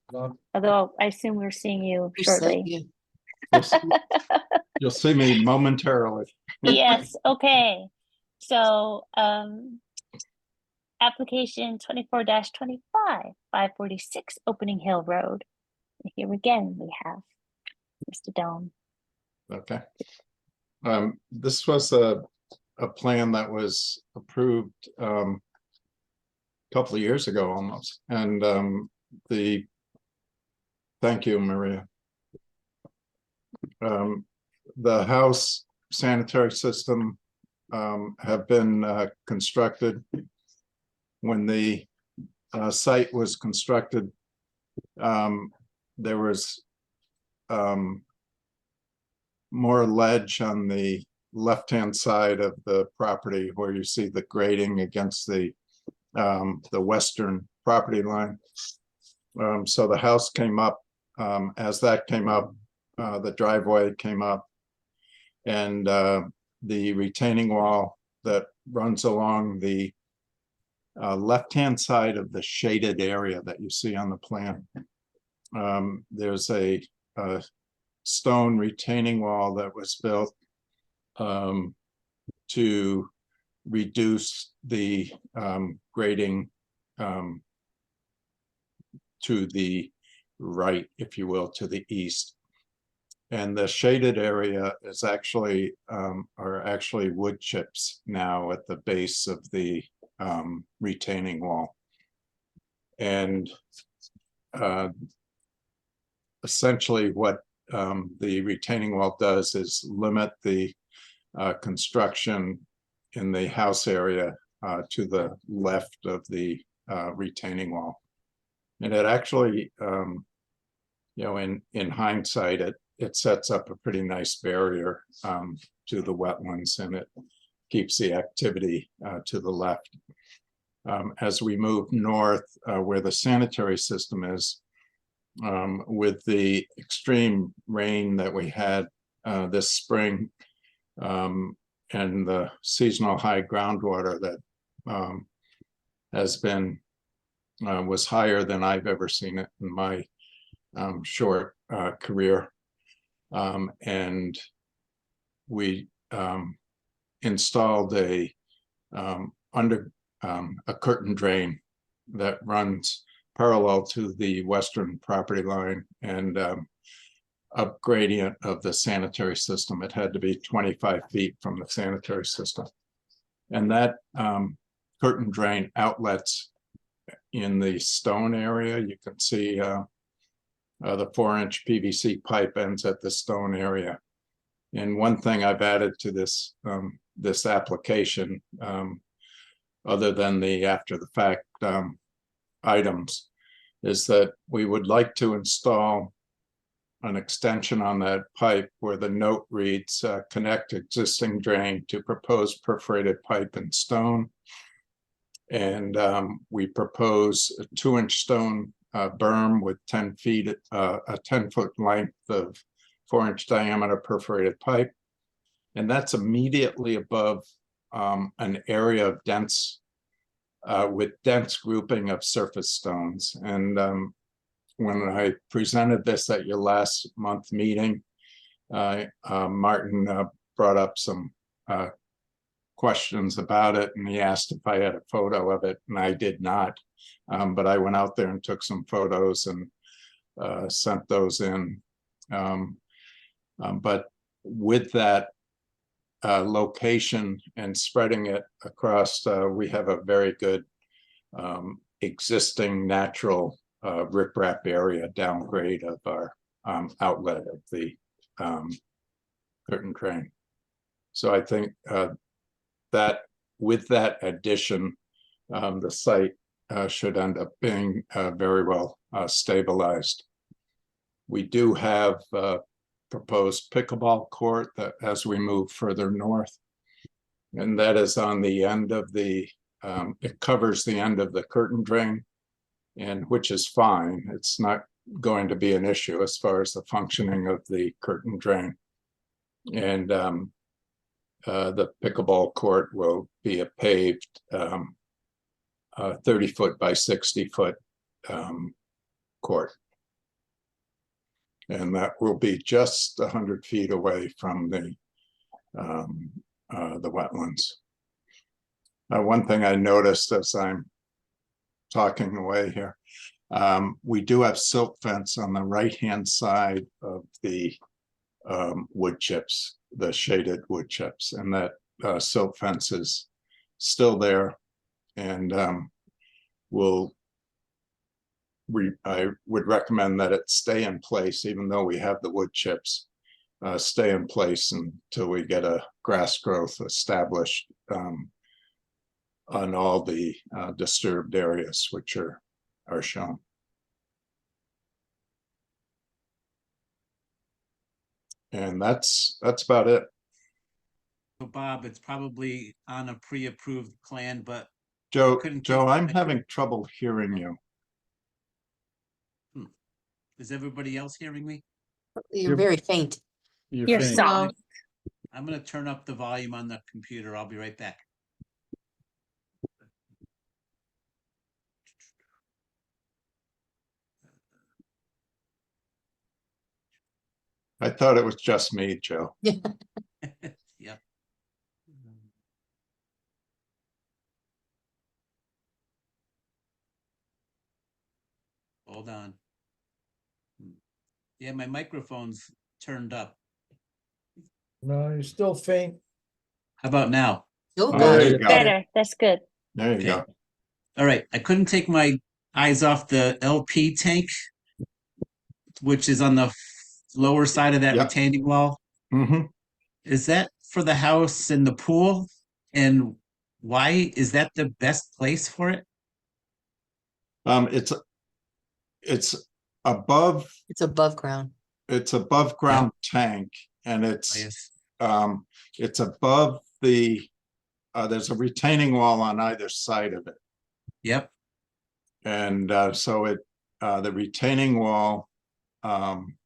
Although I assume we're seeing you You said shortly. you- you'll see me momentarily. Yes, okay. So application 24-25, 546 Opening Hill Road. Here again, we have Mr. Dome. Okay. This was a plan that was approved a couple of years ago almost, and thank you, Maria. The house sanitary system have been constructed. When the site was constructed, there was more ledge on the left-hand side of the property where you see the grading against the western property line. So the house came up. As that came up, the driveway came up. And the retaining wall that runs along the left-hand side of the shaded area that you see on the plan. There's a stone retaining wall that was built to reduce the grading to the right, if you will, to the east. And the shaded area is actually are actually wood chips now at the base of the retaining wall. And essentially what the retaining wall does is limit the construction in the house area to the left of the retaining wall. And it actually, you know, in hindsight, it sets up a pretty nice barrier to the wetlands, and it keeps the activity to the left. As we move north, where the sanitary system is, with the extreme rain that we had this spring, and the seasonal high groundwater that has been was higher than I've ever seen it in my short career. And we installed a curtain drain that runs parallel to the western property line and up gradient of the sanitary system. It had to be 25 feet from the sanitary system. And that curtain drain outlets in the stone area. You can see the 4-inch PVC pipe ends at the stone area. And one thing I've added to this this application, other than the after the fact items, is that we would like to install an extension on that pipe where the note reads connect existing drain to proposed perforated pipe in stone. And we propose a 2-inch stone berm with 10 feet, a 10-foot length of 4-inch diameter perforated pipe. And that's immediately above an area of dense, with dense grouping of surface stones. And when I presented this at your last month meeting, Martin brought up some questions about it, and he asked if I had a photo of it, and I did not. But I went out there and took some photos and sent those in. But with that location and spreading it across, we have a very good existing natural riprap area downgrade of our outlet of the curtain drain. So I think that with that addition, the site should end up being very well stabilized. We do have proposed pickleball court that as we move further north, and that is on the end of the, it covers the end of the curtain drain, and which is fine. It's not going to be an issue as far as the functioning of the curtain drain. And the pickleball court will be a paved 30-foot by 60-foot court. And that will be just 100 feet away from the wetlands. One thing I noticed as I'm talking away here, we do have silt fence on the right-hand side of the wood chips, the shaded wood chips, and that silt fence is still there, and I would recommend that it stay in place, even though we have the wood chips, stay in place until we get a grass growth established on all the disturbed areas, which are shown. And that's about it. So Bob, it's probably on a pre-approved plan, but Joe, couldn't Joe, you- I'm having trouble hearing you. is everybody else hearing me? You're You're- very faint. You're faint. soft. I'm gonna turn up the volume on the computer. I'll be right back. I thought it was just me, Joe. Yep. Hold on. Yeah, my microphone's turned up. No, you're still faint. How about now? Oh, Oh, God, there you it's go. better. Better, that's good. There you Okay. go. All right, I couldn't take my eyes off the LP tank, which is on the lower side of that Yep. retaining wall. Hmm. Is that for the house and the pool? And why is that the best place for it? It's above, It's above ground. it's above ground tank, and I it's guess. it's above the, there's a retaining wall on either side of it. Yep. And so the retaining wall kind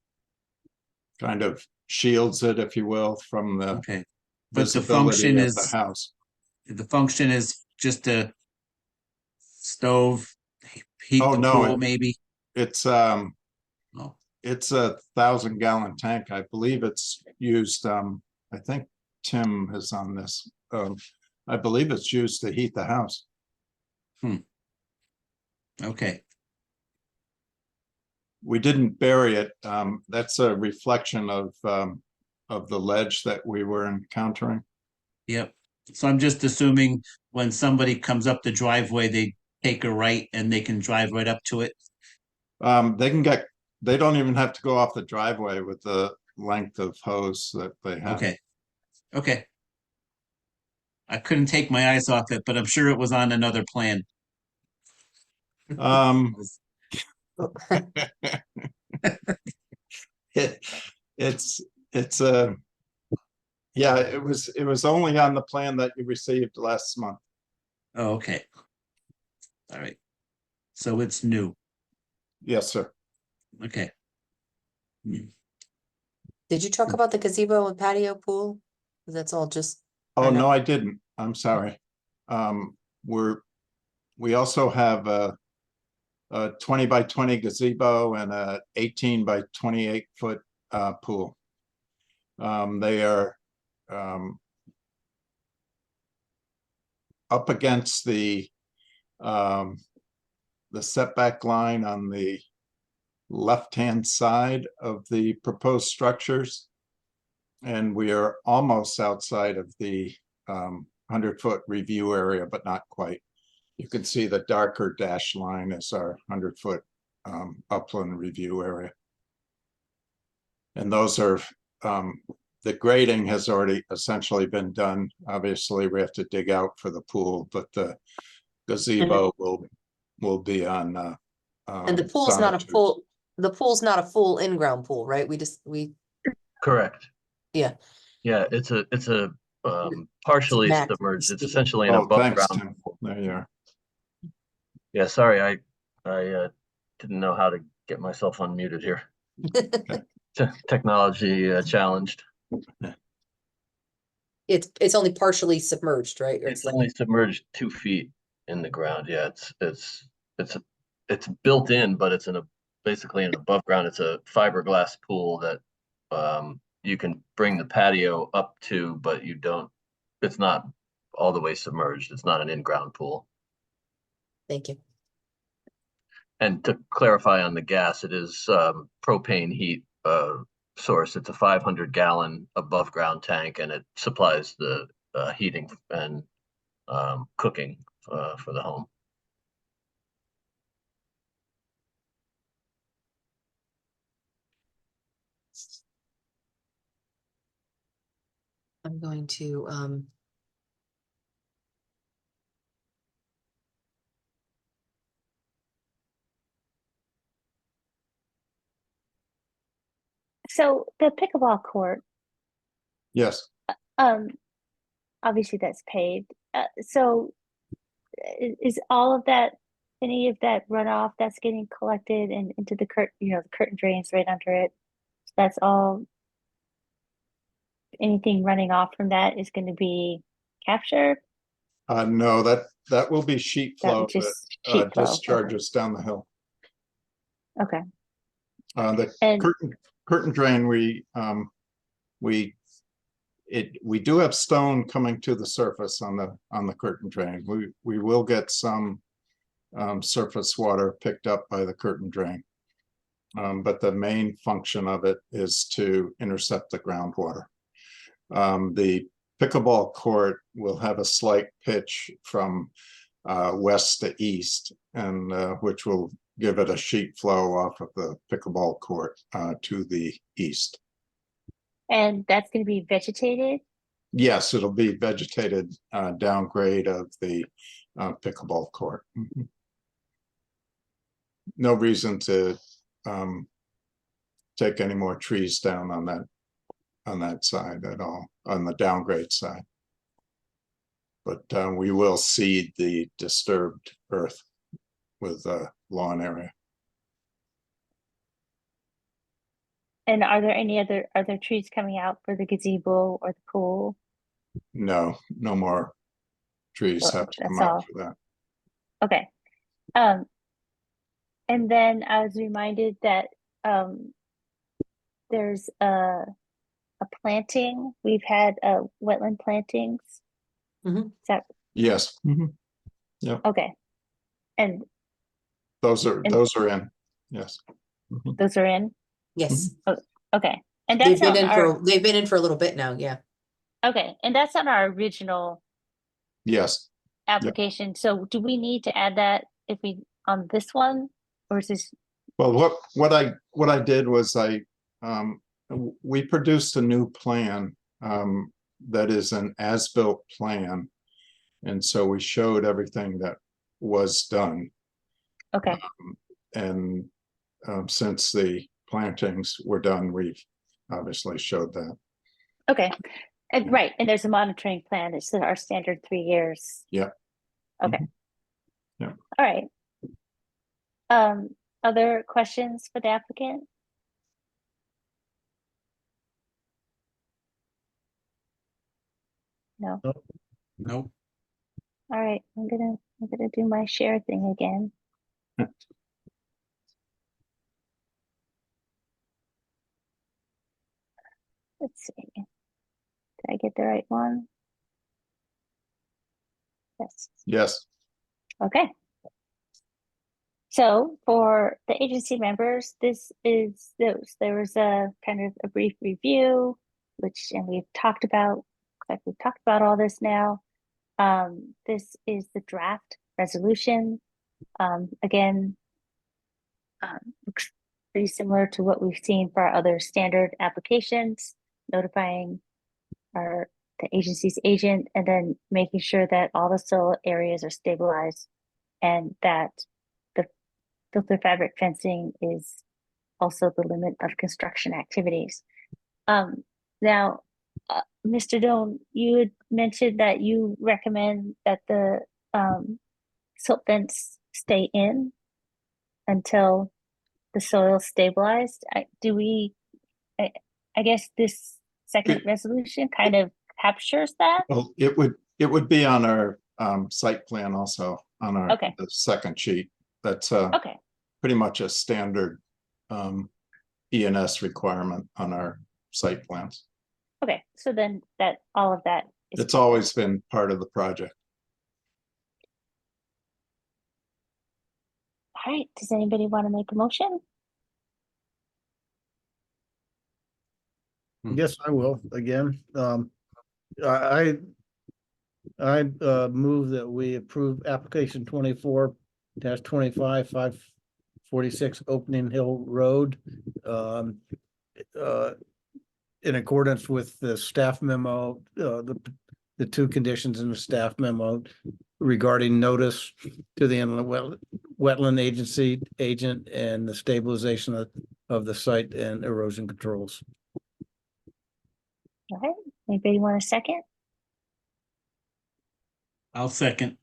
of shields it, if you will, from the Okay. But the visibility function of is the house. just a stove, heat Oh, the no, pool, maybe. It's Oh, it's a 1,000-gallon tank. I believe it's used, I think Tim is on this. I believe it's used to heat the house. okay. We didn't bury it. That's a reflection of the ledge that we were encountering. Yep. So I'm just assuming when somebody comes up the driveway, they take a right and they can drive right up to it. They don't even have to go off the driveway with the length of hose that they have. Okay. Okay. I couldn't take my eyes off it, but I'm sure it was on another plan. It's a, yeah, it was only on the plan that you received last month. Oh, okay. All right. So it's new. Yes, sir. Okay. Did you talk about the gazebo and patio pool? That's all just. Oh, or no, I didn't. I'm sorry. We also have a 20 by 20 gazebo and a 18 by 28 foot pool. They are up against the setback line on the left-hand side of the proposed structures. And we are almost outside of the 100-foot review area, but not quite. You can see the darker dashed line is our 100-foot upland review area. And those are, the grading has already essentially been done. Obviously, we have to dig out for the pool, but the gazebo will be on. And the pool's not a full, the pool's not a full in-ground pool, right? Correct. Yeah. Yeah, it's a partially Max submerged. It's speed. essentially an Oh, above thanks, ground Tim. pool. There you are. Yeah, sorry, I didn't know how to get myself unmuted here. Technology challenged. It's only partially submerged, right? Or It's only submerged 2 feet in the ground. Yeah, it's built in, but it's basically an above ground. It's a fiberglass pool that you can bring the patio up to, but it's not all the way submerged. It's not an in-ground pool. Thank you. And to clarify on the gas, it is propane heat source. It's a 500-gallon above ground tank, and it supplies the heating and cooking for the home. I'm going to So the pickleball court, Yes. obviously that's paved. So is all of that, any of that runoff that's getting collected and into the curtain, the curtain drains right under it? That's all. Anything running off from that is going to be captured. No, that will be sheet That flow would that just sheet flow. Okay. discharges down the hill. Okay. The And curtain drain, we do have stone coming to the surface on the curtain drain. We will get some surface water picked up by the curtain drain. But the main function of it is to intercept the groundwater. The pickleball court will have a slight pitch from west to east, and which will give it a sheet flow off of the pickleball court to the east. And that's going to be vegetated? Yes, it'll be vegetated downgrade of the pickleball court. Mhm. No reason to take any more trees down on that side at all, on the downgrade side. But we will seed the disturbed earth with lawn area. And are there any other trees coming out for the gazebo or the pool? No more trees Well, have to come that's out all. for that. Okay. And then I was reminded that there's a planting. We've had wetland plantings. Mhm. Is that Yes. Mhm. okay? And Those are in. Yes. Mhm. those are in. Yes, Okay. And they've that's been on in our for, they've been in for a little bit now, yeah. okay. And that's on our original Yes. application. So do we need to add that if we on this one, or is this Well, what I did was we produced a new plan that is an as-built plan, and so we showed everything that was done. okay? And since the plantings were done, we've obviously showed that. Okay. And right, and there's a monitoring plan. It's our standard 3 years. Yeah. Okay. Mhm. Yeah. All right. Other questions for the applicant? No. Nope. All right. I'm gonna do my share thing again. Let's see. Did I get the right one? Yes. Yes. Okay. So for the agency members, this is those. There was a kind of a brief review, and we've talked about, like we've talked about all this now. This is the draft resolution. Again, looks pretty similar to what we've seen for our other standard applications, notifying the agency's agent and then making sure that all the soil areas are stabilized and that the filter fabric fencing is also the limit of construction activities. Now, Mr. Doan, you had mentioned that you recommend that the silt fence stay in until the soil is stabilized. I guess this second resolution kind of captures that. Well, it would be on our site plan also on our Okay. the second sheet. That's Okay. pretty much a standard ENS requirement on our site plans. Okay. So then all of that is It's always been part of the project. all right. Does anybody want to make a motion? Yes, I will, again. I move that we approve application 24-25 546 Opening Hill Road. In accordance with the staff memo, the two conditions in the staff memo regarding notice to the inland wetland agency agent and the stabilization of the site and erosion controls. All right. Anybody want a second? I'll second.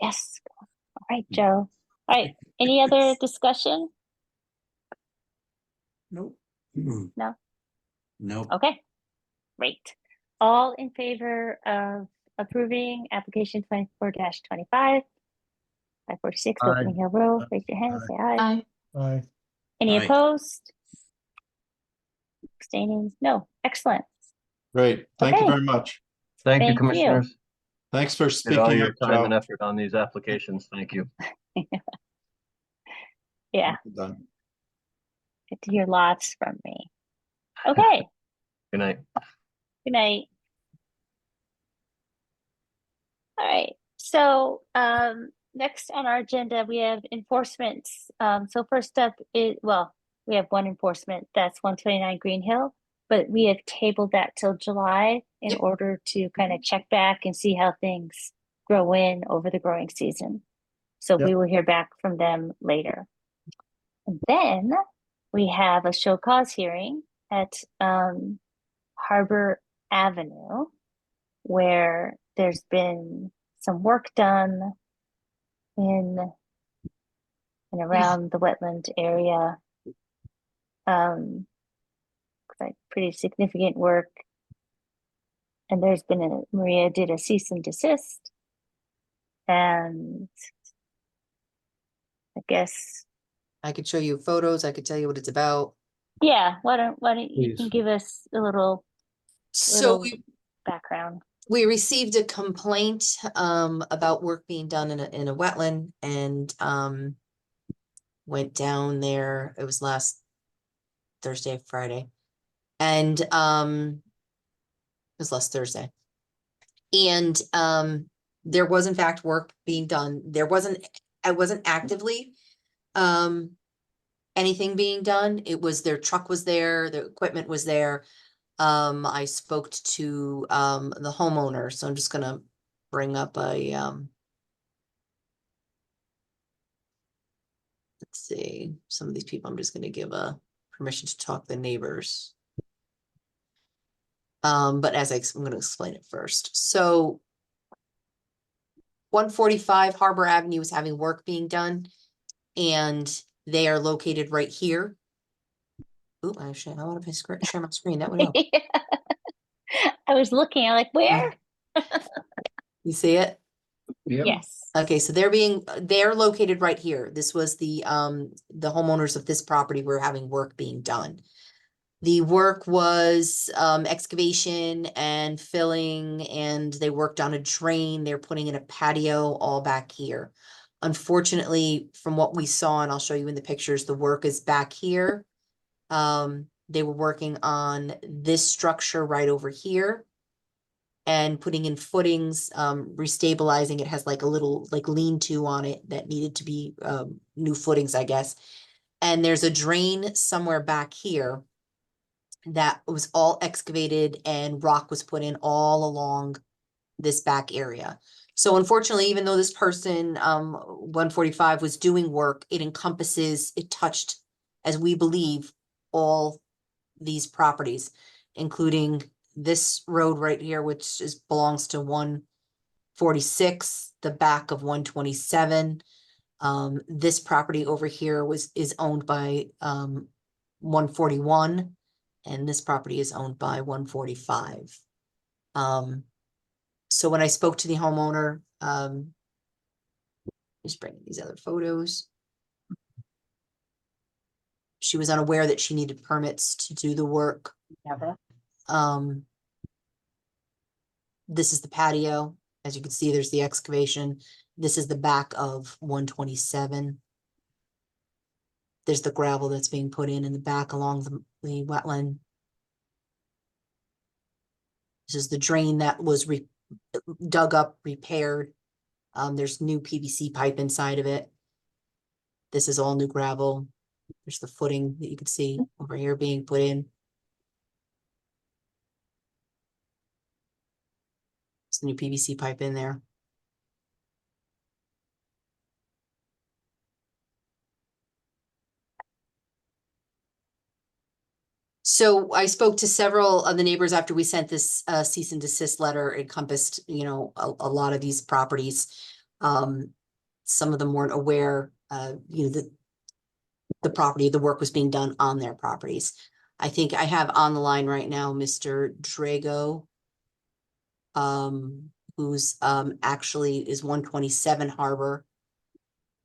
Yes. All right, Joe. All right. Any other discussion? Nope. Nope. Okay, great. All in favor of approving application 24-25? 546 Aye. Opening Hill Road, raise your hand, say aye. Aye. Any Aye. opposed? Abstaining? No, excellent. Great. Thank you Okay. very much. Thank you, Thank you. commissioners. Thanks for Appreciate all speaking your up, time and Joe. effort on these applications. Thank you. Yeah, Done. get to hear lots from me. Okay, Good night. good night. All right, so next on our agenda, we have enforcements. So first up is, well, we have one enforcement, that's 129 Green Hill, but we have tabled that till July in Yep. order to kind of check back and see how things grow in over the growing season. So we will hear back from them later. And then we have a show cause hearing at Harbor Avenue, where there's been some work done in and around the wetland area. Like pretty significant work. And there's been Maria did a cease and desist. And I guess, I could show you photos. I could tell you what it's about. yeah, why don't you can Please. give us a little So Little- background. we received a complaint about work being done in a wetland and went down there. It was last Thursday, Friday. And it was last Thursday. And there was in fact work being done. I wasn't actively anything being done. It was their truck was there, the equipment was there. I spoke to the homeowner, so I'm just gonna bring up a let's see, some of these people, I'm just gonna give a permission to talk to the neighbors. But I'm gonna explain it first. So 145 Harbor Avenue is having work being done, and they are located right here. Ooh, actually, I want to share my screen. That would help. I was looking, I'm like, where? You see it? Yes. Okay, so they're located right here. This was the homeowners of this property were having work being done. The work was excavation and filling, and they worked on a drain. They're putting in a patio all back here. Unfortunately, from what we saw, and I'll show you in the pictures, the work is back here. They were working on this structure right over here and putting in footings, restabilizing. It has like a little like lean-to on it that needed to be new footings, I guess. And there's a drain somewhere back here that was all excavated and rock was put in all along this back area. So unfortunately, even though this person, 145 was doing work, it touched, as we believe, all these properties, including this road right here, which belongs to 146, the back of 127. This property over here is owned by 141, and this property is owned by 145. So when I spoke to the homeowner, just bringing these other photos. She was unaware that she needed permits to do the work. This is the patio. As you can see, there's the excavation. This is the back of 127. There's the gravel that's being put in the back along the wetland. This is the drain that was dug up, repaired. There's new PVC pipe inside of it. This is all new gravel. There's the footing that you can see over here being put in. There's the new PVC pipe in there. So I spoke to several of the neighbors after we sent this cease and desist letter. It encompassed, a lot of these properties. Some of them weren't aware, the work was being done on their properties. I think I have on the line right now, Mr. Drago. Who's actually is 127 Harbor.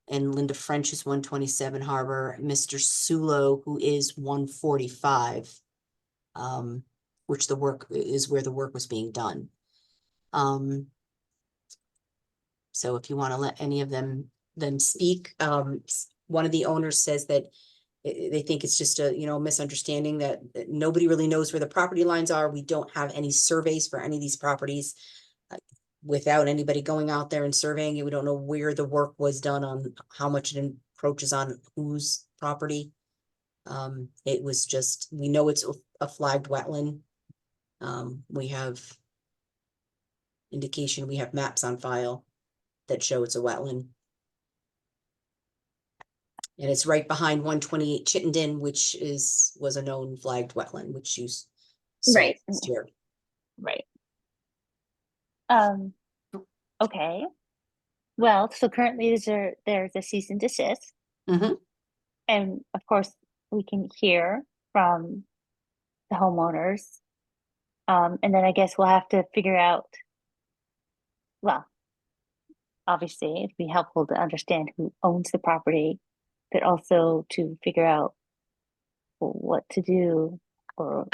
And Linda French is 127 Harbor, Mr. Sulo, who is 145. Which the work is where the work was being done. So if you want to let any of them speak, one of the owners says that they think it's just a, misunderstanding that nobody really knows where the property lines are. We don't have any surveys for any of these properties. Without anybody going out there and surveying it, we don't know where the work was done, on how much it encroaches on whose property. It was just, we know it's a flagged wetland. We have indication, we have maps on file that show it's a wetland. And it's right behind 128 Chittenden, which was a known flagged wetland, which you saw Right. last year. Right. Okay. Well, so currently there's a cease and desist. Mhm. And of course, we can hear from the homeowners. And then I guess we'll have to figure out, well, obviously it'd be helpful to understand who owns the property, but also to figure out what to do or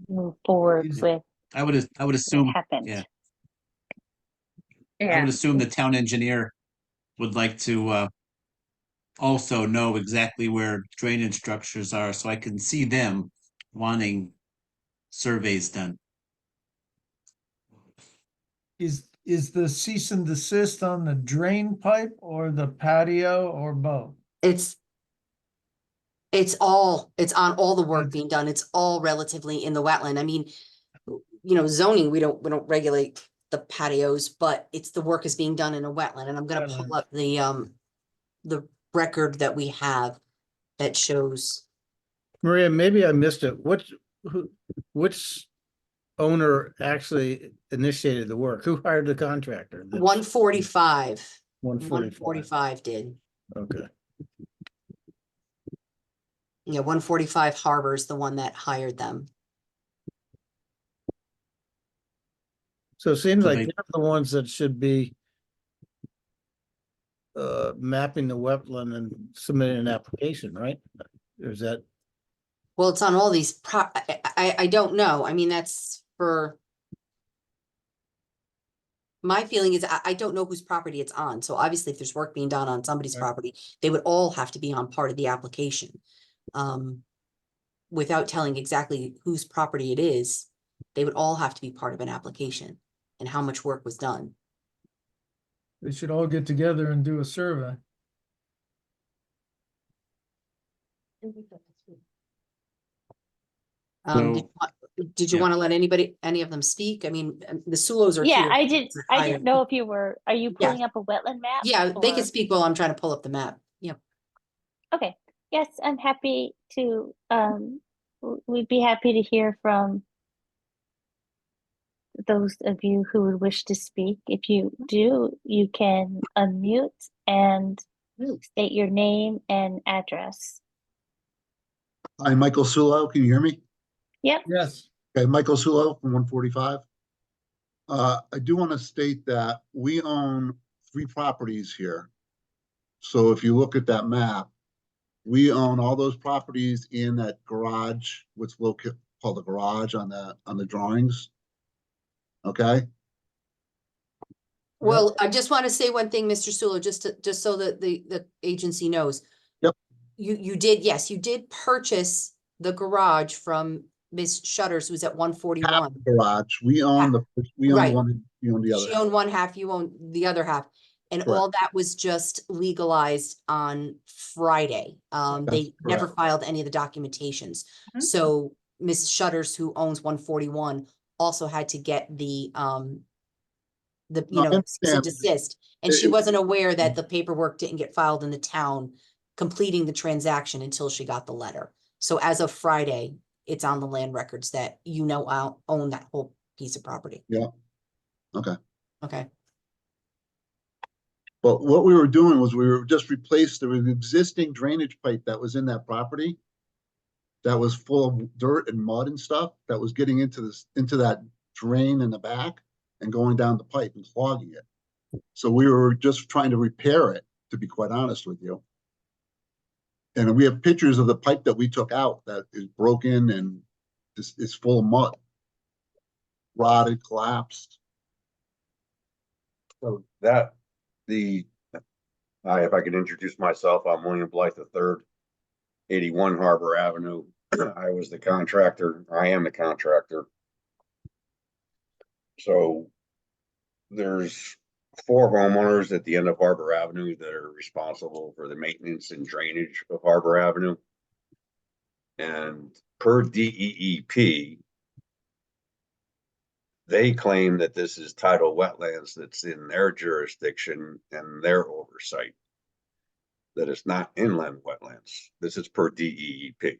move forward Is- with I would what assume, happened. yeah, I Yeah, would assume the town engineer would like to also know exactly where drainage structures are, so I can see them wanting surveys done. Is the cease and desist on the drain pipe or the patio or both? It's on all the work That's- being done. It's all relatively in the wetland. I mean, zoning, we don't regulate the patios, but it's the work is being done in a wetland. And I'm gonna pull Wetland. up the record that we have that shows. Maria, maybe I missed it. Which owner actually initiated the work? Who hired the contractor? 145. 145. 145 did. Okay. Yeah, 145 Harbor is the one that hired them. So it seems So like they- they're the ones that should be mapping the wetland and submitting an application, right? Or is that, Well, it's on all these I don't know. I mean, that's for. My feeling is I don't know whose property it's on. So obviously if there's work being done on somebody's Right. property, they would all have to be on part of the application. Without telling exactly whose property it is, they would all have to be part of an application and how much work was done. They should all get together and do a survey. Did you Yeah. want to let any of them speak? I mean, the Sulos are Yeah, here. I didn't know if are you Yeah. pulling up a wetland map? Yeah, they or- can speak while I'm trying to pull up the map. Yeah. Okay, yes, I'm happy to, we'd be happy to hear from those of you who would wish to speak. If you do, you can unmute and state your name and address. Hi, Michael Sulo. Can you hear me? Yep, Yes. Okay, Michael Sulo from 145. I do want to state that we own 3 properties here. So if you look at that map, we own all those properties in that garage, what's located called the garage on the drawings. Okay, Well, I just want to say one thing, Mr. Sulo, just so that the agency knows. Yep. You did purchase the garage from Ms. Shutters, who's at 141. garage. We own Right. one, you own the other. She owned one half, you own the other half. And Correct. all that was just legalized on Friday. They never correct. filed any of the documentations. Mhm. So Ms. Shutters, who owns 141, also had to get the No, I cease and understand. desist. And It- she wasn't aware that the paperwork didn't get filed in the town, completing the transaction until she got the letter. So as of Friday, it's on the land records that own that whole piece of property. Yeah. Okay. Okay. But what we were doing was we were just replaced the existing drainage pipe that was in that property. that was full of dirt and mud and stuff that was getting into that drain in the back and going down the pipe and clogging it. So we were just trying to repair it, to be quite honest with you. And we have pictures of the pipe that we took out that is broken and is full of mud, rotted, collapsed. So that, if I could introduce myself, I'm William Blythe III, 81 Harbor Avenue. I was the contractor. I am the contractor. So there's 4 homeowners at the end of Harbor Avenue that are responsible for the maintenance and drainage of Harbor Avenue. And per DEEP, they claim that this is tidal wetlands that's in their jurisdiction and their oversight, that it's not inland wetlands. This is per DEEP.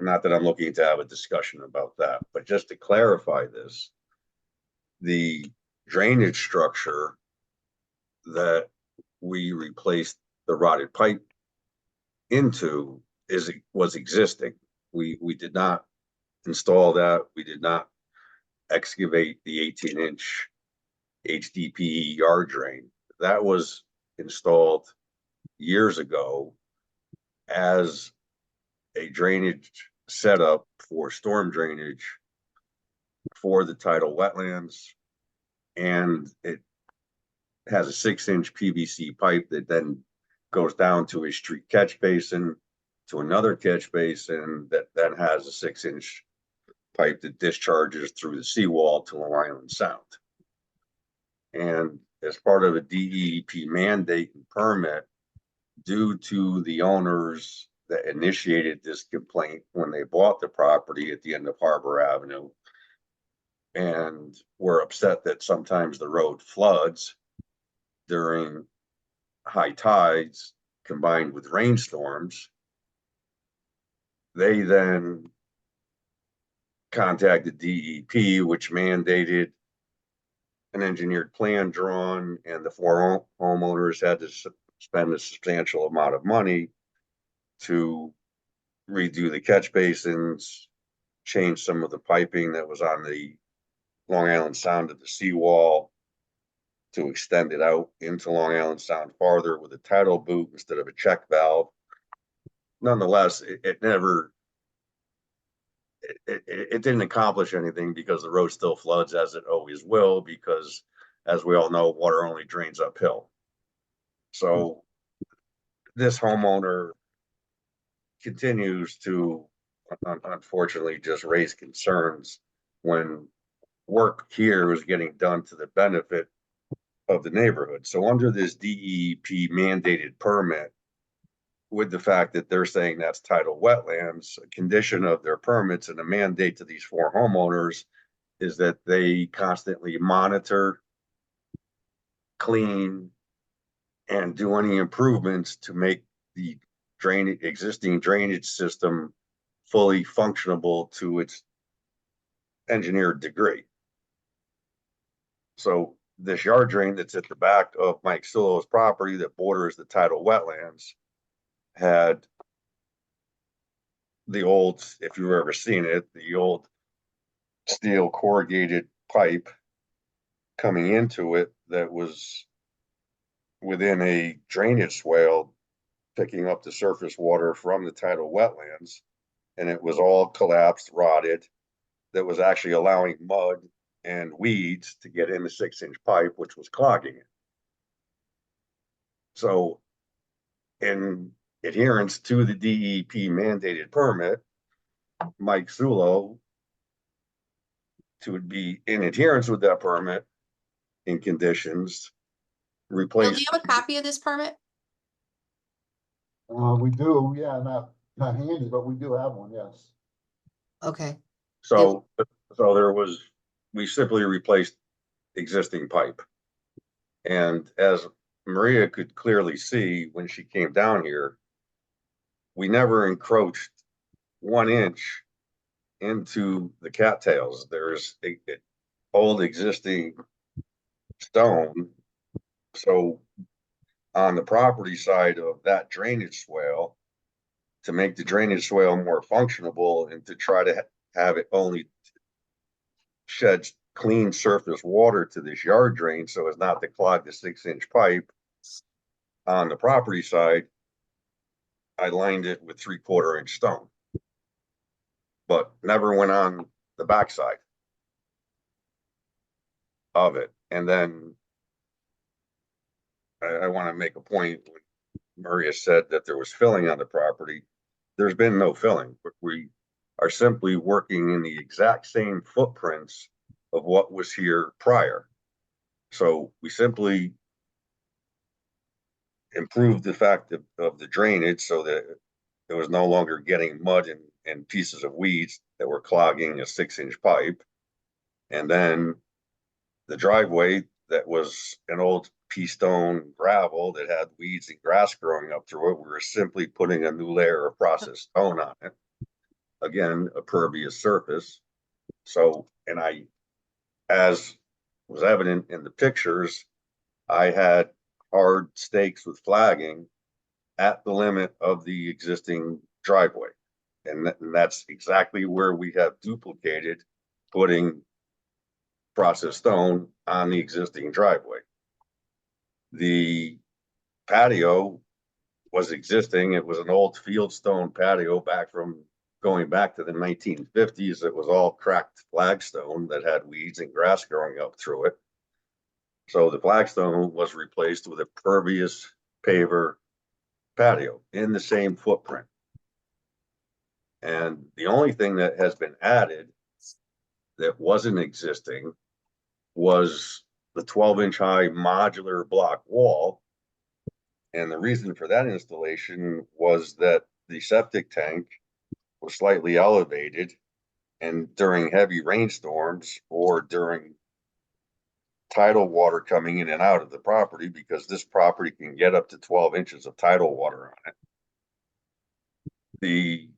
Not that I'm looking to have a discussion about that, but just to clarify this, the drainage structure that we replaced the rotted pipe into was existing. We did not install that. We did not excavate the 18-inch HDPE yard drain. That was installed years ago as a drainage setup for storm drainage for the tidal wetlands, and it has a 6-inch PVC pipe that then goes down to a street catch basin, to another catch basin that then has a 6-inch pipe that discharges through the seawall to Long Island Sound. And as part of a DEP mandate and permit, due to the owners that initiated this complaint when they bought the property at the end of Harbor Avenue, and were upset that sometimes the road floods during high tides combined with rainstorms, they then contacted DEP, which mandated an engineered plan drawn, and the 4 homeowners had to spend a substantial amount of money to redo the catch basins, change some of the piping that was on the Long Island Sound to the seawall, to extend it out into Long Island Sound farther with a tidal boot instead of a check valve. Nonetheless, it didn't accomplish anything because the road still floods, as it always will, because as we all know, water only drains uphill. So this homeowner continues to, unfortunately, just raise concerns when work here is getting done to the benefit of the neighborhood. So under this DEP mandated permit, with the fact that they're saying that's tidal wetlands, a condition of their permits and a mandate to these 4 homeowners is that they constantly monitor, clean, and do any improvements to make the existing drainage system fully functionable to its engineered degree. So this yard drain that's at the back of Mike Sulo's property that borders the tidal wetlands had the old, if you've ever seen it, the old steel corrugated pipe coming into it that was within a drainage swale, picking up the surface water from the tidal wetlands, and it was all collapsed, rotted, that was actually allowing mud and weeds to get in the 6-inch pipe, which was clogging it. So in adherence to the DEP mandated permit, Mike Sulo, to be in adherence with that permit in conditions, Bill, replace. do you have a copy of this permit? We do, yeah, not handy, but we do have one, yes. Okay. So we simply replaced existing pipe. And as Maria could clearly see when she came down here, we never encroached 1 inch into the cattails. There's a old existing stone. So on the property side of that drainage swale, to make the drainage swale more functionable and to try to have it only shed clean surface water to this yard drain so as not to clog the 6-inch pipe on the property side, I lined it with 3/4-inch stone, but never went on the backside of it. And then I want to make a point when Maria said that there was filling on the property. There's been no filling, but we are simply working in the exact same footprints of what was here prior. So we simply improved the fact of the drainage so that it was no longer getting mud and pieces of weeds that were clogging a 6-inch pipe. And then the driveway that was an old pea stone gravel that had weeds and grass growing up through it, we were simply putting a new layer of processed stone on it. Again, a pervious surface. So, and as was evident in the pictures, I had hard stakes with flagging at the limit of the existing driveway. And that's exactly where we have duplicated putting processed stone on the existing driveway. The patio was existing. It was an old fieldstone patio going back to the 1950s. It was all cracked flagstone that had weeds and grass growing up through it. So the flagstone was replaced with a pervious paver patio in the same footprint. And the only thing that has been added that wasn't existing was the 12-inch high modular block wall. And the reason for that installation was that the septic tank was slightly elevated, and during heavy rainstorms or during tidal water coming in and out of the property, because this property can get up to 12 inches of tidal water on it, the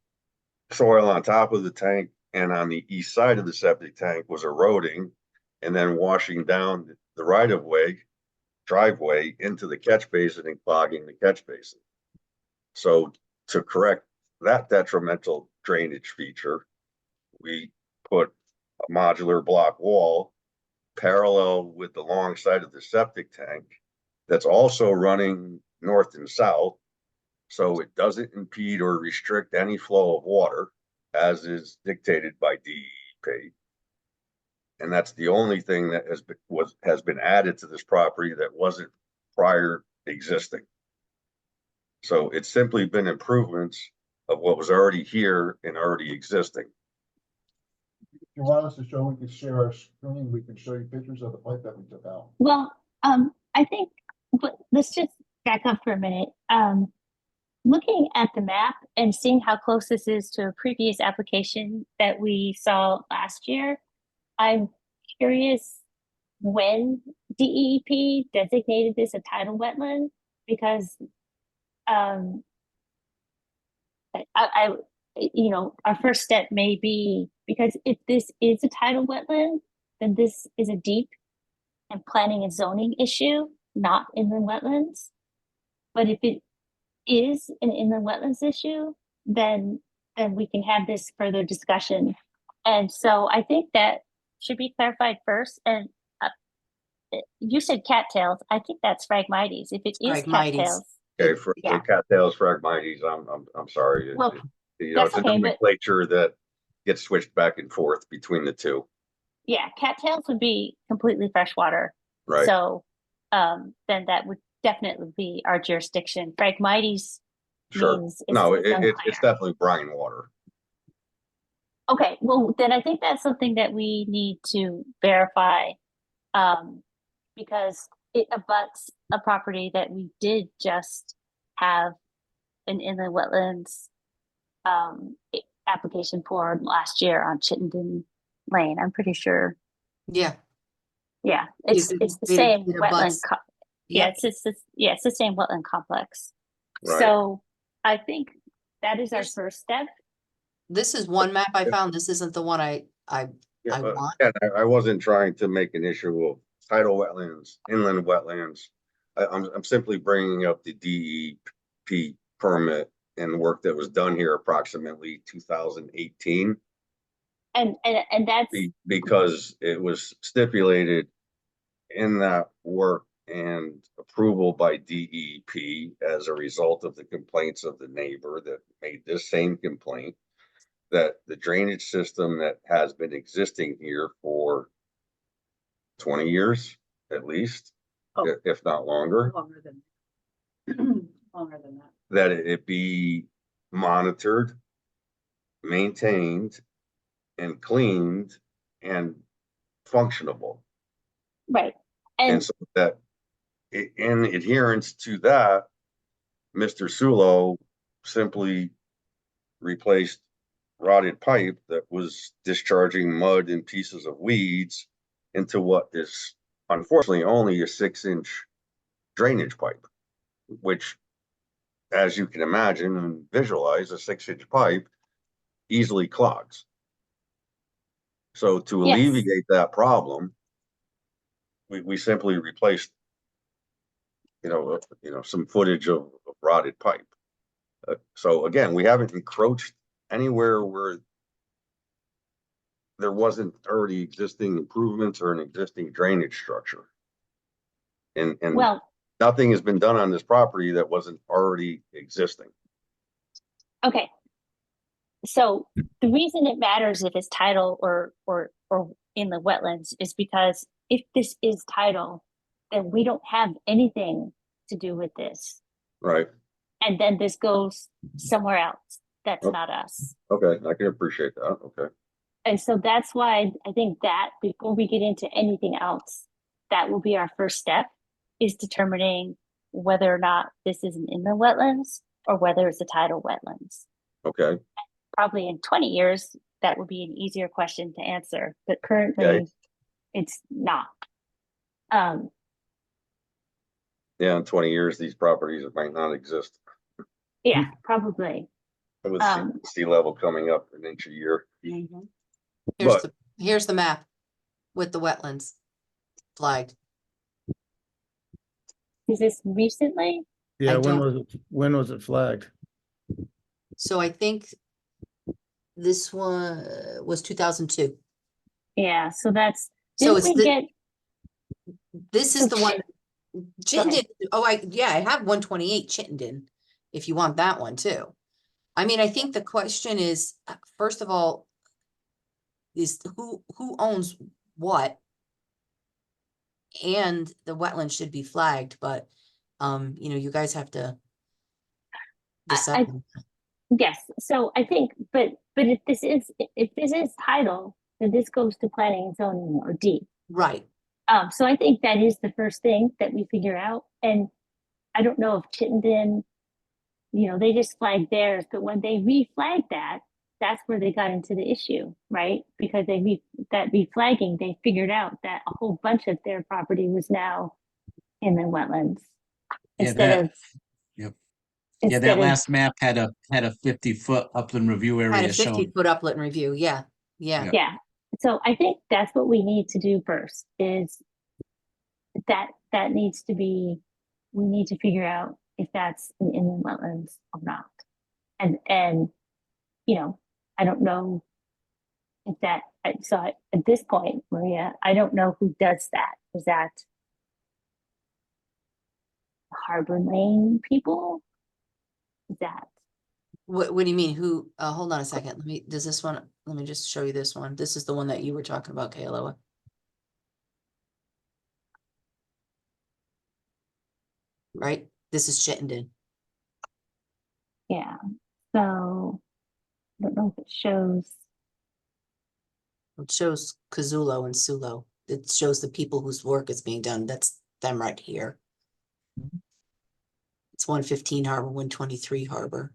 soil on top of the tank and on the east side of the septic tank was eroding and then washing down the driveway into the catch basin and clogging the catch basin. So to correct that detrimental drainage feature, we put a modular block wall parallel with the long side of the septic tank that's also running north and south, so it doesn't impede or restrict any flow of water as is dictated by DEP. And that's the only thing that has been added to this property that wasn't prior existing. So it's simply been improvements of what was already here and already existing. If you want us to show, we can share our screen, we can show you pictures of the pipe that we took out. Well, I think, but let's just back up for a minute. Looking at the map and seeing how close this is to a previous application that we saw last year, I'm curious when DEP designated this a tidal wetland, because you know, our first step may be, because if this is a tidal wetland, then this is a deep and planning and zoning issue, not inland wetlands. But if it is an inland wetlands issue, then we can have this further discussion. And so I think that should be clarified first. And you said cattails. I think that's Phragmites. If it is Phragmites. cattails, Okay, for yeah. cattails, Phragmites, I'm sorry. Well, You know, that's it's a okay, but nomenclature that gets switched back and forth between the two. yeah, cattails would be completely freshwater. Right. So then that would definitely be our jurisdiction. Phragmites Sure. means No, it's it's unclear. definitely brine water. Okay, well, then I think that's something that we need to verify, because it abuts a property that we did just have an inland wetlands application for last year on Chittenden Lane. I'm pretty sure. Yeah. Yeah, it's the same it wetland. abuts. Yeah, Yep. it's the same wetland complex. Right. So I think that is our Here's- first step. This is one map I found. This isn't the one I Yeah, but want. again, I wasn't trying to make an issue of tidal wetlands, inland wetlands. I'm simply bringing up the DEP permit and work that was done here approximately 2018. And that's, Because it was stipulated in that work and approval by DEP as a result of the complaints of the neighbor that made this same complaint, that the drainage system that has been existing here for 20 years at least, if not longer, Longer than longer than that. that it be monitored, maintained, and cleaned and functionable. right. And And so that in adherence to that, Mr. Sulo simply replaced rotted pipe that was discharging mud and pieces of weeds into what is unfortunately only a 6-inch drainage pipe, which, as you can imagine and visualize, a 6-inch pipe easily clogs. So to Yes. alleviate that problem, we simply replaced, some footage of rotted pipe. So again, we haven't encroached anywhere where there wasn't already existing improvements or an existing drainage structure. And well, nothing has been done on this property that wasn't already existing. okay. So the reason it matters if it's tidal or in the wetlands is because if this is tidal, then we don't have anything to do with this. Right. And then this goes somewhere else. That's Oh. not us. Okay, I can appreciate that. Okay. And so that's why I think that before we get into anything else, that will be our first step, is determining whether or not this is an inland wetlands or whether it's a tidal wetlands. Okay. Probably in 20 years, that would be an easier question to answer, but currently Okay. it's not. Yeah, in 20 years, these properties might not exist. Yeah, probably. With sea level coming up an inch a year. Here's the map with the wetlands flagged. Is this recently? Yeah, don't- when was it flagged? So I think this one was 2002. Yeah, so that's, So didn't it's we get, this is the one. ahead. Chittenden, I have 128 Chittenden, if you want that one too. I mean, I think the question is, first of all, is who owns what? And the wetland should be flagged, but you guys have to decide. Yes, so I think, but if this is tidal, then this goes to planning and zoning or D. Right. So I think that is the first thing that we figure out. And I don't know if Chittenden, they just flagged theirs, but when they reflagged that, that's where they got into the issue, right? Because that reflagging, they figured out that a whole bunch of their property was now in the wetlands. Yeah, that last map had a 50-foot upland review Had area a shown. 50-foot upland review. Yeah. Yeah. So I think that's what we need to do first, is that needs to be, we need to figure out if that's an inland wetlands or not. And I don't know if that, so at this point, Maria, I don't know who does that. Is that Harbor Lane people? Is that? What do you mean? Who? Hold on a second. Let me just show you this one. This is the one that you were talking about, Kayla. Right? This is Chittenden. Yeah. So I don't know if it shows. It shows Kazulo and Sulo. It shows the people whose work is being done. That's them right here. It's 115 Harbor, 123 Harbor.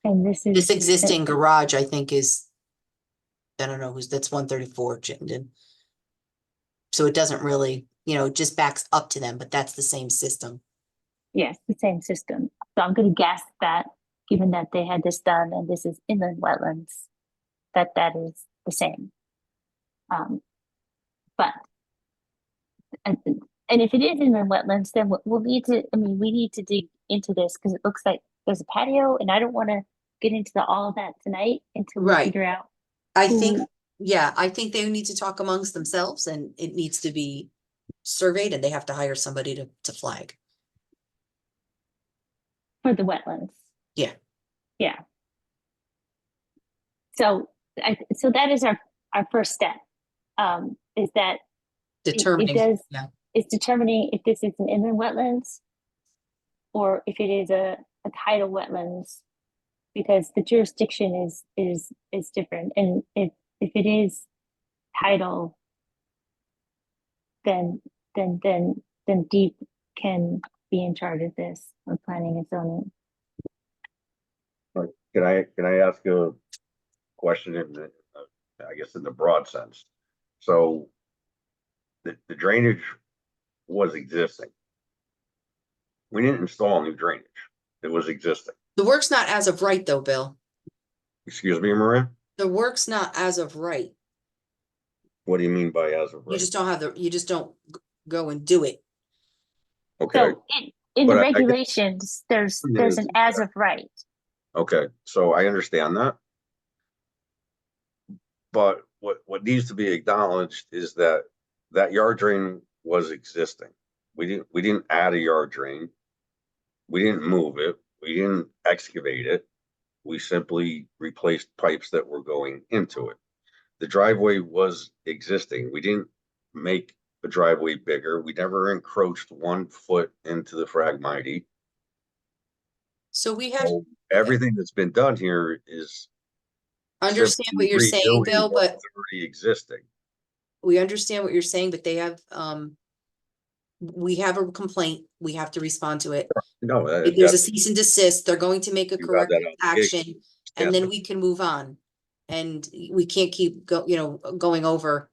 And this is This existing garage, I think, is, I don't know that's 134 Chittenden. So it doesn't really, it just backs up to them, but that's the same system. Yes, the same system. So I'm going to guess that, given that they had this done and this is inland wetlands, that is the same. But and if it is inland wetlands, then we'll need to. I mean, we need to dig into this because it looks like there's a patio, and I don't wanna get into all of that tonight until we Right. figure out. I who- think, yeah, I think they need to talk amongst themselves and it needs to be surveyed and they have to hire somebody to flag. For the wetlands. Yeah. Yeah. So so that is our first step. Is that Determining, does, yeah. it's determining if this is an inland wetlands or if it is a tidal wetlands, because the jurisdiction is different. And if it is tidal, then deep can be in charge of this on planning and zoning. Can I ask a question in the, I guess in the broad sense? So the drainage was existing. We didn't install new drainage. It was existing. The work's not as of right though, Bill. Excuse me, Maria? The work's not as of right. What do you mean by as of You right? just don't have you just don't go and do it. Okay, So in the But I guess- regulations, there's an as of right. okay, so I understand that. But what needs to be acknowledged is that yard drain was existing. We didn't add a yard drain. We didn't move it. We didn't excavate it. We simply replaced pipes that were going into it. The driveway was existing. We didn't make the driveway bigger. We never encroached 1 foot into the Phragmite. So we have, So everything that's been done here is understand simply what you're saying, redoing Bill, what but was already existing. we understand what you're saying, but they have, we have a complaint. We have to respond to it. No, If there's a cease and desist, they're going to make a You have corrective that obligation. action and then we can move on. And we can't keep going over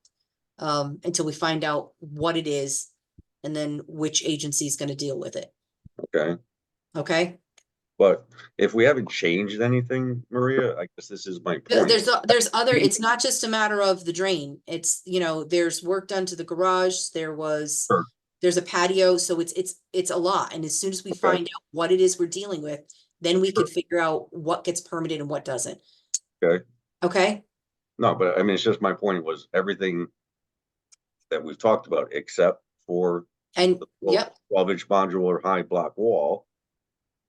until we find out what it is and then which agency is going to deal with it. Okay, Okay? but if we haven't changed anything, Maria, I guess this is my point. There's other, it's not just a matter of the drain. It's, there's work done to the garage. Sure. There's a patio, so it's a lot. And as soon as we Okay. find out what it is we're dealing with, then we can figure out what gets permitted and what doesn't. Okay. Okay? No, but I mean, it's just my point was everything that we've talked about, except for And, yep, 12-inch modular high block wall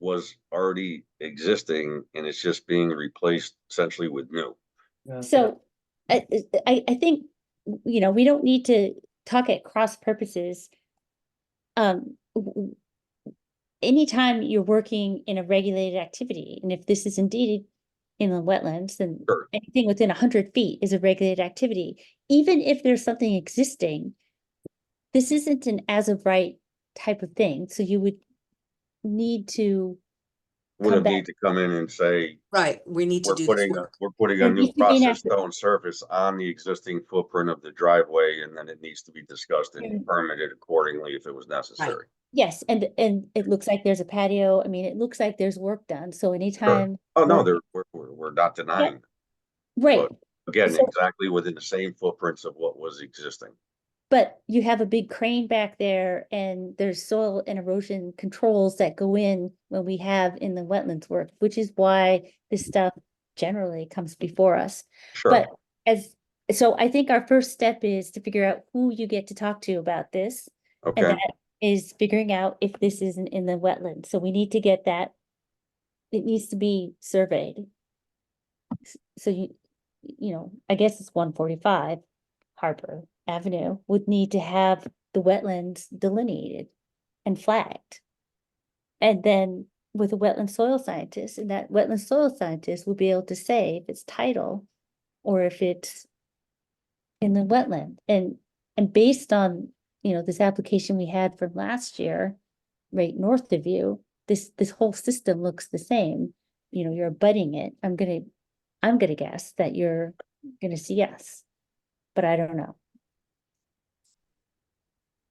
was already existing and it's just being replaced essentially with new. So I think, we don't need to talk at cross purposes. Anytime you're working in a regulated activity, and if this is indeed in the wetlands, then Sure. anything within 100 feet is a regulated activity. Even if there's something existing, this isn't an as of right type of thing. So you would need to Wouldn't back. need to come in and say, right. We need to we're do this putting work. a There new needs to be an processed effort. stone surface on the existing footprint of the driveway, and then it needs to be discussed and Mm. permitted accordingly if it was necessary. Yes, and it looks like there's a patio. I mean, it looks like there's work done. So anytime. Oh, no, work- we're not denying. Right, Again, So- exactly within the same footprints of what was existing. but you have a big crane back there and there's soil and erosion controls that go in when we have in the wetlands work, which is why this stuff generally comes before us. Sure. But so I think our first step is to figure out who you get to talk to about this. And Okay, that is figuring out if this isn't in the wetland. So we need to get that. It needs to be surveyed. So I guess it's 145 Harper Avenue would need to have the wetlands delineated and flagged. And then with a wetland soil scientist, and that wetland soil scientist will be able to say if it's tidal or if it's in the wetland. And based on, this application we had from last year, right north of you, this whole system looks the same. You're abutting it. I'm gonna guess that you're gonna see yes, but I don't know.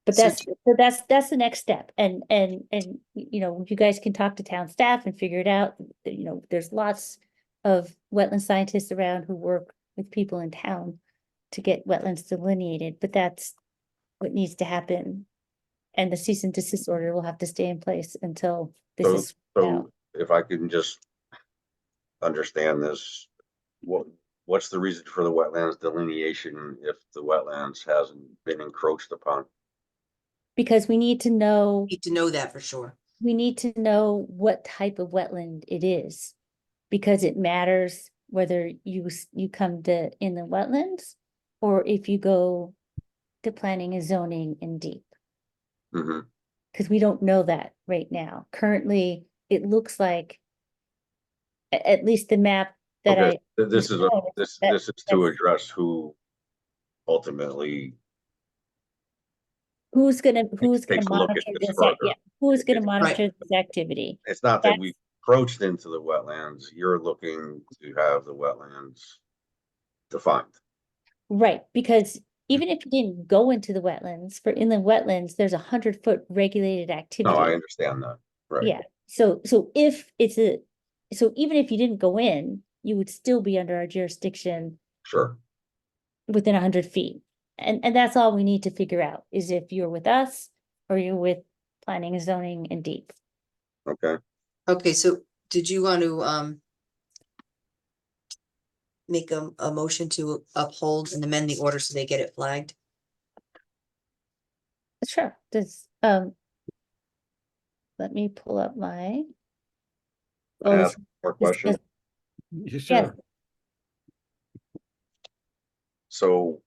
But So that's the next step. And you guys can talk to town staff and figure it out. There's lots of wetland scientists around who work with people in town to get wetlands delineated, but that's what needs to happen. And the cease and desist order will have to stay in place until this so, is. sorted out. if I can just understand this, what's the reason for the wetlands delineation if the wetlands hasn't been encroached upon? Because we need to know, Need to know that for sure. we need to know what type of wetland it is. Because it matters whether you come to in the wetlands or if you go to planning and zoning in deep. Mm-hmm. Because we don't know that right now. Currently, it looks like at least the map that Okay, I. this is this that- is to address who ultimately Who's gonna takes a look monitor at this this, further. yeah, who's gonna It's- monitor this activity? It's not that That's- we approached into the wetlands, you're looking to have the wetlands defined. Right, because even if you didn't go into the wetlands, for inland wetlands, there's 100-foot regulated activity. No, I understand that, right? Yeah, so if it's so even if you didn't go in, you would still be under our jurisdiction Sure. within 100 feet. And that's all we need to figure out, is if you're with us or you're with planning and zoning and deep. Okay. Okay, so did you want to make a motion to uphold and amend the order so they get it flagged? Sure, let me pull up my. Can I Oh, ask more question? You Yeah. sure? So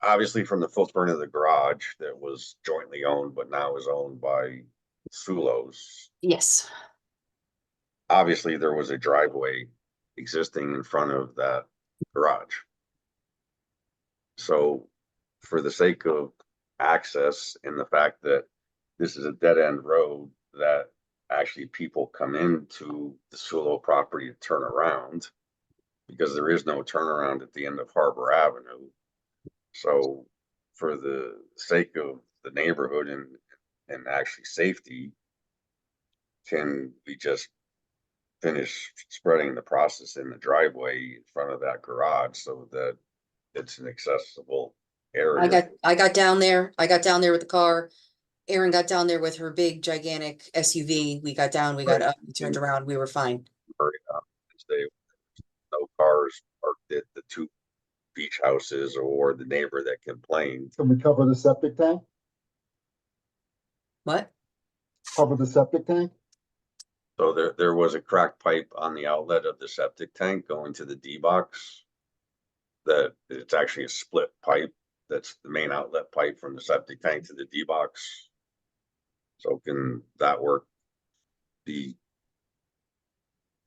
obviously from the footprint of the garage that was jointly owned, but now is owned by Sulos. Yes. Obviously, there was a driveway existing in front of that garage. So for the sake of access and the fact that this is a dead end road that actually people come into the Sulo property to turn around because there is no turnaround at the end of Harbor Avenue. So for the sake of the neighborhood and actually safety, can we just finish spreading the process in the driveway in front of that garage so that it's an accessible area? I got down there. I got down there with the car. Erin got down there with her big gigantic SUV. We got down, we got up, we turned around, we were fine. Stay, no cars parked at the two beach houses or the neighbor that complained. Can we cover the septic tank? What? Cover the septic tank? So there was a cracked pipe on the outlet of the septic tank going to the D box. That it's actually a split pipe. That's the main outlet pipe from the septic tank to the D box. So can that work be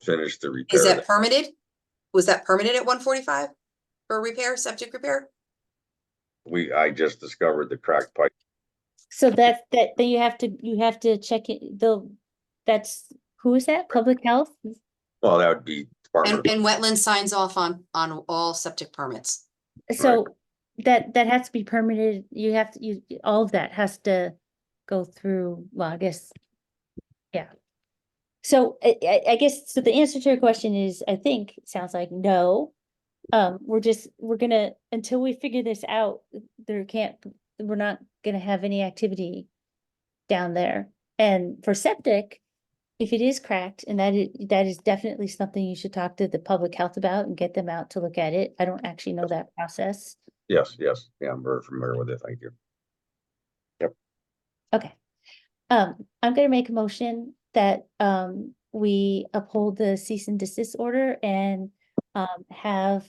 finished to repair? Is that permitted? Was that permitted at 145 for repair, septic repair? I just discovered the cracked pipe. So then you have to check it, that's, who is that, public health? Well, that would be Department And wetland signs off on all septic permits. So that has to be permitted, you have to, all of that has to go through, well, I guess. Yeah. So I guess, so the answer to your question is, I think, it sounds like no. We're gonna, until we figure this out, we're not gonna have any activity down there. And for septic, if it is cracked, and that is definitely something you should talk to the public health about and get them out to look at it. I don't actually know that process. Yes, yeah, I'm very familiar with it. Thank you. Okay. I'm gonna make a motion that we uphold the cease and desist order and have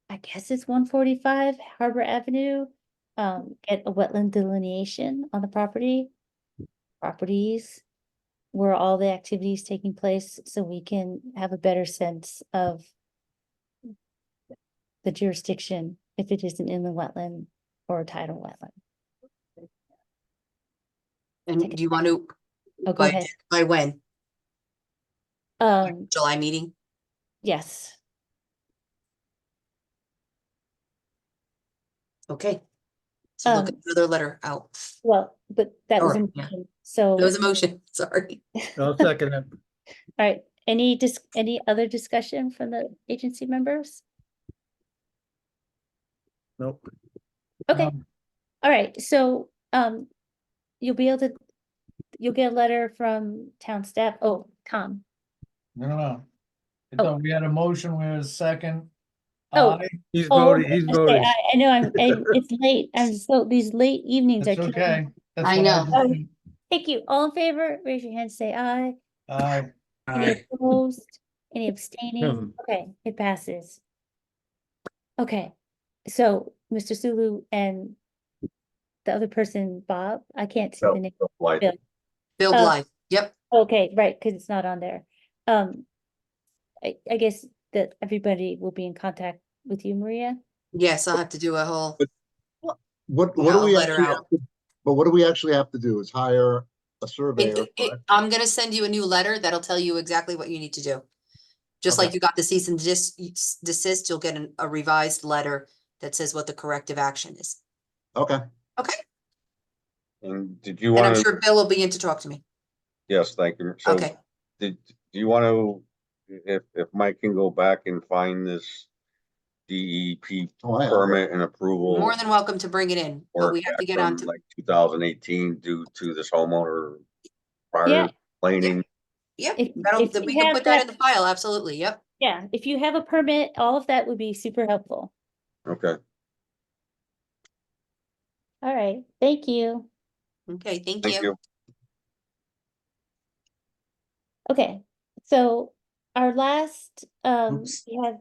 I guess it's 145 Harbor Avenue, get a wetland delineation on the properties where all the activities taking place, so we can have a better sense of the jurisdiction, if it is an inland wetland or a tidal wetland. And do you want to, Oh, go ahead. by when? July meeting? Yes. Okay. So look another letter out. Well, but that was a Alright, yeah. motion, so. That was a motion, sorry. I'll second it. All right, any other discussion from the agency members? Nope. Okay, all right, so, you'll be able to, you'll get a letter from town staff. Oh, Tom. No. I Oh. thought we had a motion, we had a second. Oh. Aye. He's Oh, voting, he's I say, voting. I know it's late. I'm so, these late evenings are That's killing me. okay. That's I what know. do. Okay. Thank you. All in favor, raise your hand, say aye. Aye. Any Aye. opposed? Any abstaining? Okay, it passes. Okay, so Mr. Sulu and the other person, Bob, I can't see the name. Like, Bill. Build life. Yep. Okay, right, because it's not on there. I guess that everybody will be in contact with you, Maria. Yes, I'll have to do a whole, What Yeah, do I'll we let her actually out. have to, but what do we actually have to do is hire a surveyor, correct? I'm gonna send you a new letter that'll tell you exactly what you need to do. Just Okay. like you got the cease and desist, you'll get a revised letter that says what the corrective action is. Okay, Okay, and did you and I'm want to, sure Bill will be in to talk to me. yes, thank you. So Okay, do you want to, if Mike can go back and find this DEP Oh, I have it. permit and approval? more than welcome to bring it in, but Or we have to get from on to, like 2018 due to this homeowner prior Yeah. complaining. yep, If we you can have put that in the file, absolutely, yep. Yeah, if you have a permit, all of that would be super helpful. Okay. All right, thank you. Okay, thank Thank you. you. Okay, so our last, Oops. we have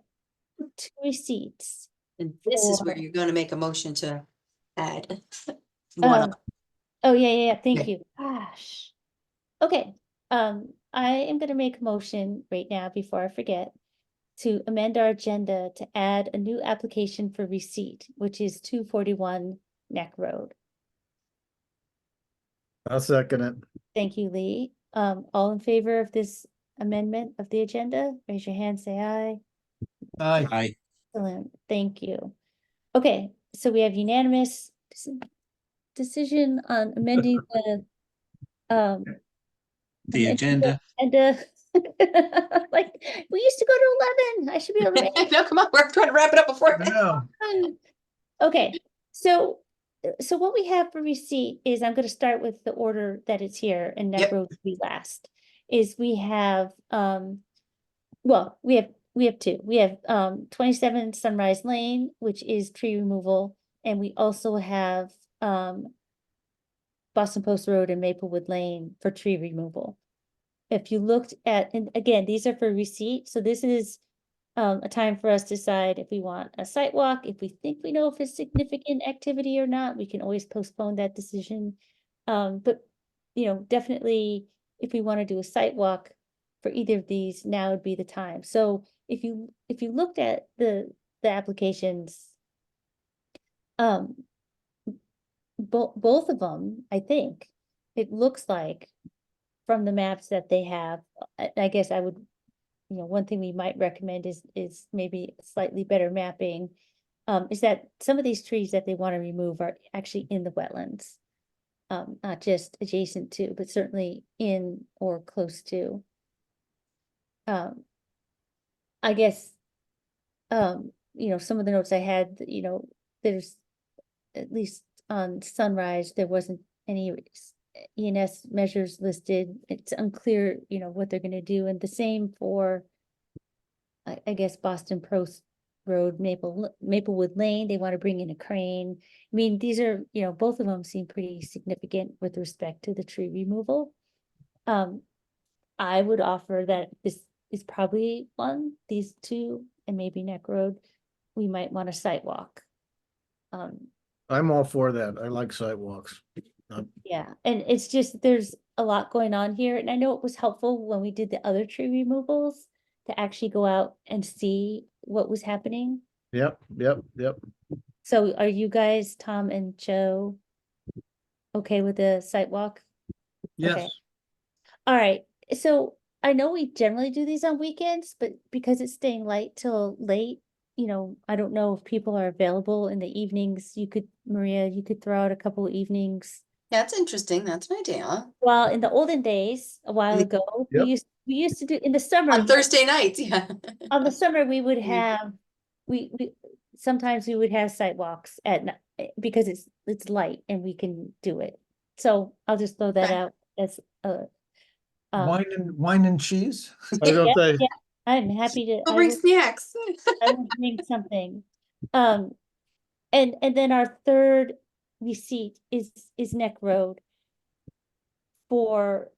2 receipts. And this is where for, you're gonna make a motion to add. one Um, oh, yeah, thank Okay. you. Gosh. Okay, I am gonna make a motion right now before I forget to amend our agenda to add a new application for receipt, which is 241 Neck Road. I'll second it. Thank you, Lee. All in favor of this amendment of the agenda, raise your hand, say aye. Aye. Aye. Excellent, thank you. Okay, so we have unanimous decision on amending the The agenda. agenda. Like, we used to go to 11. I should be able to make No, come on, we're trying to wrap it up before. I know. Okay, so what we have for receipt is, I'm gonna start with the order that it's here, and Neck Yep. Road will be last. Is we have, well, we have 2. We have 27 Sunrise Lane, which is tree removal, and we also have Boston Post Road and Maplewood Lane for tree removal. If you looked at, and again, these are for receipt, so this is a time for us to decide if we want a site walk, if we think we know if it's significant activity or not, we can always postpone that decision. But, definitely, if we want to do a site walk for either of these, now would be the time. So if you looked at the applications, both of them, I think, it looks like from the maps that they have, I guess I would, one thing we might recommend is maybe slightly better mapping. Is that some of these trees that they want to remove are actually in the wetlands. Not just adjacent to, but certainly in or close to. I guess, some of the notes I had, there's, at least on Sunrise, there wasn't any ENS measures listed. It's unclear, what they're gonna do, and the same for, I guess, Boston Post Road, Maplewood Lane, they want to bring in a crane. I mean, these are, both of them seem pretty significant with respect to the tree removal. I would offer that this is probably these 2, and maybe Neck Road, we might want a site walk. I'm all for that. I like sidewalks. Yeah, and it's just, there's a lot going on here, and I know it was helpful when we did the other tree removals to actually go out and see what was happening. Yep. So are you guys, Tom and Joe, okay with the site walk? Yes. All right, so I know we generally do these on weekends, but because it's staying light till late, I don't know if people are available in the evenings. Maria, you could throw out a couple of evenings. That's interesting, that's an idea. Well, in the olden days, a while ago, Yep. we used to do, in the summer. On Thursday nights, yeah. On the summer, we would have, we sometimes we would have site walks at night, because it's light and we can do it. So I'll just throw that Okay. out as um, Wine and cheese? I was gonna say, yeah, I'm happy to. Go I bring will- snacks. I will bring something. And then our third receipt is Neck Road for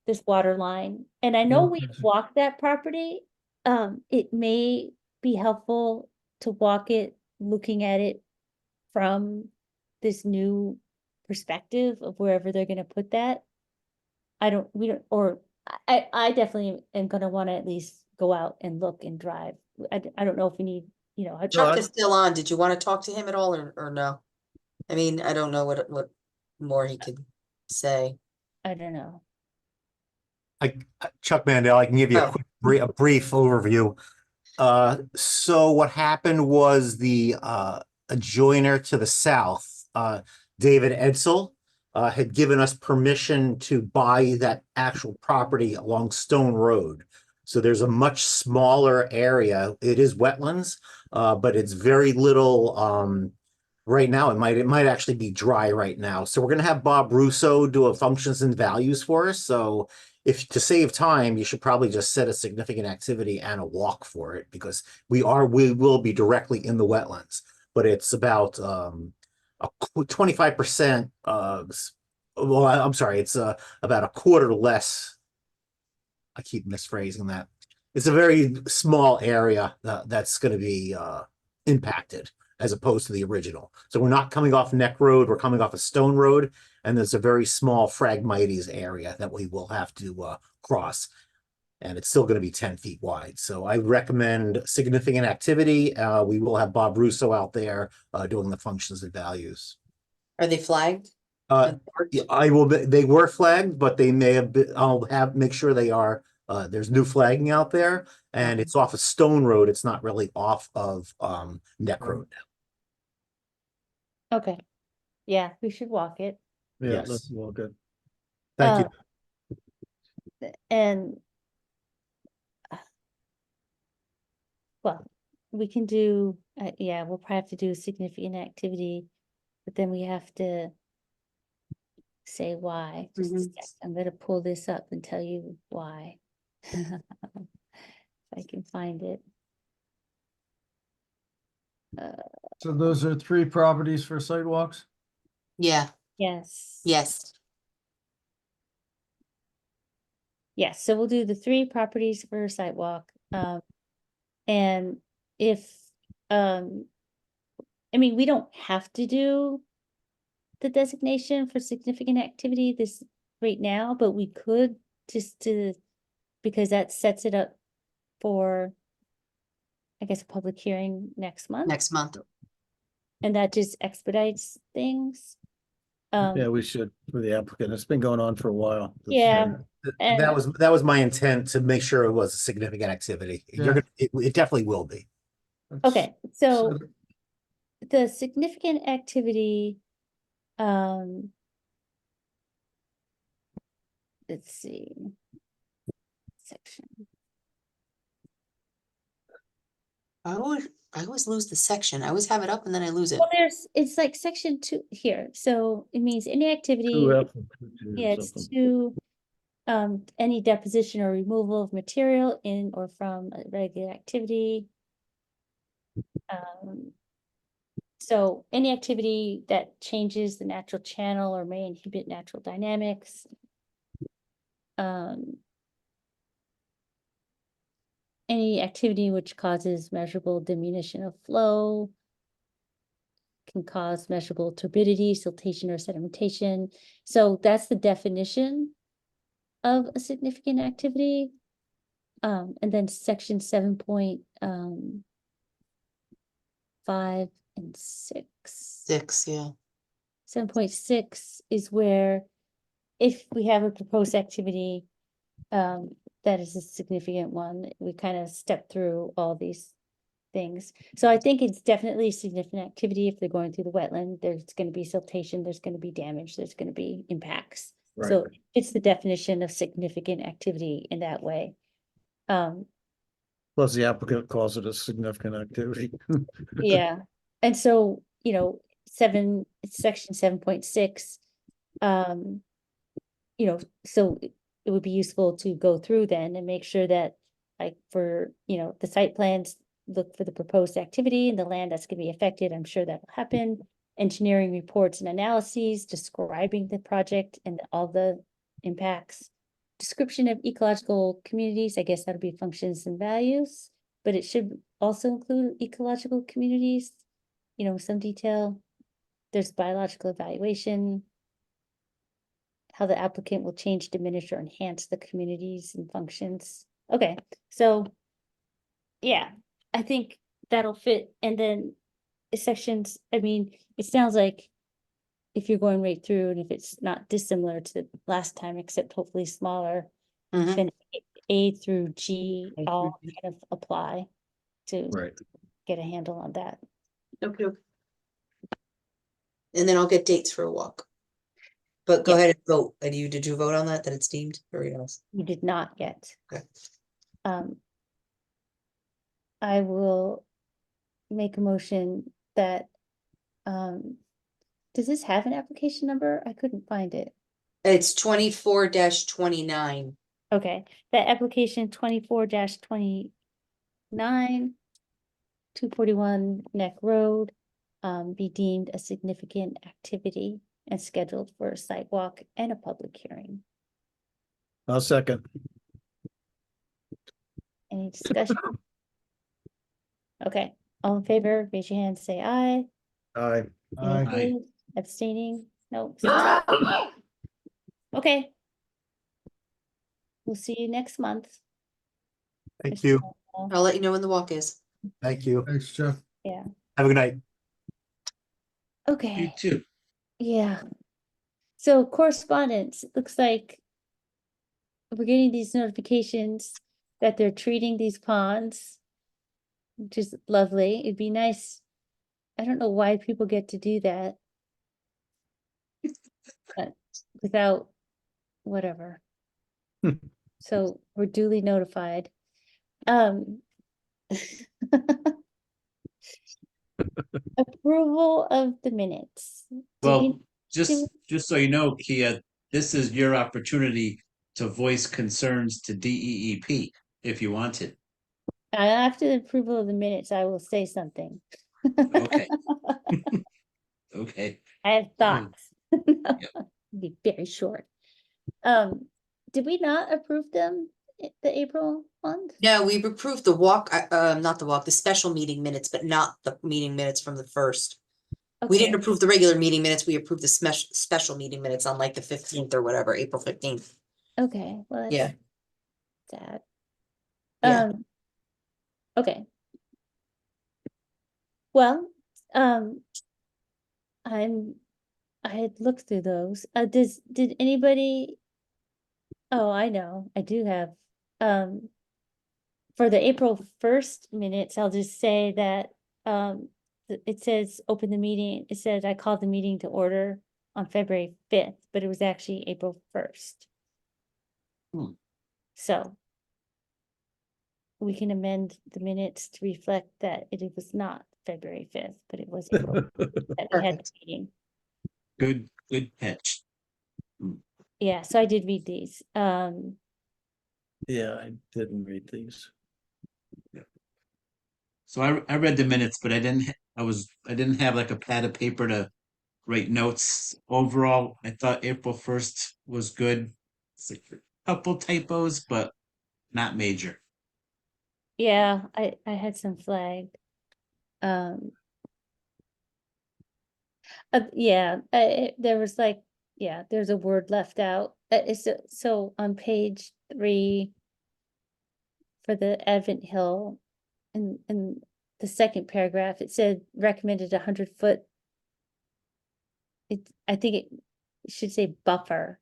this water line. And I know we walked that property. It may be helpful to walk it, looking at it from this new perspective of wherever they're gonna put that. I definitely am gonna wanna at least go out and look and drive. I don't know if we need, Chuck is still on. Did you want to talk to him at all or no? I mean, I don't know what more he could say. I don't know. Chuck Mandel, I can give you Oh. a brief overview. So what happened was the adjoiner to the south, David Edsel, had given us permission to buy that actual property along Stone Road. So there's a much smaller area. It is wetlands, but it's very little. Right now, it might actually be dry right now. So we're gonna have Bob Russo do a functions and values for us. So if to save time, you should probably just set a significant activity and a walk for it because we will be directly in the wetlands. But it's about 25%. Well, I'm sorry, it's about a quarter less. I keep misphrasing that. It's a very small area that's going to be impacted as opposed to the original. So we're not coming off Neck Road, we're coming off a Stone Road, and there's a very small Phragmites area that we will have to cross. And it's still going to be 10 feet wide. So I recommend significant activity. We will have Bob Russo out there doing the functions and values. Are they flagged? They were flagged, but they may have been, make sure they are. There's new flagging out there and it's off of Stone Road. It's not really off of Neck Road. Okay. Yeah, we should walk it. yeah, Yes. that's well good. Thank you. And well, we can do, yeah, we'll probably have to do significant activity, but then we have to say why. Just a sec. I'm gonna pull this up and tell you why. If I can find it. So those are 3 properties for sidewalks? Yeah. Yes. Yes. Yes, so we'll do the 3 properties for a sidewalk. And if, I mean, we don't have to do the designation for significant activity this right now, but we could because that sets it up for, I guess, a public hearing next month. Next month. And that just expedites things. Yeah, we should for the applicant. It's been going on for a while. Yeah. And That was my intent to make sure it was a significant activity. Yeah. It definitely will be. okay, so the significant activity, let's see. Section. I always lose the section. I always have it up and then I lose it. Well, it's like section 2 here, so it means any activity, yeah, it's to, any deposition or removal of material in or from a regular activity. So any activity that changes the natural channel or may inhibit natural dynamics. Any activity which causes measurable diminution of flow can cause measurable turbidity, siltation, or sedimentation. So that's the definition of a significant activity. And then section 7.5 and 6. 6, yeah. 7.6 is where if we have a proposed activity that is a significant one, we kind of step through all these things. So I think it's definitely significant activity. If they're going through the wetland, there's going to be siltation, there's going to be damage, there's going to be impacts. So it's the definition of significant activity in that way. Plus the applicant calls it a significant activity. Yeah. And so, section 7.6 you know, so it would be useful to go through then and make sure that, like, for, you know, the site plans, look for the proposed activity and the land that's gonna be affected. I'm sure that will happen. Engineering reports and analyses describing the project and all the impacts. Description of ecological communities, I guess that'll be functions and values, but it should also include ecological communities, you know, some detail. There's biological evaluation, how the applicant will change, diminish, or enhance the communities and functions. Okay, so yeah, I think that'll fit. And then sections, I mean, it sounds like if you're going right through and if it's not dissimilar to the last time, except hopefully smaller, Mhm. then A through G all kind of apply to Right. get a handle on that. Okay. And then I'll get dates for a walk. But go Yeah. ahead and vote. And did you vote on that it's deemed or else? You did not yet. Okay. I will make a motion that, does this have an application number? I couldn't find it. It's 24-29. Okay, that application 24-29, 241 Neck Road, be deemed a significant activity and scheduled for a sidewalk and a public hearing. I'll second. Any discussion? Okay, all in favor, raise your hand, say aye. Aye. Any Aye. opposed? Abstaining? No. Okay. We'll see you next month. Thank Mr. you. Hall. I'll let you know when the walk is. Thank you. Thanks, Jeff. Yeah, Have a good night. You okay, too. yeah. So correspondence, it looks like we're getting these notifications that they're treating these ponds, which is lovely. It'd be nice. I don't know why people get to do that. But without whatever. Hmm. So we're duly notified. Approval of the minutes. Do Well, we- just so you know, Kia, this is your opportunity to voice concerns to DEEP if you wanted. After the approval of the minutes, I will say something. Okay. Okay. I have thoughts. Be very short. Did we not approve them, the April ones? No, we approved the walk, not the walk, the special meeting minutes, but not the meeting minutes from the first. We didn't Okay, approve the regular meeting minutes. We approved the special meeting minutes on like the 15th or whatever, April 15th. okay, well, Yeah. that's sad. Yeah. Okay. Well, I had looked through those. Did anybody? Oh, I know, I do have, for the April 1st minutes, I'll just say that, it says open the meeting, it says I called the meeting to order on February 5th, but it was actually April 1st. Hmm. So we can amend the minutes to reflect that it was not February 5th, but it was April that we had the Perfect. meeting. Good catch. Yeah, so I did read these. Yeah, I didn't read these. So I read the minutes, but I didn't have like a pad of paper to write notes. Overall, I thought April 1st was good. It's like a couple typos, but not major. Yeah, I had some flagged. Yeah, there was like, yeah, there's a word left out. So on page 3 for the Advent Hill, in the second paragraph, it said recommended 100-foot. I think it should say buffer,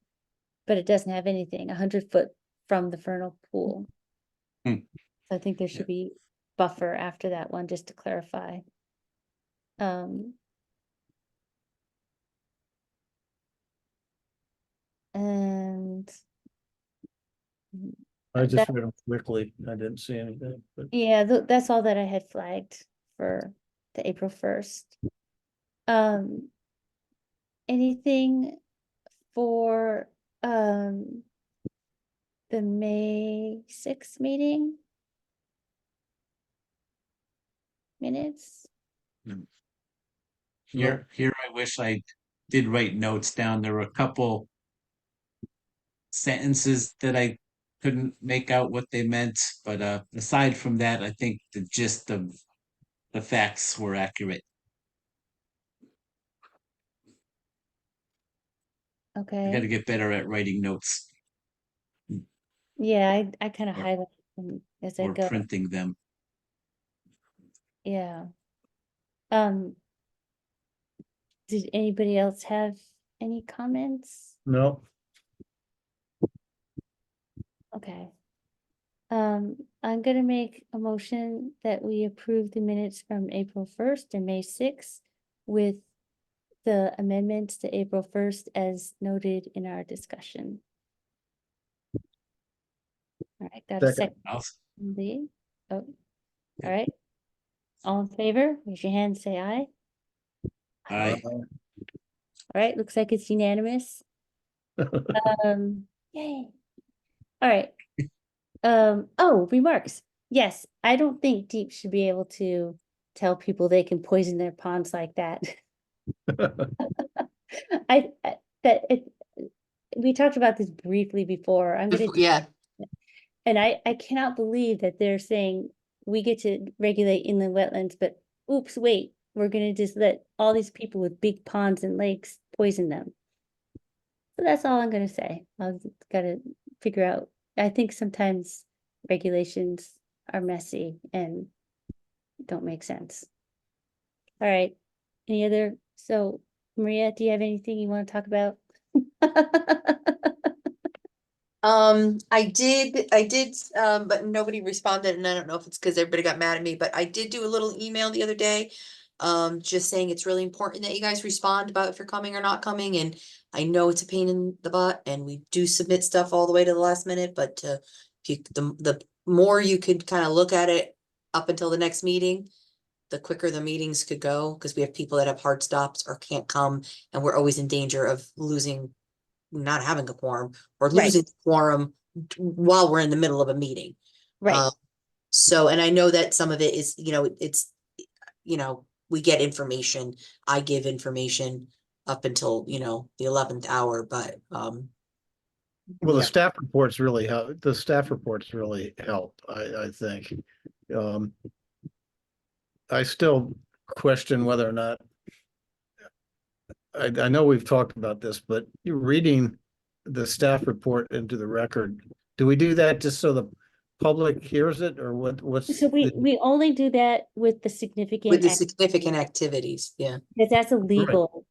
but it doesn't have anything, 100-foot from the vernal pool. Hmm. So I think there should be buffer after that one, just to clarify. And I just that- read them quickly. I didn't see anything, but yeah, that's all that I had flagged for the April 1st. Anything for, the May 6th meeting minutes. Here I wish I did write notes down. There were a couple sentences that I couldn't make out what they meant, but aside from that, I think the gist of the facts were accurate. I gotta Okay, get better at writing notes yeah, I kind of Or- highlight them as I or go, printing them. yeah. Did anybody else have any comments? No, Okay. I'm gonna make a motion that we approve the minutes from April 1st and May 6th with the amendments to April 1st as noted in our discussion. All right, got a Second. second? Lee? Oh, all right. All in favor, raise your hand, say aye. Aye. All right, looks like it's unanimous. Yay. All right. Oh, remarks. Yes, I don't think Deep should be able to tell people they can poison their ponds like that. We talked about this briefly before. Yeah, And I cannot believe that they're saying we get to regulate inland wetlands, but oops, wait, we're gonna just let all these people with big ponds and lakes poison them. So that's all I'm gonna say. I've gotta figure out, I think sometimes regulations are messy and don't make sense. All right, any other, so Maria, do you have anything you wanna talk about? I did, but nobody responded, and I don't know if it's because everybody got mad at me, but I did do a little email the other day. Just saying it's really important that you guys respond about if you're coming or not coming, and I know it's a pain in the butt, and we do submit stuff all the way to the last minute, but the more you could kind of look at it up until the next meeting, the quicker the meetings could go, because we have people that have hard stops or can't come, and we're always in danger of not having a quorum or Right. losing the quorum while we're in the middle of a meeting. Right, So, and I know that some of it is, it's, we get information, I give information up until, the 11th hour, but, well, yeah. the staff reports really help, the staff reports really help, I think. I still question whether or not, I know we've talked about this, but you're reading the staff report into the record. Do we do that just so the public hears it, or what's? so we only do that with the significant. With the significant activities, yeah. Because that's a legal,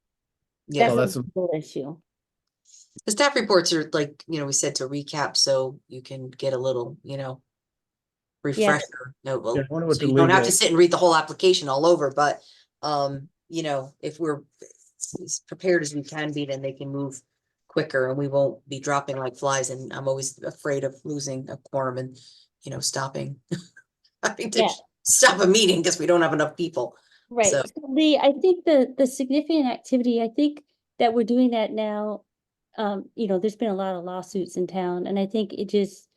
Yeah, that's Oh, a legal issue. the staff reports are like, we said to recap, so you can get a little, refresher. No, well, Yeah, I wonder what so the you don't have to legal- sit and read the whole application all over, but, if we're as prepared as we can be, then they can move quicker and we won't be dropping like flies, and I'm always afraid of losing a quorum and, stopping. Having to Yeah. stop a meeting because we don't have enough people. Right, So- so I think the significant activity, I think that we're doing that now. There's been a lot of lawsuits in town, and I think it just,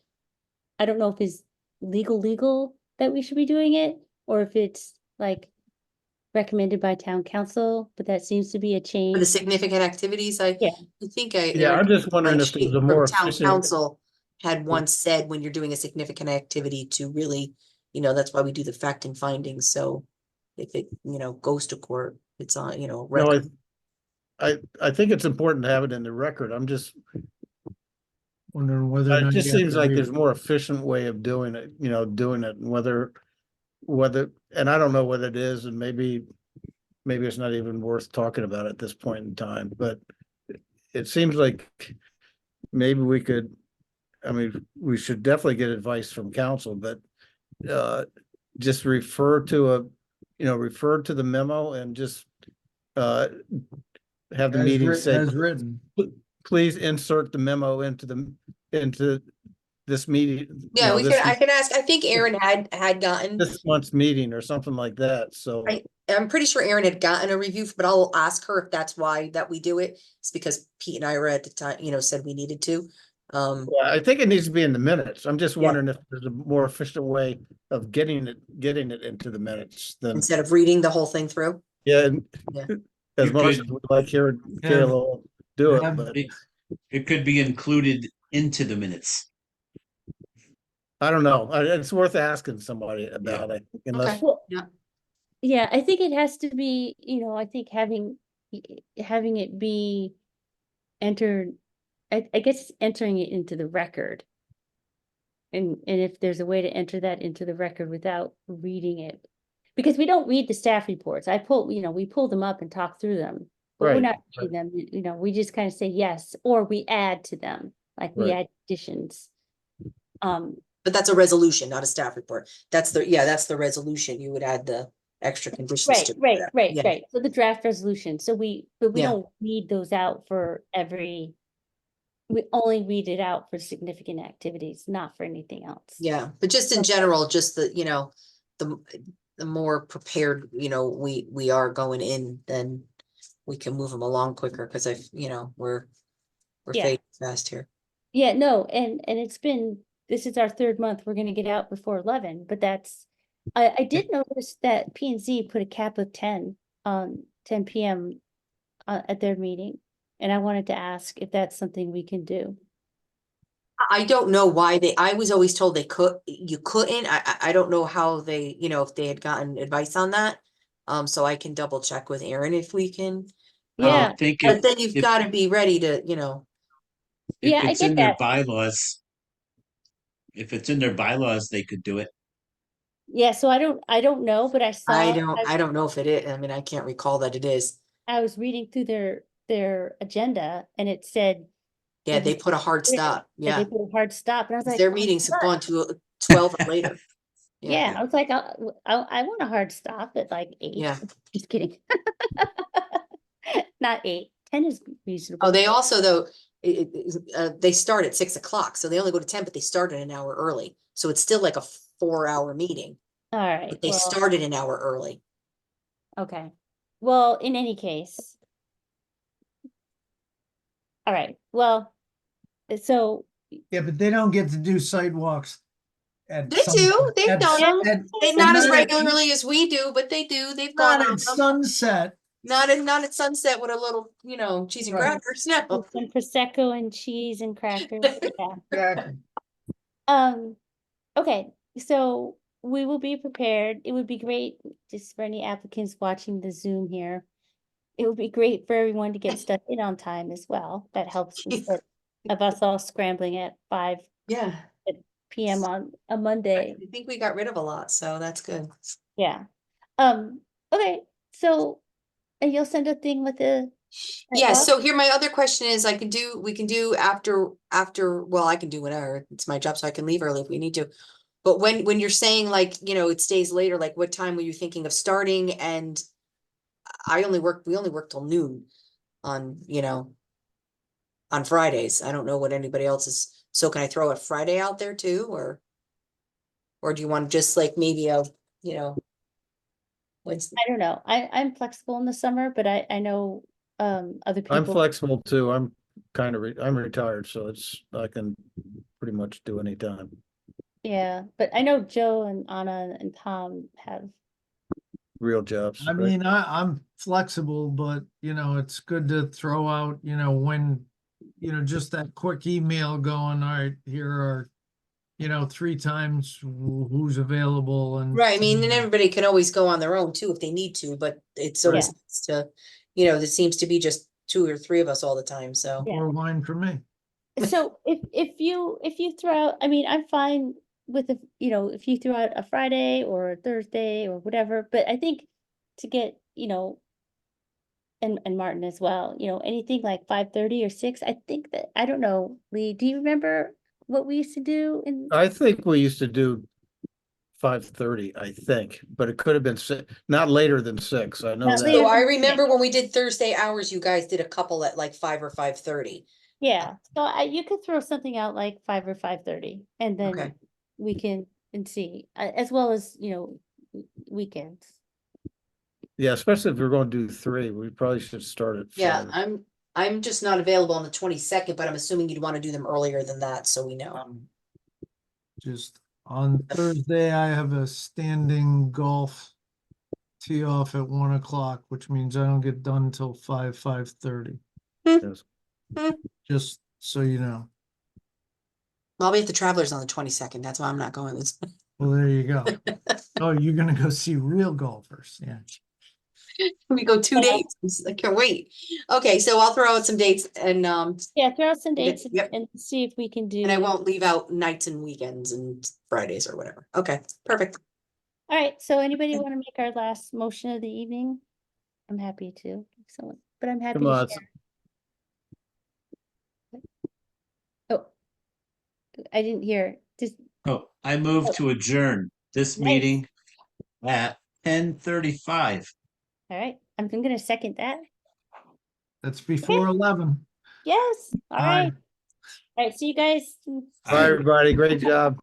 I don't know if it's legal that we should be doing it, or if it's like recommended by town council, but that seems to be a For the change. significant activities, I Yeah. think Yeah, I'm just wondering if there's a from more town efficient. council had once said when you're doing a significant activity to really, that's why we do the fact and findings. So if it, goes to court, it's on, No, record. I think it's important to have it in the record. I'm just wondering whether or It not just you have seems to like read there's it. a more efficient way of doing it, and whether, and I don't know what it is, and maybe it's not even worth talking about at this point in time, but it seems like maybe we could, I mean, we should definitely get advice from council, but just refer to the memo and just have the As meeting writ- say, As written. please insert the memo into the this meeting. Yeah, we this, can, I can ask, I think Aaron had gotten, this month's meeting or something like that, so. I'm pretty sure Aaron had gotten a review, but I'll ask her if that's why that we do it. It's because Pete and Ira at the time, said we needed to. Well, I think it needs to be in the minutes. I'm just Yeah. wondering if there's a more efficient way of getting it into the minutes than. Instead of reading the whole thing through. Yeah. Yeah. As You much could- as we like hearing Yeah. Kayla do it, Yeah. but It could be included into the minutes. I don't know. It's worth asking somebody about it, unless. Okay. Well, Yeah. yeah, I think it has to be, I think having it be entered, I guess entering it into the record. And if there's a way to enter that into the record without reading it, because we don't read the staff reports. We pull them up and talk through them. But we're Right, not reading them, we just kind of say yes, or we add to them, like we Right. add additions. But that's a resolution, not a staff report. That's the resolution. You would add the extra conditions. Right, to right, that. right, Yeah. right. So the draft resolution, but we Yeah. don't read those out for every. We only read it out for significant activities, not for anything else. Yeah, but just in general, just the more prepared, we are going in, then we can move them along quicker, because we're Yeah. fading fast here. Yeah, no, and this is our third month, we're gonna get out before 11, but I did notice that P and Z put a cap of 10 PM at their meeting, and I wanted to ask if that's something we can do. I don't know why I was always told you couldn't. I don't know how they, if they had gotten advice on that. So I can double check with Aaron if we can. Yeah, Think But then you've if- got to be ready to, If Yeah, I it's get in their that. bylaws. If it's in their bylaws, they could do it. yeah, so I don't know, but I saw. I don't know if it is. I mean, I can't recall that it is. I was reading through their agenda and it said. Yeah, they put a hard stop. They Yeah. put a hard stop and I was like. Their "Oh, meetings have God." gone to 12 or later. Yeah, I was like, I want a hard stop at like 8. Yeah. Just kidding. Not 8, 10 is reasonable. Oh, they also though, they start at 6 o'clock, so they only go to 10, but they started an hour early. So it's still like a 4-hour meeting, All right, but they well, started an hour early. okay. Well, in any case. All right, well, so. Yeah, but they don't get to do sidewalks. They do. They've done them. Not as regularly as we do, but they do. They've gone Not on at them. sunset. Not at sunset with a little, cheese and Right. crackers. No. With some prosecco and cheese and crackers, yeah. Exactly. Okay, so we will be prepared. It would be great, just for any applicants watching the Zoom here. It would be great for everyone to get stuff in on time as well. That helps instead of us all scrambling at 5 Yeah. PM on a Monday. I think we got rid of a lot, so that's good. Yeah. Okay, so, and you'll send a thing with the. Yeah, sidewalk? so here my other question is, we can do after, well, I can do whatever. It's my job, so I can leave early if we need to. But when you're saying like, it stays later, like what time were you thinking of starting? And we only work till noon on, on Fridays. I don't know what anybody else is. So can I throw a Friday out there too, or do you want just like maybe Wednesday? I don't know. I'm flexible in the summer, but I know other people. I'm flexible too. I'm I'm retired, so I can pretty much do any time. Yeah, but I know Joe and Anna and Tom have. Real jobs. I right? mean, I'm flexible, but it's good to throw out, when, just that quick email going, all right, here are, 3 times who's available and. Right, I mean, and everybody can always go on their own too if they need to, but it's always nice to, there seems to be just 2 or 3 of us all the time, so. Yeah. More wine for me. So if you throw out, I mean, I'm fine with if you throw out a Friday or a Thursday or whatever, but I think to get, and Martin as well, anything like 5:30 or 6, I think that, I don't know, Lee, do you remember what we used to do in? I think we used to do 5:30, I think, but it could have been not later than 6. I know Not that. later. So I remember when we did Thursday hours, you guys did a couple at like 5 or 5:30. Yeah, so you could throw something out like 5 or 5:30 and Okay. then we can and see, as well as, weekends. Yeah, especially if we're going to do 3, we probably should start at Yeah, 5. I'm just not available on the 22nd, but I'm assuming you'd want to do them earlier than that, so we know. Just on Thursday, I have a standing golf tee off at 1 o'clock, which means I don't get done until 5:30. Yes. Just so you know. I'll be at the Travelers on the 22nd. That's why I'm not going. Well, there you go. Oh, you're gonna go see real golfers, yeah. We go 2 days. I can't wait. Okay, so I'll throw out some dates and Yeah, throw out some dates Yep. and see if we can do. I won't leave out nights and weekends and Fridays or whatever. Okay, perfect. All right, so anybody want to make our last motion of the evening? I'm happy to, so, but I'm happy Come to on. share. Oh, I didn't hear. Just Oh, I move to adjourn this Nice. meeting at 10:35. all right. I'm gonna second that. That's before 11. Yes. All Aye. right. All right. See you guys. Bye, everybody. Great job.